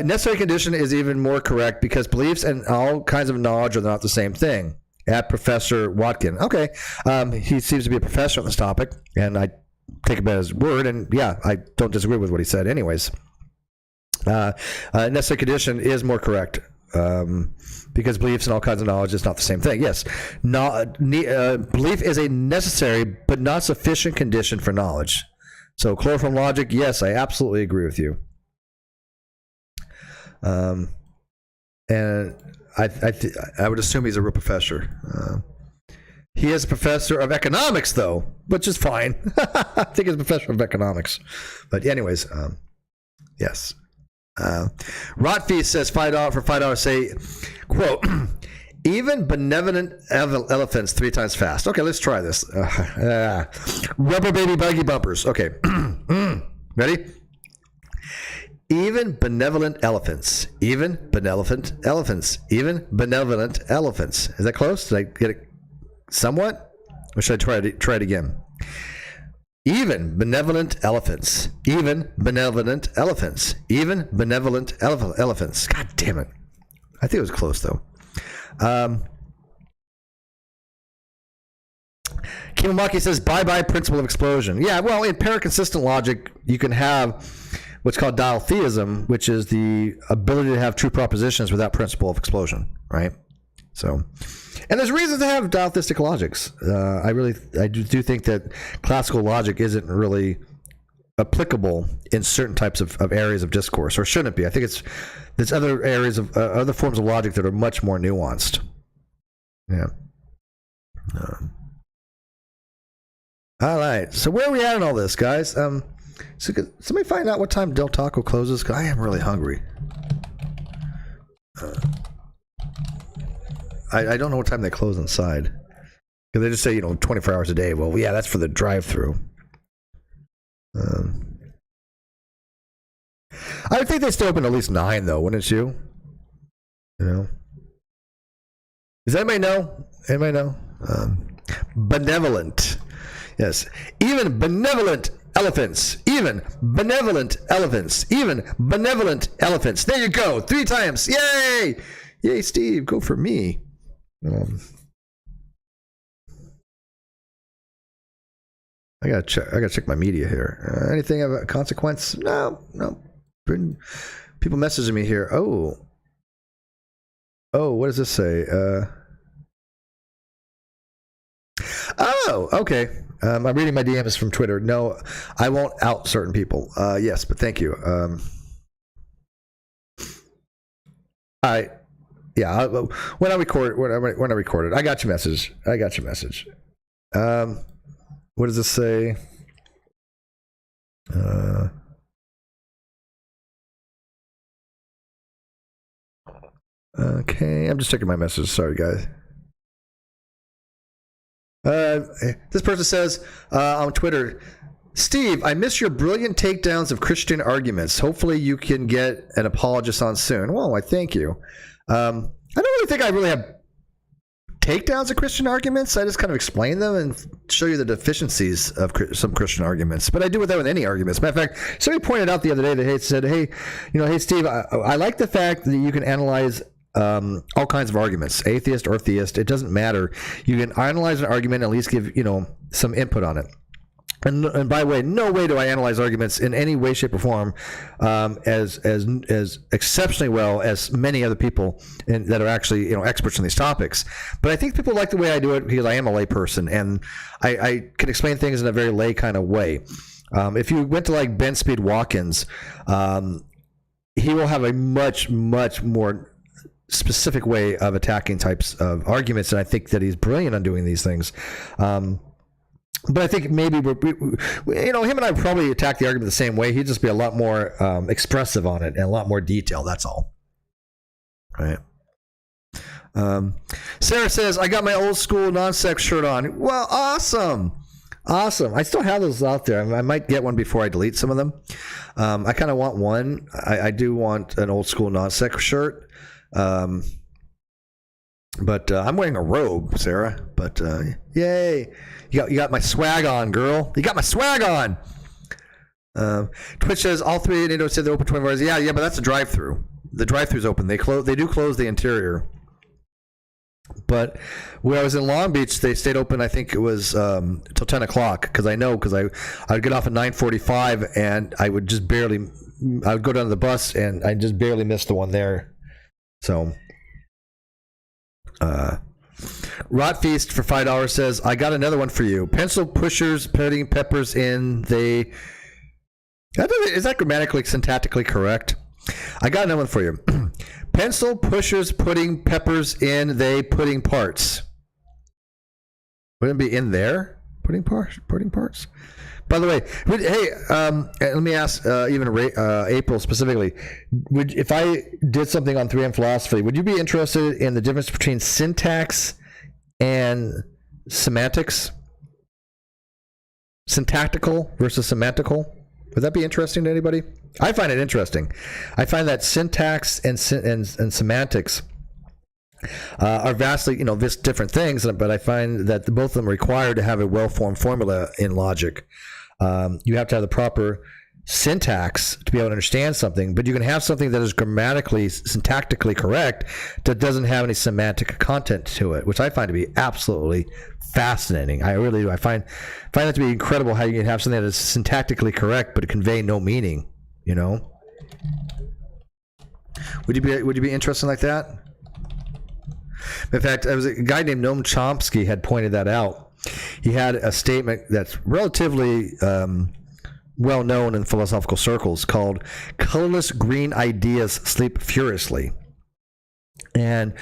Speaker 1: Necessary condition is even more correct because beliefs and all kinds of knowledge are not the same thing. At Professor Watkin. Okay. He seems to be a professor on this topic, and I take him at his word, and yeah, I don't disagree with what he said anyways. Necessary condition is more correct. Because beliefs and all kinds of knowledge is not the same thing. Yes, belief is a necessary but not sufficient condition for knowledge. So Chloroform Logic, yes, I absolutely agree with you. And I would assume he's a real professor. He is a professor of economics, though, which is fine. I think he's a professor of economics. But anyways, yes. Rotfeast says $5 for $5. Say, quote, even benevolent elephants 3 times fast. Okay, let's try this. Rubber baby buggy bumpers. Okay, ready? Even benevolent elephants. Even benevolent elephants. Even benevolent elephants. Is that close? Did I get it somewhat? Or should I try it again? Even benevolent elephants. Even benevolent elephants. Even benevolent elephants. God damn it. I think it was close, though. Kimamaki says, bye-bye principle of explosion. Yeah, well, in paraconsistent logic, you can have what's called dialtheism, which is the ability to have true propositions without principle of explosion, right? So, and there's reasons to have diatheistic logics. I do think that classical logic isn't really applicable in certain types of areas of discourse, or shouldn't be. I think there's other areas of other forms of logic that are much more nuanced. Yeah. All right. So where are we at in all this, guys? So could somebody find out what time Del Taco closes? 'Cause I am really hungry. I don't know what time they close inside. Because they just say, 24 hours a day. Well, yeah, that's for the drive-through. I would think they stay open at least 9, though, wouldn't you? Does anybody know? Benevolent. Yes. Even benevolent elephants. Even benevolent elephants. Even benevolent elephants. There you go. 3 times. Yay! Yay, Steve. Go for me. I gotta check my media here. Anything of consequence? No. People messaging me here. Oh, what does this say? Okay. I'm reading my DMs from Twitter. No, I won't out certain people. Yes, but thank you. Yeah. When I record it, I got your message. What does this say? Okay, I'm just checking my message. Sorry, guys. This person says on Twitter, Steve, I miss your brilliant takedowns of Christian arguments. Hopefully you can get an apologist on soon. Well, I thank you. I don't really think I really have takedowns of Christian arguments. I just kind of explain them and show you the deficiencies of some Christian arguments. But I do that with any arguments. Matter of fact, somebody pointed out the other day that hey, Steve, I like the fact that you can analyze all kinds of arguments, atheist or theist. It doesn't matter. You can analyze an argument and at least give some input on it. And by the way, no way do I analyze arguments in any way, shape, or form as exceptionally well as many other people that are actually experts in these topics. But I think people like the way I do it because I am a lay person and I can explain things in a very lay kind of way. If you went to like Ben Speed Watkins, he will have a much more specific way of attacking types of arguments, and I think that he's brilliant on doing these things. But I think maybe him and I probably attack the argument the same way. He'd just be a lot more expressive on it and a lot more detail. That's all. Right. Sarah says, I got my old school non-sex shirt on. Well, awesome. I still have those out there. I might get one before I delete some of them. I kind of want one. I do want an old school non-sex shirt. But I'm wearing a robe, Sarah. But yay. You got my swag on, girl. You got my swag on. Twitch says all 3 NATO said they're open 24 hours. Yeah, but that's a drive-through. The drive-thru's open. They do close the interior. But when I was in Long Beach, they stayed open. I think it was till 10 o'clock because I would get off at 9:45 and I would go down to the bus and I just barely missed the one there. So. Rot Feast for $5 says, I got another one for you. Pencil pushers putting peppers in they. Is that grammatically, syntactically correct? I got another one for you. Pencil pushers putting peppers in they pudding parts. Wouldn't it be in there? Pudding parts? By the way, let me ask April specifically. If I did something on 3M philosophy, would you be interested in the difference between syntax and semantics? Syntactical versus semantical? Would that be interesting to anybody? I find it interesting. I find that syntax and semantics are vastly, different things, but I find that both of them are required to have a well-formed formula in logic. You have to have the proper syntax to be able to understand something, but you can have something that is grammatically, syntactically correct that doesn't have any semantic content to it, which I find to be absolutely fascinating. I really do. I find that to be incredible how you can have something that is syntactically correct but convey no meaning. Would you be interested like that? In fact, a guy named Noam Chomsky had pointed that out. He had a statement that's relatively well known in philosophical circles called colorless green ideas sleep furiously. And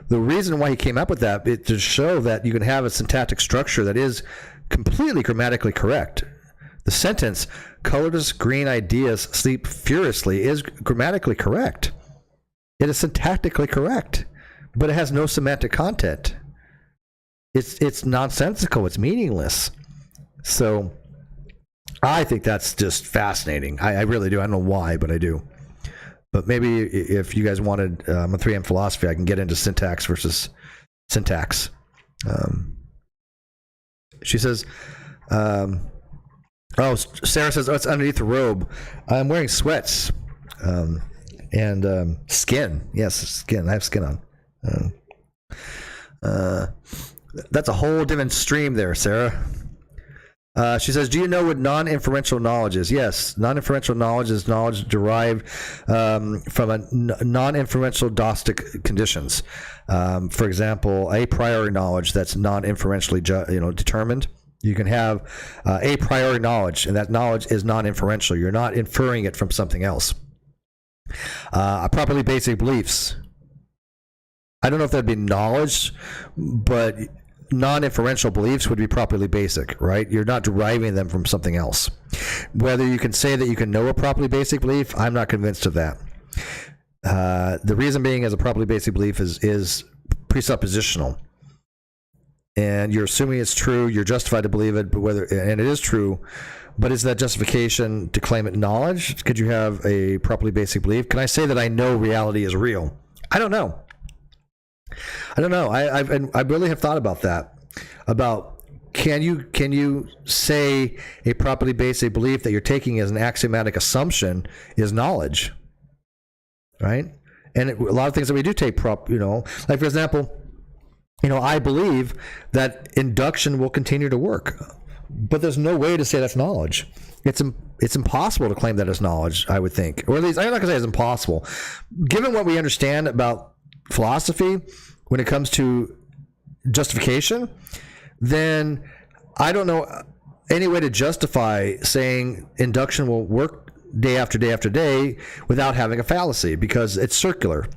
Speaker 1: the reason why he came up with that is to show that you can have a syntactic structure that is completely grammatically correct. The sentence, colorless green ideas sleep furiously, is grammatically correct. It is syntactically correct. but it has no semantic content. It's nonsensical. It's meaningless. So I think that's just fascinating. I really do. I don't know why, but I do. But maybe if you guys wanted a 3M philosophy, I can get into syntax versus syntax. She says, Sarah says, oh, it's underneath the robe. I'm wearing sweats and skin. Yes, skin. I have skin on. That's a whole different stream there, Sarah. She says, do you know what non-inferential knowledge is? Yes, non-inferential knowledge is knowledge derived from a non-inferential dostik conditions. For example, a priori knowledge that's non-inferentially determined. You can have a priori knowledge, and that knowledge is non-inferential. You're not inferring it from something else. Properly basic beliefs. I don't know if that'd be knowledge, but non-inferential beliefs would be properly basic, right? You're not deriving them from something else. Whether you can say that you can know a properly basic belief, I'm not convinced of that. The reason being is a properly basic belief is presuppositional. And you're assuming it's true, you're justified to believe it, and it is true, but is that justification to claim it knowledge? Could you have a properly basic belief? Can I say that I know reality is real? I don't know. I really have thought about that. About can you say a properly basic belief that you're taking as an axiomatic assumption is knowledge, right? And a lot of things that we do take like for example, I believe that induction will continue to work, but there's no way to say that's knowledge. It's impossible to claim that as knowledge, I would think, or at least I'm not gonna say it's impossible, given what we understand about philosophy when it comes to justification. Then I don't know any way to justify saying induction will work day after day after day without having a fallacy, because it's circular.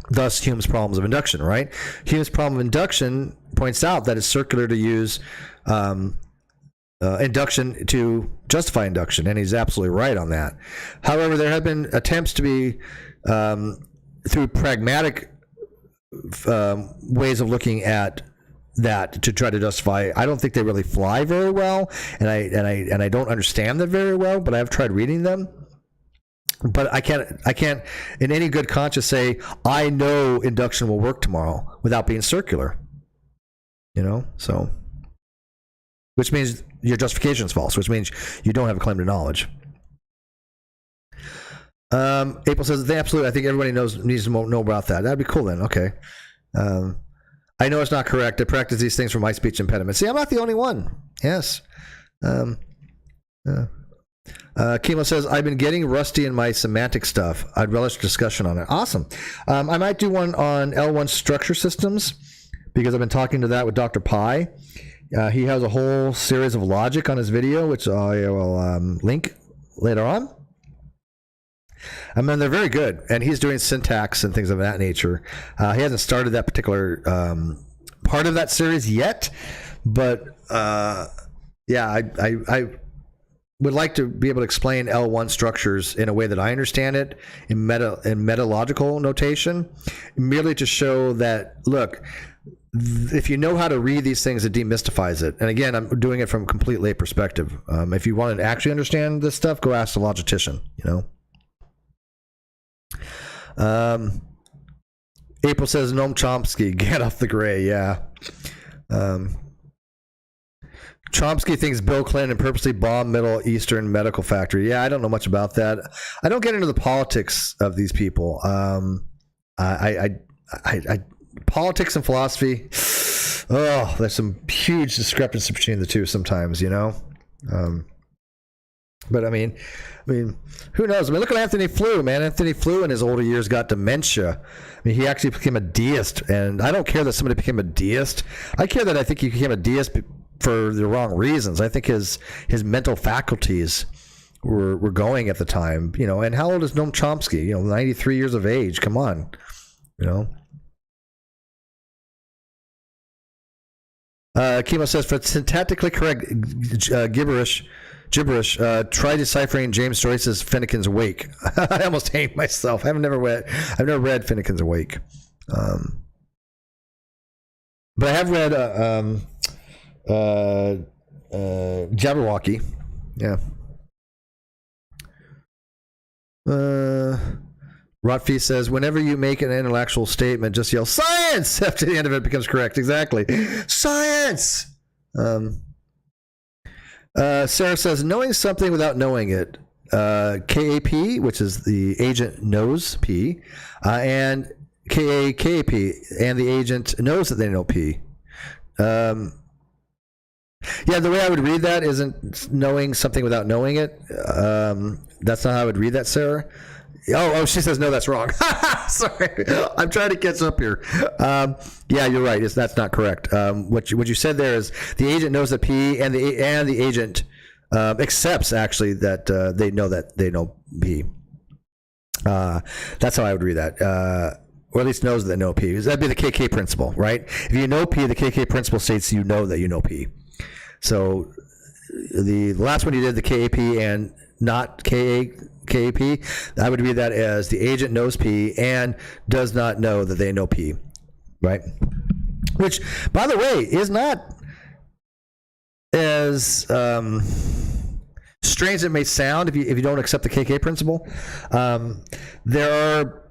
Speaker 1: Thus, Hume's problems of induction, right? Hume's problem of induction points out that it's circular to use induction to justify induction, and he's absolutely right on that. However, there have been attempts to be through pragmatic ways of looking at that to try to justify. I don't think they really fly very well, and I don't understand them very well, but I've tried reading them. But I can't in any good conscience say I know induction will work tomorrow without being circular. So which means your justification is false, which means you don't have a claim to knowledge. April says, absolutely, I think everybody needs to know about that. That'd be cool then. Okay. I know it's not correct. I practice these things for my speech impediment. See, I'm not the only one. Yes. Kimo says, I've been getting rusty in my semantic stuff. I'd relish discussion on it. Awesome. I might do one on L1 structure systems, because I've been talking to that with Dr. Pi. He has a whole series of logic on his video, which I will link later on. I mean, they're very good, and he's doing syntax and things of that nature. He hasn't started that particular part of that series yet, but yeah, I would like to be able to explain L1 structures in a way that I understand it in metalogical notation, merely to show that, look, if you know how to read these things, it demystifies it. And again, I'm doing it from a complete lay perspective. If you want to actually understand this stuff, go ask the logician, April says, Noam Chomsky, get off the gray. Yeah. Chomsky thinks Bill Clinton purposely bombed Middle Eastern medical factory. Yeah, I don't know much about that. I don't get into the politics of these people. Politics and philosophy. Oh, there's some huge discrepancy between the two sometimes, But I mean, who knows? I mean, look at Anthony Flew, man. Anthony Flew in his older years got dementia. I mean, he actually became a deist, and I don't care that somebody became a deist. I care that I think he became a deist for the wrong reasons. I think his mental faculties were going at the time, And how old is Noam Chomsky? 93 years of age. Come on, Kimo says, for syntactically correct gibberish, try deciphering James Joyce's Finnegan's Wake. I almost hate myself. I've never read Finnegan's Wake. But I have read Jabberwocky. Yeah. Rotfi says, whenever you make an intellectual statement, just yell science after the end of it becomes correct. Exactly. Science. Sarah says, knowing something without knowing it. KAP, which is the agent knows P, and KAKP, and the agent knows that they know P. Yeah, the way I would read that isn't knowing something without knowing it. That's not how I would read that, Sarah. Oh, she says no, that's wrong. Sorry, I'm trying to catch up here. Yeah, you're right. That's not correct. What you said there is the agent knows that P, and the agent accepts actually that they know P. That's how I would read that. Or at least knows that they know P. That'd be the KK principle, right? If you know P, the KK principle states you know that you know P. So the last one you did, the KAP and not KAP, I would read that as the agent knows P and does not know that they know P, right? Which, by the way, is not as strange as it may sound if you don't accept the KK principle. There are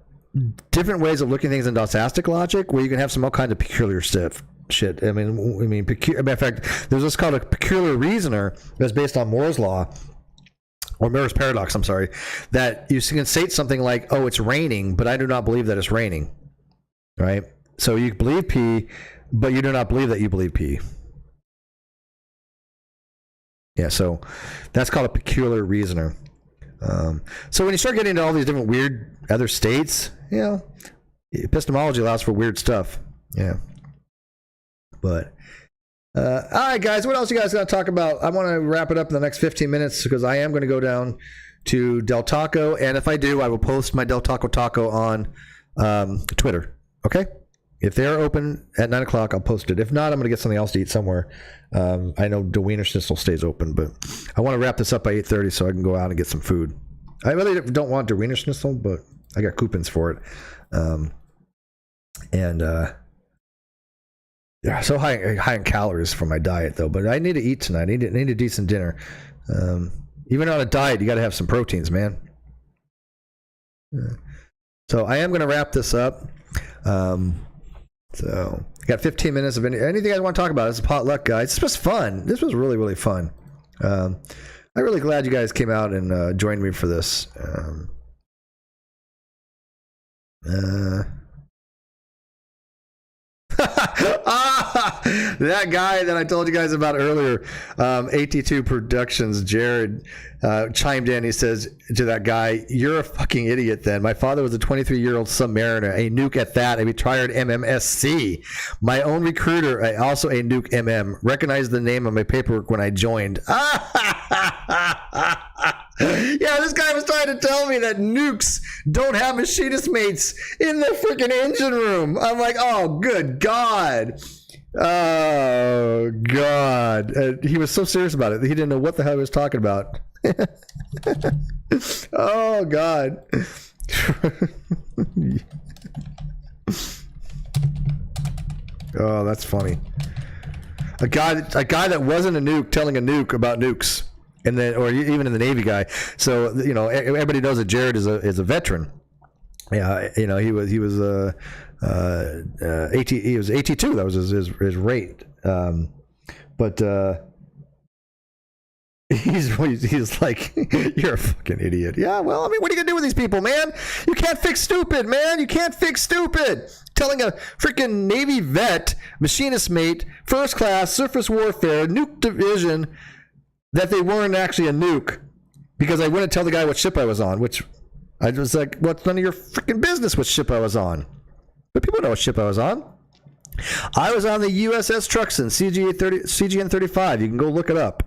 Speaker 1: different ways of looking at things in dosastic logic where you can have some all kinds of peculiar shit. I mean, in fact, there's what's called a peculiar reasoner that's based on Moore's law, or Moore's paradox, I'm sorry, that you can state something like, oh, it's raining, but I do not believe that it's raining, right? So you believe P, but you do not believe that you believe P. Yeah, so that's called a peculiar reasoner. So when you start getting into all these different weird other states, you know, epistemology allows for weird stuff. Yeah. But, all right, guys, what else you guys going to talk about? I want to wrap it up in the next 15 minutes because I am going to go down to Del Taco. And if I do, I will post my Del Taco Taco on Twitter. Okay? If they're open at 9 o'clock, I'll post it. If not, I'm going to get something else to eat somewhere. I know the Wiener Schnitzel stays open, but I want to wrap this up by 8:30 so I can go out and get some food. I really don't want the Wiener Schnitzel, but I got coupons for it. Yeah, so high in calories for my diet, though. But I need to eat tonight. I need a decent dinner. Even on a diet, you got to have some proteins, man. So I am going to wrap this up. So I got 15 minutes of anything I want to talk about. It's a potluck, guys. This was fun. This was really, really fun. I'm really glad you guys came out and joined me for this. That guy that I told you guys about earlier, 82 Productions, Jared, chimed in. He says to that guy, "You're a fucking idiot then. My father was a 23-year-old submariner, a nuke at that, a retired MMSC. My own recruiter, also a nuke MM, recognized the name on my paperwork when I joined." Yeah, this guy was trying to tell me that nukes don't have machinist mates in the freaking engine room. I'm like, oh, good God. Oh, God. He was so serious about it that he didn't know what the hell he was talking about. Oh, God. Oh, that's funny. A guy that wasn't a nuke telling a nuke about nukes. And then, or even in the Navy guy. So, you know, everybody knows that Jared is a veteran. Yeah, you know, he was 82. That was his rate. But he's like, "You're a fucking idiot." Yeah, well, I mean, what are you gonna do with these people, man? You can't fix stupid, man. You can't fix stupid. Telling a freaking Navy vet, machinist mate, first class, surface warfare, nuke division, that they weren't actually a nuke, because I wouldn't tell the guy what ship I was on, which I was like, well, it's none of your freaking business what ship I was on. But people know what ship I was on. I was on the USS Truxtun, CGN 35. You can go look it up.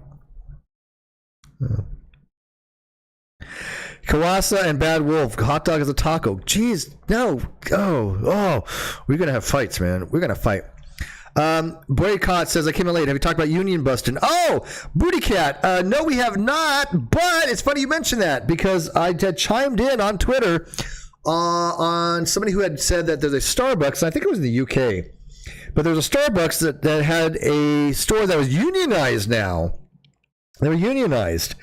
Speaker 1: Kawasa and Bad Wolf, hot dog is a taco. Jeez, no. Oh, we're going to have fights, man. We're going to fight. Boycott says, I came in late. Have you talked about union busting? Oh, Booty Cat. No, we have not, but it's funny you mentioned that because I had chimed in on Twitter on somebody who had said that there's a Starbucks, I think it was in the UK, but there was a Starbucks that had a store that was unionized now. They were unionized.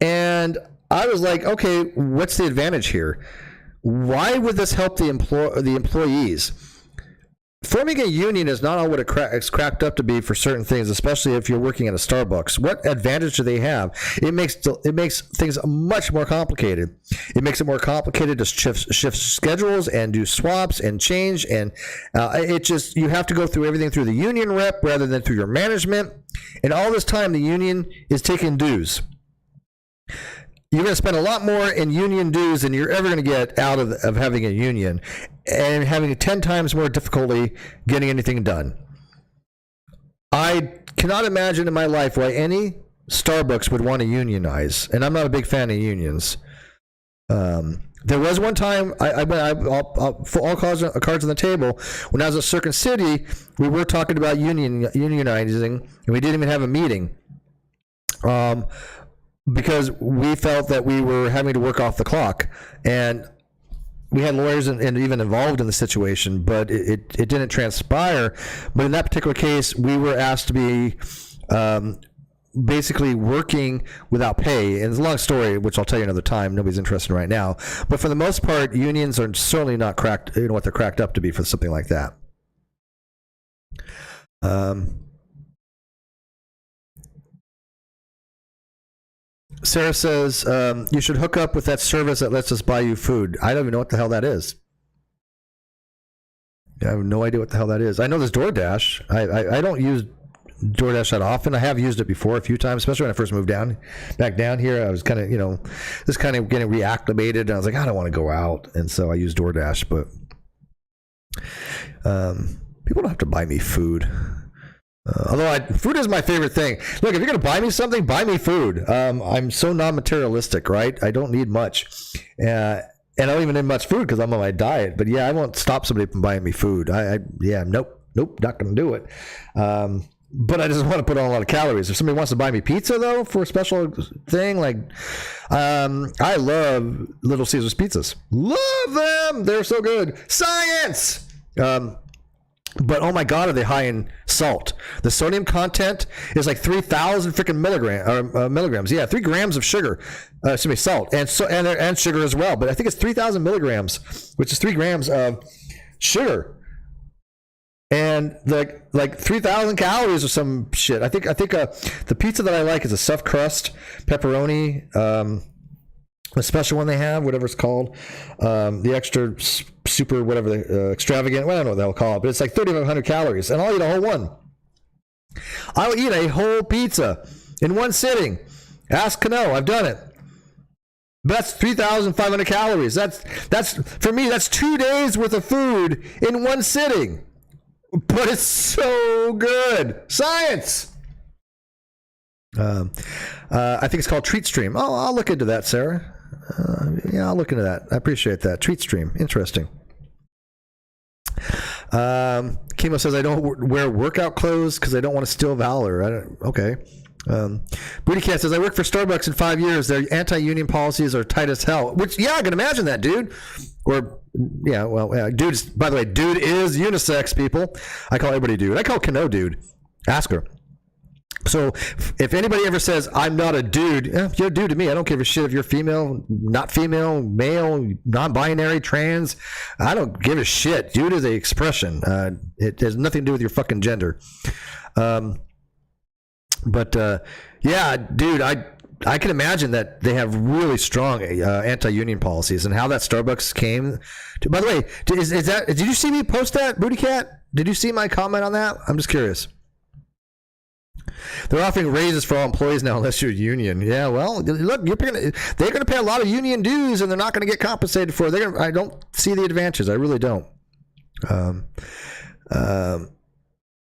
Speaker 1: And I was like, okay, what's the advantage here? Why would this help the employees? Forming a union is not all what it's cracked up to be for certain things, especially if you're working at a Starbucks. What advantage do they have? It makes things much more complicated. It makes it more complicated to shift schedules and do swaps and change, and you have to go through everything through the union rep rather than through your management. And all this time, the union is taking dues. You're going to spend a lot more in union dues than you're ever going to get out of having a union, and having 10 times more difficulty getting anything done. I cannot imagine in my life why any Starbucks would want to unionize, and I'm not a big fan of unions. There was one time, all cards on the table, when I was at Circuit City, we were talking about unionizing, and we didn't even have a meeting. Because we felt that we were having to work off the clock, and we had lawyers and even involved in the situation, but it didn't transpire. But in that particular case, we were asked to be basically working without pay. And it's a long story, which I'll tell you another time. Nobody's interested right now. But for the most part, unions are certainly not cracked, what they're cracked up to be for something like that. Sarah says, you should hook up with that service that lets us buy you food. I don't even know what the hell that is. I have no idea what the hell that is. I know there's DoorDash. I don't use DoorDash that often. I have used it before a few times, especially when I first moved back down here. I was kind of, just kind of getting reacclimated, and I was like, I don't want to go out. And so I use DoorDash, but people don't have to buy me food. Although food is my favorite thing. Look, if you're going to buy me something, buy me food. I'm so non-materialistic, right? I don't need much. And I don't even need much food because I'm on my diet. But yeah, I won't stop somebody from buying me food. Nope, not going to do it. But I just want to put on a lot of calories. If somebody wants to buy me pizza, though, for a special thing, like, I love Little Caesars pizzas. Love them! They're so good. Science! But oh my God, are they high in salt? The sodium content is like 3,000 freaking milligrams. Yeah, 3 grams of sugar. Salt and sugar as well. But I think it's 3,000 milligrams, which is 3 grams of sugar, and like 3,000 calories or some shit. I think the pizza that I like is a stuffed crust pepperoni. The special one they have, whatever it's called, the extra super whatever, extravagant, well, I don't know what they'll call it, but it's like 3,500 calories, and I'll eat a whole one. I'll eat a whole pizza in one sitting. Ask Kano, I've done it. But that's 3,500 calories. That's for me, that's 2 days worth of food in one sitting. But it's so good. Science! I think it's called Treat Stream. Oh, I'll look into that, Sarah. Yeah, I'll look into that. I appreciate that. Treat Stream. Interesting. Chemo says, I don't wear workout clothes because I don't want to steal valor. Okay. Booty Cat says, I worked for Starbucks in 5 years. Their anti-union policies are tight as hell. Which, yeah, I can imagine that, dude. Or, yeah, well, yeah, dude, by the way, dude is unisex, people. I call everybody dude. I call Kano dude. Ask her. So if anybody ever says, I'm not a dude, you're a dude to me. I don't give a shit if you're female, not female, male, non-binary, trans. I don't give a shit. Dude is a expression. It has nothing to do with your fucking gender. Yeah, dude, I can imagine that they have really strong anti-union policies, and how that Starbucks came to. By the way, is that? Did you see me post that, Booty Cat? Did you see my comment on that? I'm just curious. They're offering raises for all employees now, unless you're union. Yeah, well, look, they're going to pay a lot of union dues, and they're not going to get compensated for it. I don't see the advantages. I really don't.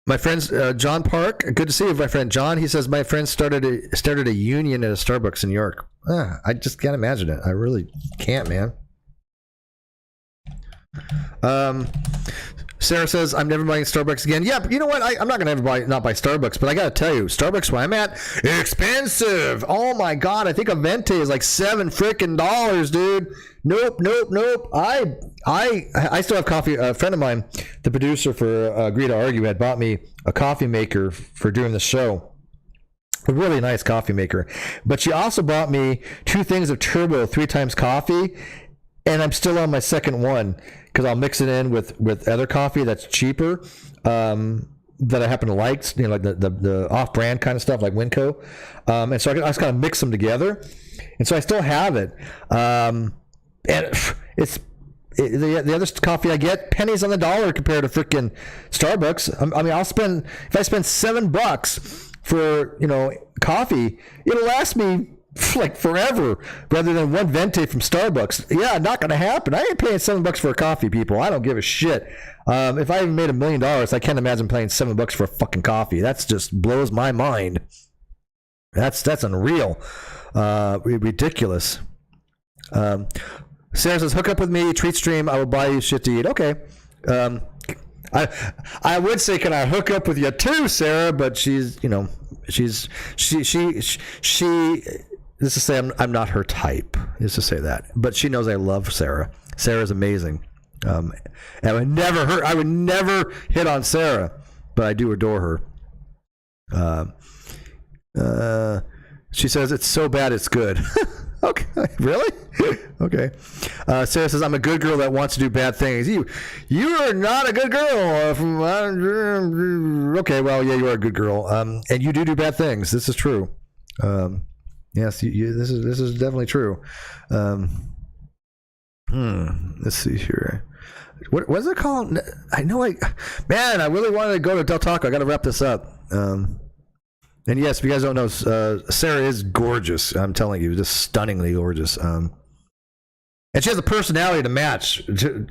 Speaker 1: My friends, John Park, good to see you, my friend John. He says my friend started a union at a Starbucks in New York. I just can't imagine it. I really can't, man. Sarah says, I'm never buying Starbucks again. Yeah, but you know what? I'm not going to not buy Starbucks, but I got to tell you, Starbucks where I'm at, expensive. Oh my God. I think a venti is like $7 freaking, dude. Nope. I still have coffee. A friend of mine, the producer for Agree to Argue, had bought me a coffee maker for doing the show. A really nice coffee maker. But she also bought me 2 things of Turbo 3 times coffee, and I'm still on my second one because I'll mix it in with other coffee that's cheaper that I happen to like, like the off-brand kind of stuff like Winco. And so I just kind of mix them together. And so I still have it. And it's the other coffee I get, pennies on the dollar compared to freaking Starbucks. I mean, if I spend $7 for, coffee, it'll last me like forever rather than one venti from Starbucks. Yeah, not going to happen. I ain't paying $7 for a coffee, people. I don't give a shit. If I even made $1 million, I can't imagine paying $7 for a fucking coffee. That's just blows my mind. That's unreal. Ridiculous. Sarah says, hook up with me, treat stream. I will buy you shit to eat. Okay. I would say, can I hook up with you too, Sarah? But she's, this is to say I'm not her type. Is to say that. But she knows I love Sarah. Sarah's amazing. And I would never hit on Sarah, but I do adore her. She says it's so bad it's good. Okay, really? Okay. Sarah says, I'm a good girl that wants to do bad things. You are not a good girl. Okay, well, yeah, you are a good girl. And you do bad things. This is true. Yes, this is definitely true. Let's see here. What is it called? I really wanted to go to Del Taco. I got to wrap this up. And yes, if you guys don't know, Sarah is gorgeous. I'm telling you, just stunningly gorgeous. And she has a personality to match, And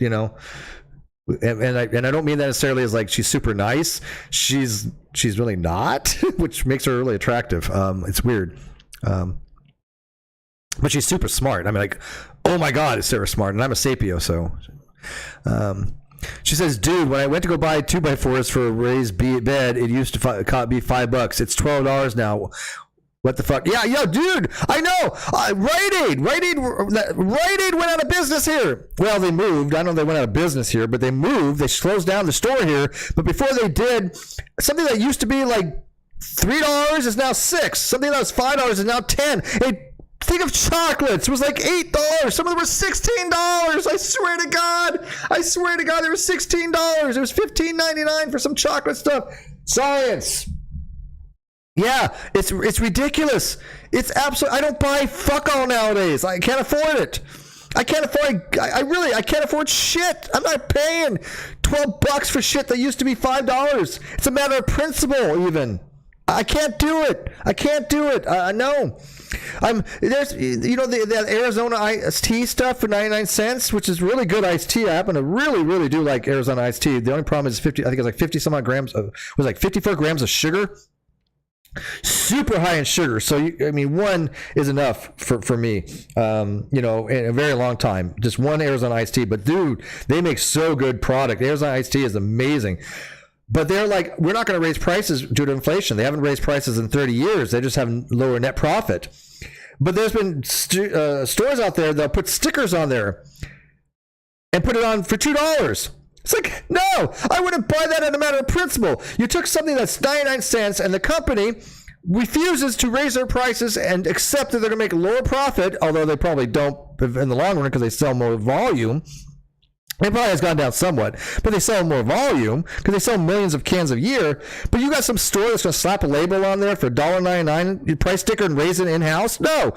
Speaker 1: I don't mean that necessarily as like she's super nice. She's really not, which makes her really attractive. It's weird. But she's super smart. I mean, like, oh my God, is Sarah smart? And I'm a sapio, so. She says, dude, when I went to go buy 2x4s for a raised bed, it used to be $5. It's $12 now. What the fuck? Yeah, yo, dude, I know. Rite Aid went out of business here. Well, they moved. I know they went out of business here, but they moved. They closed down the store here. But before they did, something that used to be like $3 is now $6. Something that was $5 is now $10. Think of chocolates. It was like $8. Some of them were $16. I swear to God, they were $16. It was $15.99 for some chocolate stuff. Science. Yeah, it's ridiculous. It's absolutely. I don't buy fuck all nowadays. I can't afford it. I can't afford shit. I'm not paying $12 for shit that used to be $5. It's a matter of principle, even. I can't do it. No. There's the Arizona iced tea stuff for 99 cents, which is really good iced tea. I happen to really do like Arizona iced tea. The only problem is 50. I think it's like 50 some odd grams. Was like 54 grams of sugar. Super high in sugar. So one is enough for me. In a very long time. Just one Arizona iced tea. But dude, they make so good product. Arizona iced tea is amazing. But they're like, we're not going to raise prices due to inflation. They haven't raised prices in 30 years. They just have lower net profit. But there's been stores out there that'll put stickers on there and put it on for $2. It's like, no, I wouldn't buy that in a matter of principle. You took something that's 99 cents and the company refuses to raise their prices and accept that they're going to make a lower profit, although they probably don't in the long run because they sell more volume. It probably has gone down somewhat, but they sell more volume because they sell millions of cans a year. But you got some store that's going to slap a label on there for $1.99 price sticker and raise it in-house? No,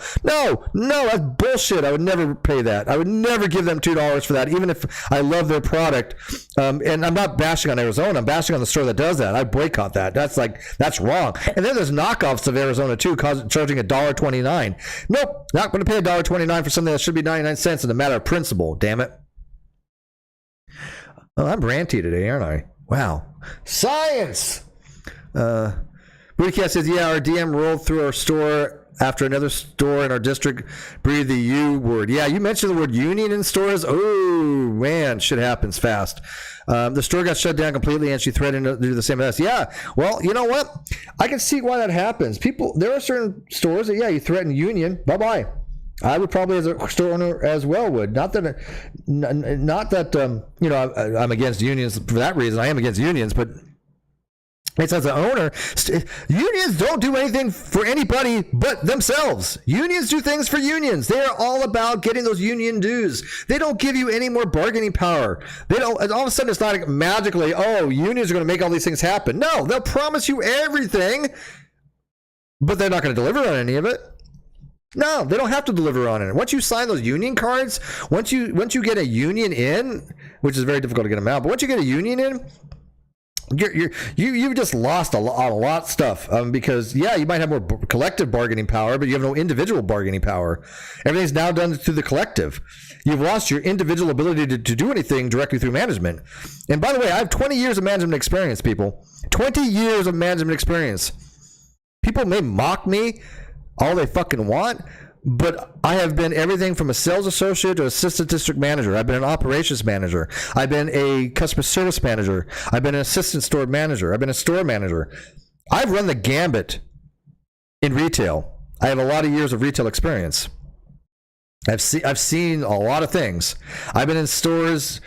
Speaker 1: that's bullshit. I would never pay that. I would never give them $2 for that, even if I love their product. And I'm not bashing on Arizona. I'm bashing on the store that does that. I boycott that. That's wrong. And then there's knockoffs of Arizona too, charging $1.29. Nope, not going to pay $1.29 for something that should be 99 cents in a matter of principle. Damn it. Oh, I'm ranty today, aren't I? Wow. Science! Booty Cat says, yeah, our DM rolled through our store after another store in our district breathed the U word. Yeah, you mentioned the word union in stores. Oh, man, shit happens fast. The store got shut down completely, and she threatened to do the same as us. Yeah, well, you know what? I can see why that happens. There are certain stores that, yeah, you threaten union, bye-bye. I would probably, as a store owner as well, would. Not that I'm against unions for that reason. I am against unions, but it's as an owner, unions don't do anything for anybody but themselves. Unions do things for unions. They are all about getting those union dues. They don't give you any more bargaining power. They don't. All of a sudden, it's not like magically, oh, unions are going to make all these things happen. No, they'll promise you everything, but they're not going to deliver on any of it. No, they don't have to deliver on it. Once you sign those union cards, once you get a union in, which is very difficult to get them out, but once you get a union in, you've just lost a lot of stuff, because yeah, you might have more collective bargaining power, but you have no individual bargaining power. Everything's now done through the collective. You've lost your individual ability to do anything directly through management. And by the way, I have 20 years of management experience, people. 20 years of management experience. People may mock me all they fucking want, but I have been everything from a sales associate to assistant district manager. I've been an operations manager. I've been a customer service manager. I've been an assistant store manager. I've been a store manager. I've run the gambit in retail. I have a lot of years of retail experience. I've seen a lot of things. I've been in stores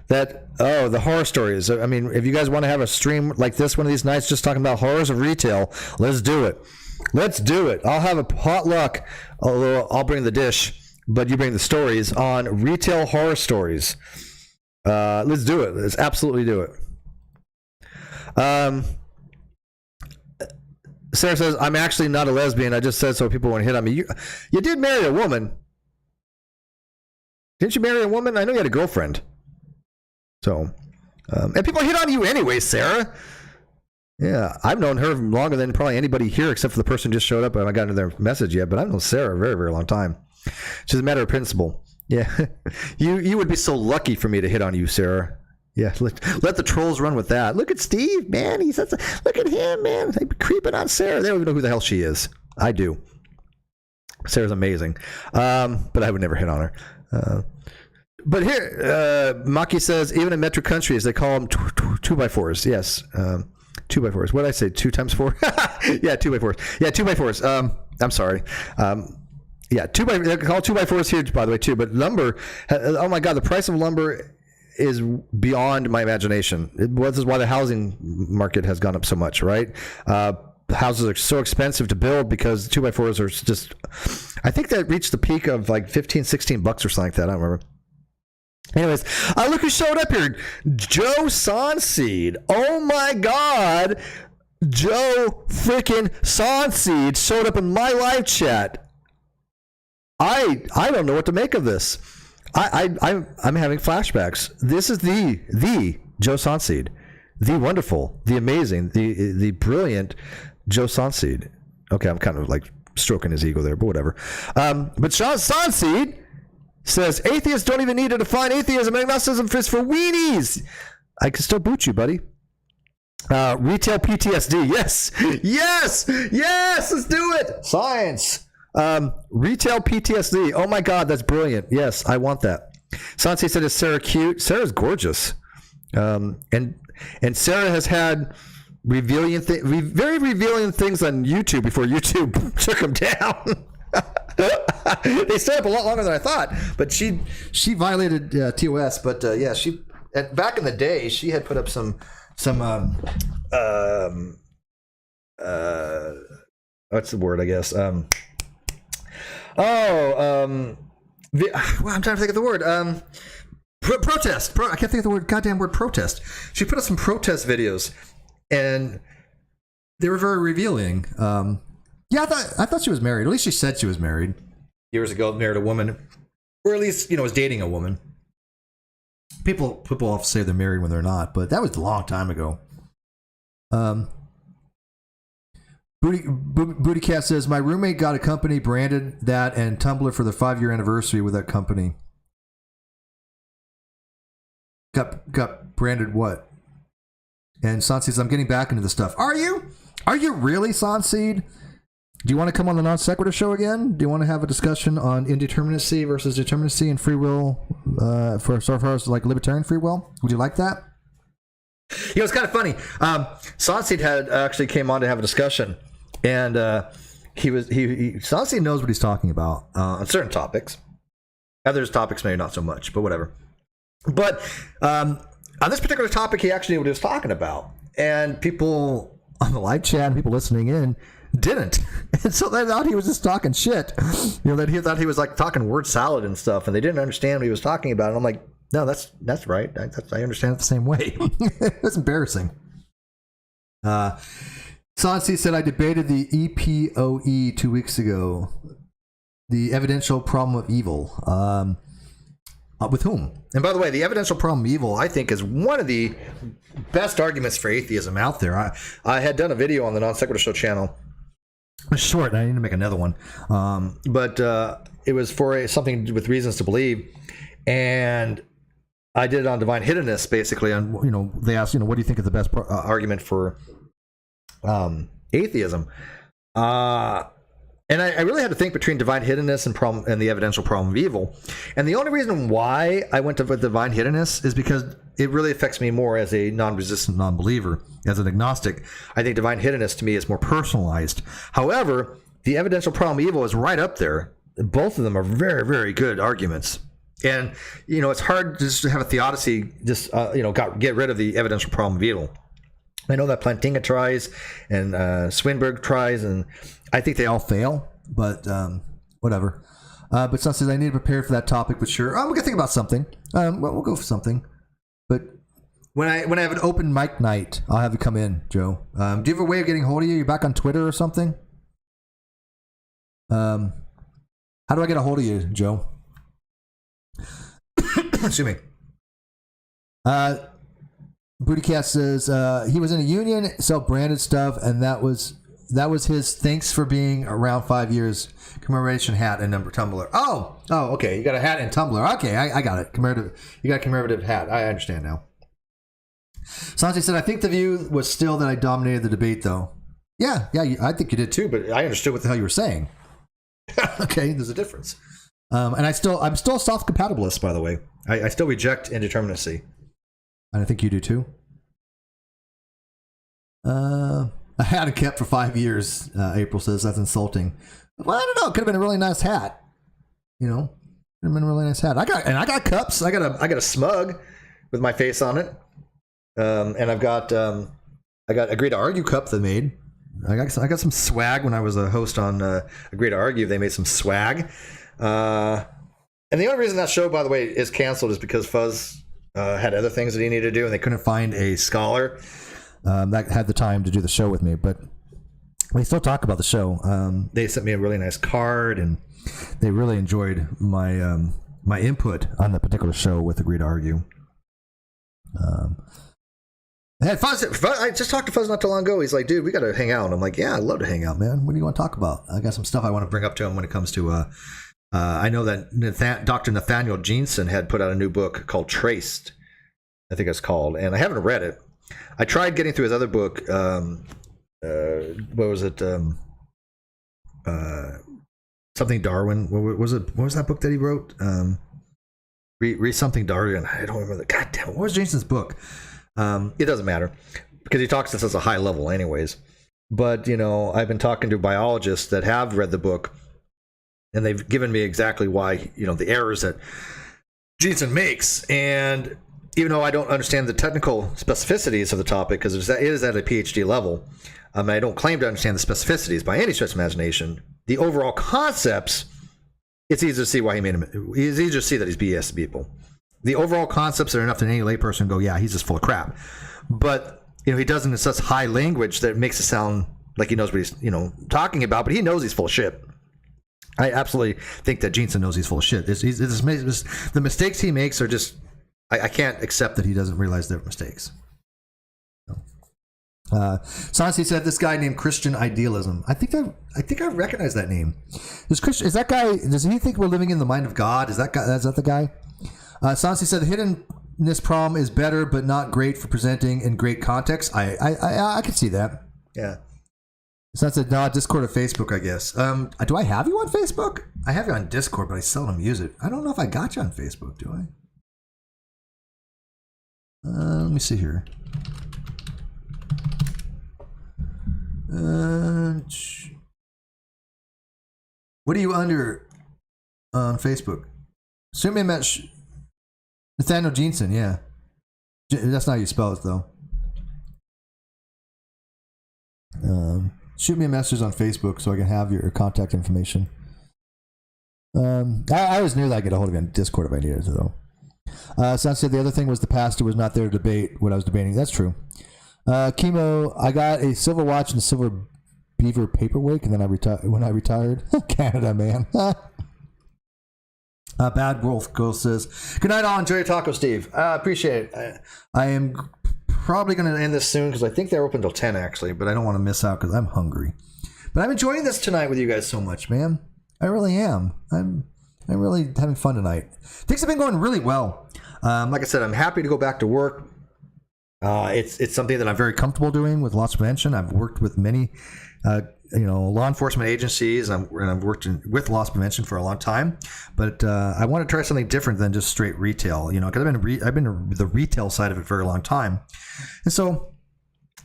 Speaker 1: that, the horror stories. I mean, if you guys want to have a stream like this one of these nights just talking about horrors of retail, let's do it. Let's do it. I'll have a potluck, although I'll bring the dish, but you bring the stories on retail horror stories. Let's do it. Let's absolutely do it. Sarah says, I'm actually not a lesbian. I just said so people won't hit on me. You did marry a woman. Didn't you marry a woman? I know you had a girlfriend. So, and people hit on you anyway, Sarah. Yeah, I've known her longer than probably anybody here, except for the person who just showed up. I haven't gotten to their message yet, but I've known Sarah a very, very long time. It's just a matter of principle. Yeah, you would be so lucky for me to hit on you, Sarah. Yeah, let the trolls run with that. Look at Steve, man. Look at him, man. They'd be creeping on Sarah. They don't even know who the hell she is. I do. Sarah's amazing, but I would never hit on her. But here, Maki says, even in metro countries, they call them 2x4s. Yes. 2x4s. What did I say? 2 times 4? Yeah, 2x4s. Yeah, 2x4s. I'm sorry. Yeah, they call 2x4s here, by the way, too. But lumber, oh my God, the price of lumber is beyond my imagination. This is why the housing market has gone up so much, right? Houses are so expensive to build because 2x4s are just, I think that reached the peak of like $15, $16 or something like that. I don't remember. Anyways, look who showed up here. Joe Sonseed. Oh my God. Joe freaking Sonseed showed up in my live chat. I don't know what to make of this. I'm having flashbacks. This is the Joe Sonseed. The wonderful, the amazing, the brilliant Joe Sonseed. Okay, I'm kind of like stroking his ego there, but whatever. But Sean Sonseed says, atheists don't even need to define atheism. Agnosticism is for weenies. I can still boot you, buddy. Retail PTSD. Yes. Let's do it. Science. Retail PTSD. Oh my God, that's brilliant. Yes, I want that. Sansi said, is Sarah cute? Sarah's gorgeous. And Sarah has had very revealing things on YouTube before YouTube took them down. They stayed up a lot longer than I thought, but she violated TOS. But yeah, back in the day, she had put up some what's the word? I guess. I'm trying to think of the word. Protest. I can't think of the word. Goddamn word. Protest. She put up some protest videos, and they were very revealing. Yeah, I thought she was married. At least she said she was married. Years ago, married a woman, or at least was dating a woman. People often say they're married when they're not, but that was a long time ago. Booty Cat says, my roommate got a company, branded that, and Tumblr for the 5-year anniversary with that company. Got branded what? And Sanseed says, I'm getting back into the stuff. Are you? Are you really, Sanseed? Do you want to come on the Non Sequitur show again? Do you want to have a discussion on indeterminacy versus determinacy and free will for so far as like libertarian free will? Would you like that? You know, it's kind of funny. Sonseed had actually came on to have a discussion, and Sonseed knows what he's talking about on certain topics. Others topics maybe not so much, but whatever. But on this particular topic, he actually knew what he was talking about, and people on the live chat, and people listening in, didn't. And so they thought he was just talking shit. You know, that he thought he was like talking word salad and stuff, and they didn't understand what he was talking about. And I'm like, no, that's right. I understand it the same way. It's embarrassing. Sansi said, I debated the EPOE 2 weeks ago. The evidential problem of evil. With whom? And by the way, the evidential problem of evil, I think, is one of the best arguments for atheism out there. I had done a video on the Non Sequitur Show channel. It was short, and I need to make another one. But it was for something with reasons to believe. And I did it on divine hiddenness, basically. On, you know, they asked, you know, what do you think is the best argument for atheism? And I really had to think between divine hiddenness and the evidential problem of evil. And the only reason why I went to divine hiddenness is because it really affects me more as a non-resistant non-believer. As an agnostic, I think divine hiddenness to me is more personalized. However, the evidential problem of evil is right up there. Both of them are very, very good arguments. And, you know, it's hard just to have a theodicy just, get rid of the evidential problem of evil. I know that Plantinga tries and Swinburne tries, and I think they all fail, but whatever. But some says I need to prepare for that topic, but sure. I'm going to think about something. We'll go for something. But when I have an open mic night, I'll have you come in, Joe. Do you have a way of getting a hold of you? You're back on Twitter or something? How do I get a hold of you, Joe? Excuse me. Bootycat says he was in a union, self-branded stuff, and that was his thanks for being around 5 years commemoration hat and number tumbler. Oh, okay. You got a hat and tumbler. Okay, I got it. You got a commemorative hat. I understand now. Sanjay said, I think the view was still that I dominated the debate, though. Yeah, I think you did too, but I understood what the hell you were saying. Okay, there's a difference. And I'm still a soft compatibilist, by the way. I still reject indeterminacy. And I think you do too. I had it kept for 5 years. April says that's insulting. Well, I don't know. It could have been a really nice hat. You know, could have been a really nice hat. I got cups. I got a smug with my face on it. And I got Agree to Argue cup they made. I got some swag when I was a host on Agree to Argue. They made some swag. And the only reason that show, by the way, is canceled is because Fuzz had other things that he needed to do, and they couldn't find a scholar that had the time to do the show with me. But we still talk about the show. They sent me a really nice card, and they really enjoyed my my input on the particular show with Agree to Argue. I just talked to Fuzz not too long ago. He's like, dude, we got to hang out. And I'm like, yeah, I'd love to hang out, man. What do you want to talk about? I got some stuff I want to bring up to him when it comes to... I know that Dr. Nathaniel Jeanson had put out a new book called Traced, I think it's called, and I haven't read it. I tried getting through his other book. What was it? Something Darwin. What was it? What was that book that he wrote? Read something Darwin. I don't remember. God damn it. What was Jason's book? It doesn't matter because he talks this as a high level anyways. But, you know, I've been talking to biologists that have read the book, and they've given me exactly why, you know, the errors that Jeanson makes. And even though I don't understand the technical specificities of the topic, because it is at a PhD level, I don't claim to understand the specificities by any stretch of imagination. The overall concepts, it's easy to see why he made them. It's easy to see that he's BS people. The overall concepts are enough that any layperson go, yeah, he's just full of crap. But, you know, he does it in such high language that it makes it sound like he knows what he's, you know, talking about, but he knows he's full of shit. I absolutely think that Jeanson knows he's full of shit. The mistakes he makes are just, I can't accept that he doesn't realize they're mistakes. Sansi said this guy named Christian Idealism. I think I recognize that name. Is that guy? Does he think we're living in the mind of God? Is that the guy? Sansi said the hiddenness problem is better, but not great for presenting in great context. I can see that. Yeah. So that's a no, Discord or Facebook, I guess. Do I have you on Facebook? I have you on Discord, but I seldom use it. I don't know if I got you on Facebook, do I? Let me see here. What are you under on Facebook? Shoot me a message. Nathaniel Jensen, yeah. That's not how you spell it, though. Shoot me a message on Facebook so I can have your contact information. I was near that I get a hold of you on Discord if I needed to, though. Sounds said the other thing was the pastor was not there to debate what I was debating. That's true. Chemo, I got a silver watch and a silver beaver paperweight, and then when I retired. Canada, man. Bad Wolf Girl says, good night all, enjoy your taco, Steve. Appreciate it. I am probably going to end this soon because I think they're open till 10 actually, but I don't want to miss out because I'm hungry. But I'm enjoying this tonight with you guys so much, man. I really am. I'm really having fun tonight. Things have been going really well. Like I said, I'm happy to go back to work. It's something that I'm very comfortable doing with loss prevention. I've worked with many law enforcement agencies, and I've worked with loss prevention for a long time. But I want to try something different than just straight retail, because I've been the retail side of it for a long time, and so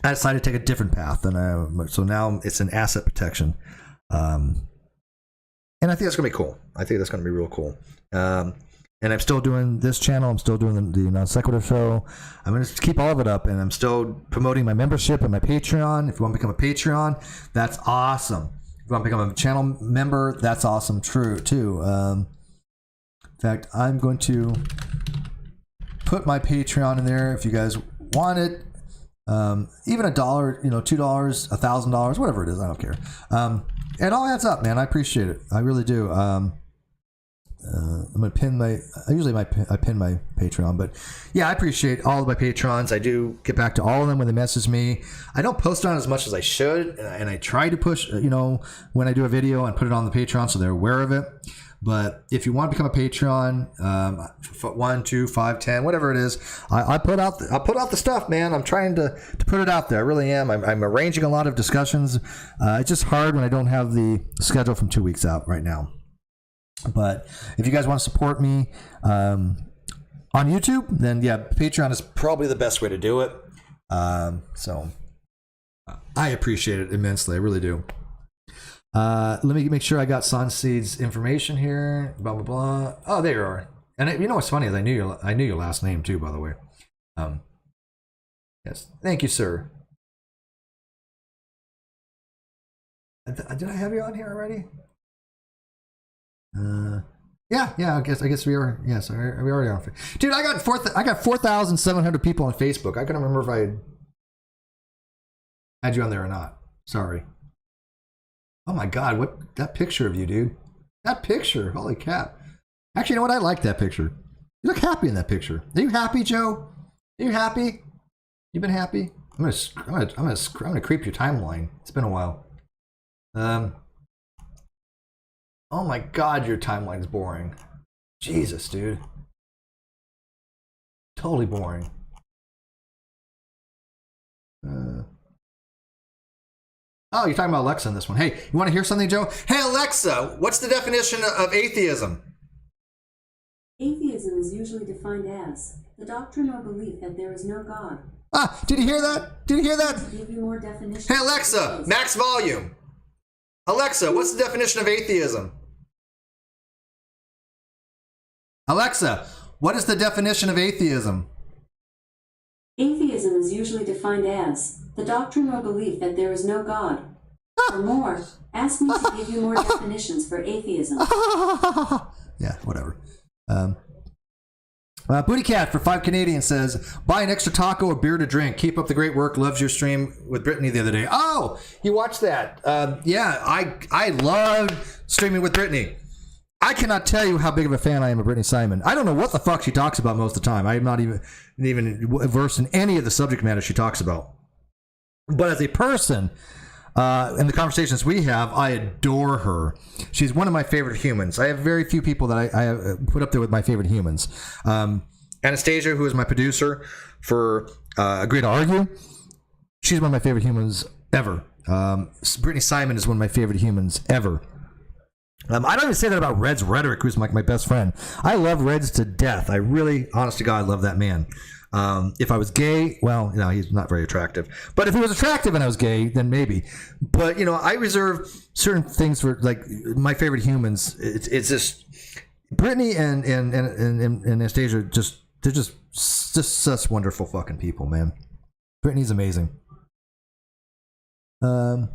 Speaker 1: I decided to take a different path. And so now it's an asset protection, and I think that's gonna be cool. I think that's gonna be real cool. And I'm still doing this channel. I'm still doing the Non Sequitur show. I'm going to keep all of it up, and I'm still promoting my membership and my Patreon. If you want to become a Patreon, that's awesome. If you want to become a channel member, that's awesome, too. In fact, I'm going to put my Patreon in there if you guys want it. Even $1, $2, $1,000, whatever it is, I don't care. It all adds up, man. I appreciate it. I really do. I'm gonna pin I pin my Patreon, but yeah, I appreciate all of my patrons. I do get back to all of them when they message me. I don't post on as much as I should, and I try to push, when I do a video and put it on the Patreon so they're aware of it. But if you want to become a Patreon, 1, 2, 5, 10, whatever it is, I put out the stuff, man. I'm trying to put it out there. I really am. I'm arranging a lot of discussions. It's just hard when I don't have the schedule from 2 weeks out right now. But if you guys want to support me on YouTube, then yeah, Patreon is probably the best way to do it. So I appreciate it immensely. I really do. Let me make sure I got Sunseed's information here. Blah blah blah. Oh, there you are. And you know what's funny is I knew your last name too, by the way. Yes, thank you, sir. Did I have you on here already? Yeah. I guess we are. Yes, we already are. Dude, I got 4,700 people on Facebook. I couldn't remember if I had you on there or not. Sorry. Oh my God, what that picture of you, dude? That picture, holy crap! Actually, you know what? I like that picture. You look happy in that picture. Are you happy, Joe? Are you happy? You been happy? I'm gonna creep your timeline. It's been a while. Oh my God, your timeline's boring. Jesus, dude. Totally boring. Oh, you're talking about Alexa in this one. Hey, you want to hear something, Joe? Hey, Alexa, what's the definition of atheism?
Speaker 2: Atheism is usually defined as the doctrine or belief that there is no God.
Speaker 1: Did you hear that? Did you hear that?
Speaker 2: To give you more definition.
Speaker 1: Hey, Alexa, max volume. Alexa, what's the definition of atheism? Alexa, what is the definition of atheism?
Speaker 2: Atheism is usually defined as the doctrine or belief that there is no God. For more, ask me to give you more definitions for atheism.
Speaker 1: Yeah, whatever. Booty Cat for 5 Canadian says, buy an extra taco or beer to drink. Keep up the great work. Loves your stream with Brittany the other day. Oh, you watched that. Yeah, I loved streaming with Brittany. I cannot tell you how big of a fan I am of Brittany Simon. I don't know what the fuck she talks about most of the time. I am not even versed in any of the subject matter she talks about. But as a person, in the conversations we have, I adore her. She's one of my favorite humans. I have very few people that I put up there with my favorite humans. Anastasia, who is my producer for Agree to Argue, she's one of my favorite humans ever. Brittany Simon is one of my favorite humans ever. I don't even say that about Red's Rhetoric, who's like my best friend. I love Reds to death. I really, honest to God, love that man. If I was gay, well, he's not very attractive. But if he was attractive and I was gay, then maybe. But, I reserve certain things for, like, my favorite humans. It's just, Brittany and Anastasia, they're just such wonderful fucking people, man. Brittany's amazing. All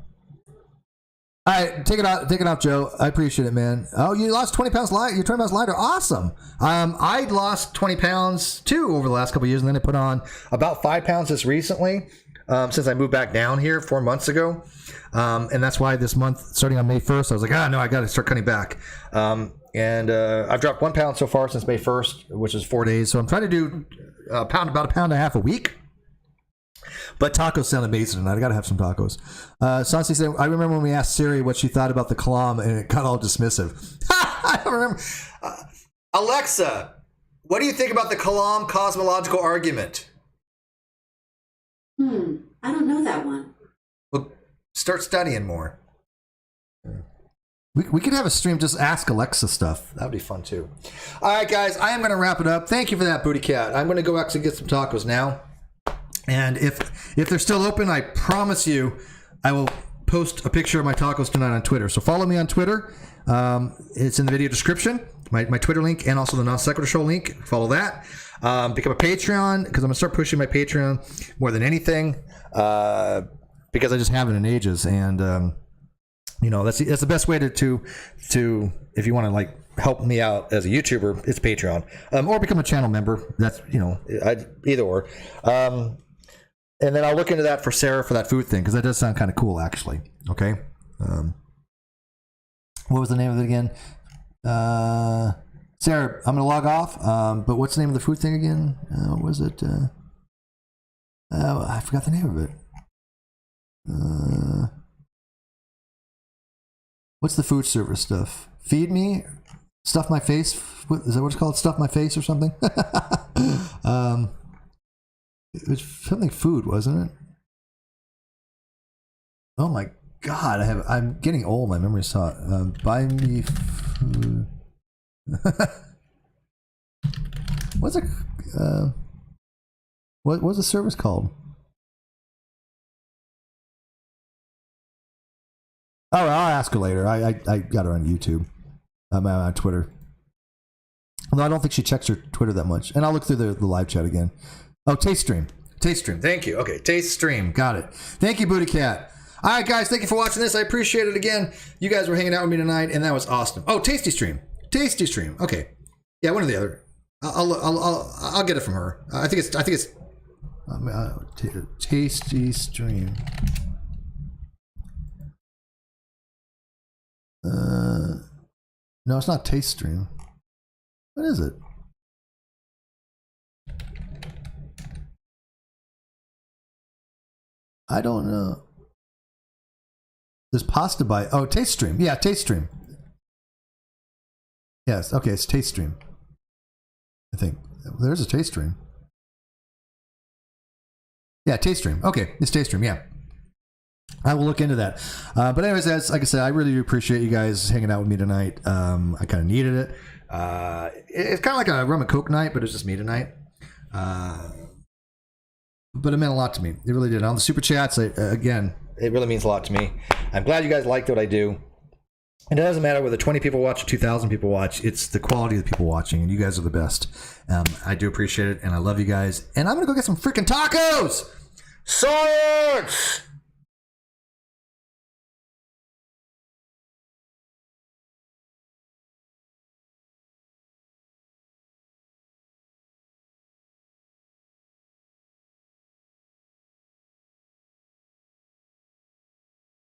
Speaker 1: right, take it out, Joe. I appreciate it, man. Oh, you lost 20 pounds light. You're 20 pounds lighter. Awesome. I lost 20 pounds too over the last couple of years, and then I put on about 5 pounds just recently, since I moved back down here 4 months ago. And that's why this month, starting on May 1st, I was like, no, I got to start cutting back. And I've dropped 1 pound so far since May 1st, which is 4 days. So I'm trying to do about a pound and a half a week. But tacos sound amazing tonight. I got to have some tacos. Sansi said, I remember when we asked Siri what she thought about the kalam, and it got all dismissive. I don't remember. Alexa, what do you think about the kalam cosmological argument?
Speaker 2: I don't know that one.
Speaker 1: Well, start studying more. We could have a stream, just ask Alexa stuff. That would be fun, too. All right, guys, I am going to wrap it up. Thank you for that, Booty Cat. I'm going to go actually get some tacos now. And if they're still open, I promise you, I will post a picture of my tacos tonight on Twitter. So follow me on Twitter. It's in the video description, my Twitter link, and also the Non Sequitur Show link. Follow that. Become a Patreon, because I'm going to start pushing my Patreon more than anything, because I just haven't in ages. And, that's the best way to if you want to, like, help me out as a YouTuber, it's Patreon. Or become a channel member. That's, either or. And then I'll look into that for Sarah for that food thing, because that does sound kind of cool, actually. Okay. What was the name of it again? Sarah, I'm going to log off. But what's the name of the food thing again? What was it? I forgot the name of it. What's the food service stuff? Feed me? Stuff my face? Is that what it's called? Stuff my face or something? It was something food, wasn't it? Oh my God, I'm getting old. My memory's hot. Buy me food. What's it? What's the service called? Oh, I'll ask her later. I got her on YouTube. On Twitter. Although I don't think she checks her Twitter that much. And I'll look through the live chat again. Oh, Taste Stream. Thank you. Okay, Taste Stream. Got it. Thank you, Booty Cat. All right, guys. Thank you for watching this. I appreciate it again. You guys were hanging out with me tonight, and that was awesome. Oh, Tasty Stream. Okay. Yeah, one or the other. I'll get it from her. I think it's Tasty Stream. No, it's not Taste Stream. What is it? I don't know. There's Pasta by... Oh, Taste Stream. Yeah, Taste Stream. Yes, okay, it's Taste Stream. I think. There's a Taste Stream. Yeah, Taste Stream. Okay, it's Taste Stream, yeah. I will look into that. But anyways, like I said, I really do appreciate you guys hanging out with me tonight. I kind of needed it. It's kind of like a rum and coke night, but it's just me tonight. But it meant a lot to me. It really did. On the super chats, again, it really means a lot to me. I'm glad you guys liked what I do. And it doesn't matter whether 20 people watch or 2,000 people watch. It's the quality of the people watching, and you guys are the best. I do appreciate it, and I love you guys. And I'm going to go get some freaking tacos! Swords!